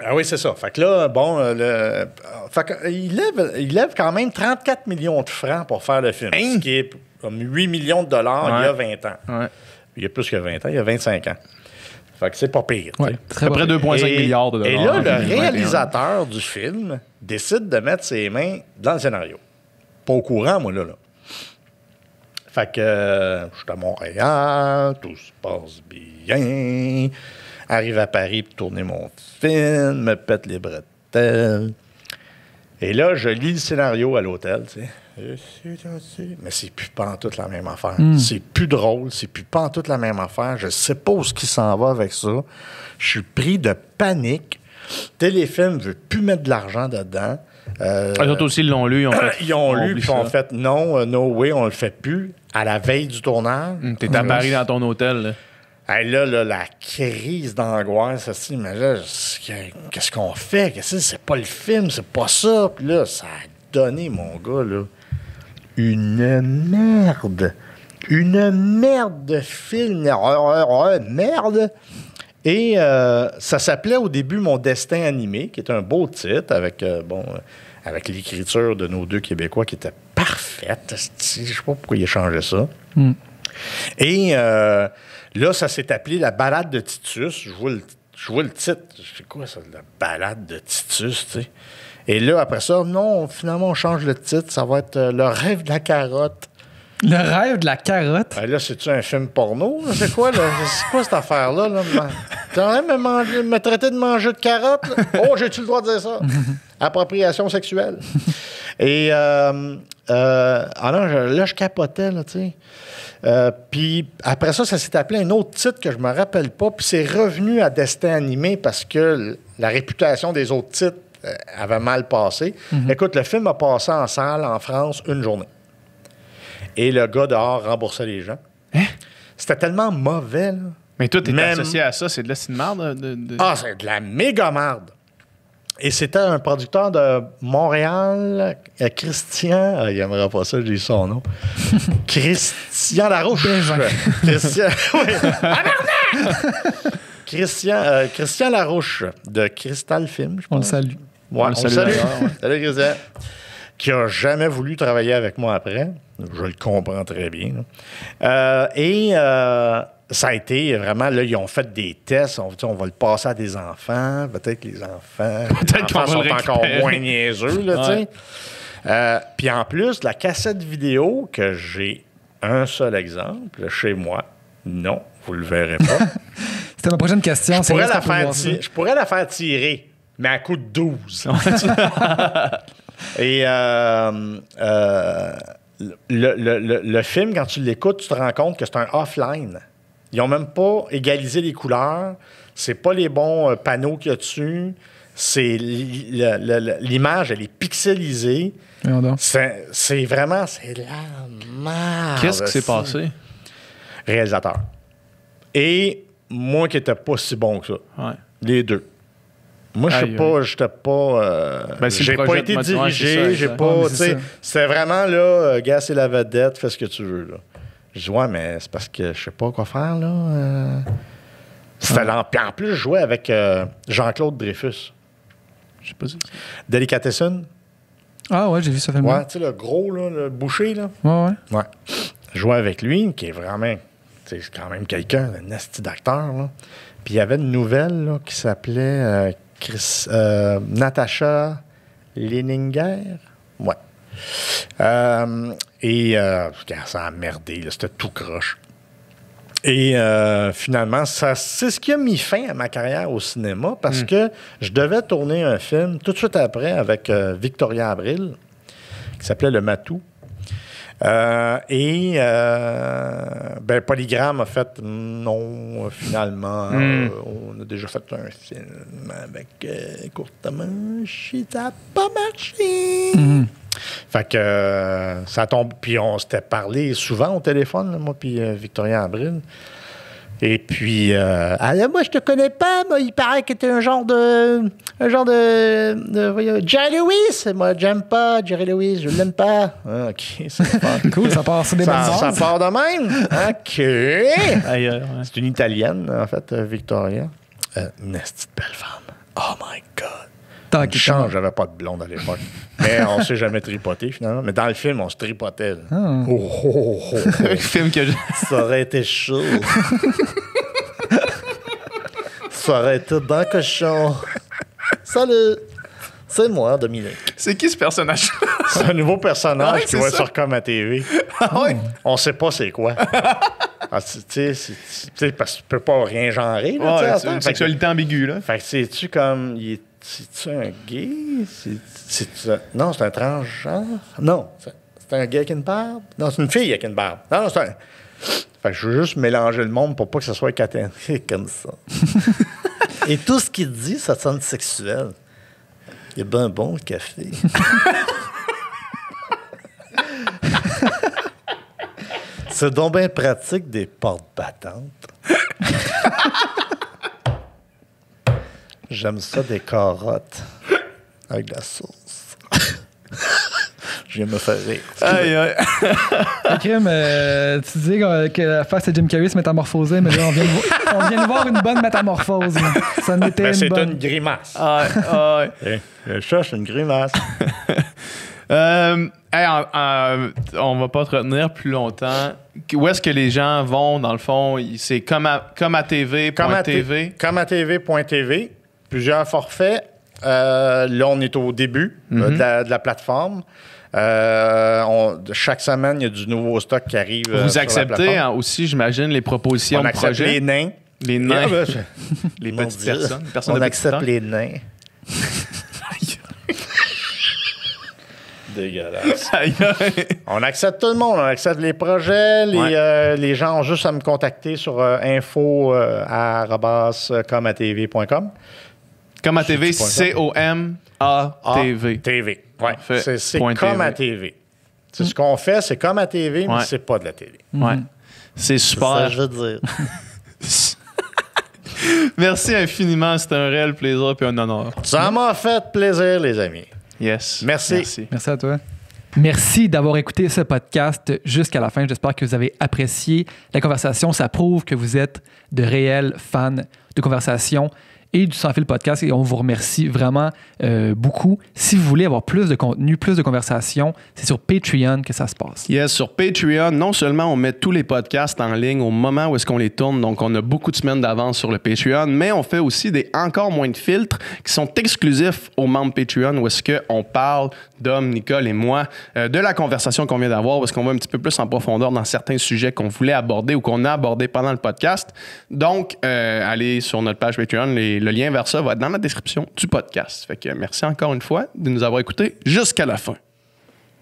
Ah oui, c'est ça. Fait que là, bon, il lève quand même 34 millions de francs pour faire le film. Hein? Ce qui est comme 8 millions de dollars il y a Ouais. 20 ans. Ouais. Il y a plus que 20 ans, il y a 25 ans. Fait que c'est pas pire. tu sais. Ouais, très À peu près bon. 2,5 milliards de dollars. Et là, en le 2021. réalisateur du film décide de mettre ses mains dans le scénario. Pas au courant, moi, là. Fait que je suis à Montréal, tout se passe bien. Arrive à Paris pour tourner mon film, me pète les bretelles. Et là, je lis le scénario à l'hôtel, tu sais. Mais c'est plus pantoute la même affaire. C'est plus drôle, c'est plus pantoute la même affaire. Je sais pas où ce qui s'en va avec ça. Je suis pris de panique. Téléfilm veut plus mettre de l'argent dedans. Les autres aussi l'ont lu. Ils ont lu, oublie puis ont ça. fait non, no way, on le fait plus. À la veille du tournage. T'es à Paris dans ton hôtel. Là. Hey, là, la crise d'angoisse, mais là, qu'est-ce qu'on fait? C'est pas le film, c'est pas ça. Puis là, ça a donné, mon gars, là, une merde. Une merde de film. Merde. Et ça s'appelait au début Mon destin animé, qui est un beau titre avec, avec l'écriture de nos deux Québécois qui était parfaite. Je sais pas pourquoi il a changé ça. Et là, ça s'est appelé La balade de Titus. Je vois le titre. C'est quoi ça, La balade de Titus, tu sais? Et là, après ça, non, finalement, on change le titre. Ça va être Le rêve de la carotte. Le rêve de la carotte. Là, c'est-tu un film porno? Là? C'est quoi, là? C'est quoi cette affaire-là? Là? T'aurais me traiter de manger de carottes? Là? Oh, j'ai-tu le droit de dire ça? Appropriation sexuelle. Et non, là, je capotais, là, tu sais. Puis après ça, ça s'est appelé un autre titre que je me rappelle pas. Puis c'est revenu à Destin animé parce que la réputation des autres titres avait mal passé. Écoute, le film a passé en salle en France une journée. Et le gars dehors remboursait les gens. Hein? C'était tellement mauvais, là. Mais toi, t'es Même- associé à ça. C'est de la cinéma Ah, c'est de la méga marde. Et c'était un producteur de Montréal, Christian... il n'aimera pas ça, je dis son nom. Christian Larouche. Christian... Oui. Christian Larouche, de Crystal Film, je pense. On le salue. Ouais, on le salue. d'ailleurs, ouais. Salut, Christian. Qui n'a jamais voulu travailler avec moi après. Je le comprends très bien. Là. Ça a été vraiment, là, ils ont fait des tests. On va le passer à des enfants. Peut-être que les enfants Peut-être qu'on va sont le encore récupérer. moins niaiseux, là, tu sais. Puis en plus, la cassette vidéo, que j'ai un seul exemple chez moi, non, vous le verrez pas. C'était ma prochaine question. Je pourrais la faire tirer, mais à coup de 12. Et le film, quand tu l'écoutes, tu te rends compte que c'est un offline. Ils n'ont même pas égalisé les couleurs. C'est pas les bons panneaux qu'il y a dessus. C'est l'image, elle est pixelisée. C'est vraiment... C'est la merde. Qu'est-ce qui s'est passé? Réalisateur. Et moi qui n'étais pas si bon que ça. Ouais. Les deux. Moi, j'étais pas... j'ai pas été dirigé, j'ai pas... C'était vraiment, là, gars, c'est la vedette, fais ce que tu veux, là. Je dis, ouais, mais c'est parce que je sais pas quoi faire, là. C'était Puis en plus, je jouais avec Jean-Claude Dreyfus. Je sais pas si... Delicatessen. Ah ouais, j'ai vu ce film. Ouais, tu sais, le gros, là, le boucher, là. Ouais. Je jouais avec lui, qui est vraiment... C'est quand même quelqu'un, un asti d'acteur, là. Puis il y avait une nouvelle, là, qui s'appelait Natacha Leninger. Ouais. Ça a merdé, là, c'était tout croche. Et finalement, c'est ce qui a mis fin à ma carrière au cinéma parce que je devais tourner un film tout de suite après avec Victoria Abril qui s'appelait Le Matou. Polygram a fait non, finalement. On a déjà fait un film avec Courtemanche et ça n'a pas marché. Fait que ça tombe. Puis on s'était parlé souvent au téléphone, là, moi puis Victoria Abril. Et puis, moi, je te connais pas. Moi, il paraît que t'es un genre de Jerry Lewis. Moi, j'aime pas Jerry Lewis. Je l'aime pas. Ah, OK, c'est pas cool. Ça part sur des bonnes bases. Ça part de même. OK. C'est une Italienne, en fait, Victoria. Une petite belle femme. Oh my God. Une chance, j'avais pas de blonde à l'époque. Mais on s'est jamais tripoté, finalement. Mais dans le film, on se tripotait. Le film que ça aurait été chaud. Ça aurait été dans le cochon. Salut! C'est moi, Dominique. C'est qui ce personnage? C'est un nouveau personnage qui va sur Comme à TV. On sait pas c'est quoi. Tu sais, parce que tu peux pas rien genrer. Là, c'est une sexualité ambiguë. Là. Fait que c'est-tu comme... C'est-tu un gay? Non, c'est un transgenre. Non, c'est un gay avec une barbe. Non, c'est une fille avec une barbe. Non, c'est un... Fait que je veux juste mélanger le monde pour pas que ça soit catégorisé comme ça. Et tout ce qu'il dit, ça sonne sexuel. Il est bien bon, le café. C'est donc bien pratique des portes battantes. J'aime ça des carottes avec de la sauce. Je viens me faire rire. Aïe. Crème, tu dis que la face de Jim Carrey se métamorphosait, mais là, on vient de voir une bonne métamorphose. Là. Ça n'était c'est bonne. Une grimace. Ça, c'est une grimace. On va pas te retenir plus longtemps. Où est-ce que les gens vont, dans le fond? C'est comme à TV.tv. Comme à TV.tv. Plusieurs forfaits. Là, on est au début de la plateforme. Chaque semaine, il y a du nouveau stock qui arrive. Vous acceptez aussi, j'imagine, les propositions de projet? On accepte les nains. Les nains. Les petites personnes. On accepte les nains. Dégueulasse. On accepte tout le monde. On accepte les projets. Les gens ont juste à me contacter sur info@comatv.com. Comme à TV, C-O-M-A-TV. TV. Oui, c'est comme à TV. C'est ce qu'on fait, c'est comme à TV, mais c'est pas de la télé. Ouais. C'est super. C'est ça que je veux dire. Merci infiniment. C'était un réel plaisir et un honneur. Ça m'a fait plaisir, les amis. Yes. Merci. Merci à toi. Merci d'avoir écouté ce podcast jusqu'à la fin. J'espère que vous avez apprécié la conversation. Ça prouve que vous êtes de réels fans de conversation et du Sans Fil Podcast. Et on vous remercie vraiment beaucoup. Si vous voulez avoir plus de contenu, plus de conversations, c'est sur Patreon que ça se passe. Yes, sur Patreon, non seulement on met tous les podcasts en ligne au moment où est-ce qu'on les tourne, donc on a beaucoup de semaines d'avance sur le Patreon, mais on fait aussi des encore moins de filtres qui sont exclusifs aux membres Patreon où est-ce qu'on parle, Dom, Nicole et moi, de la conversation qu'on vient d'avoir, parce qu'on va un petit peu plus en profondeur dans certains sujets qu'on voulait aborder ou qu'on a abordés pendant le podcast. Donc, allez sur notre page Patreon, le lien vers ça va être dans la description du podcast. Fait que merci encore une fois de nous avoir écoutés jusqu'à la fin.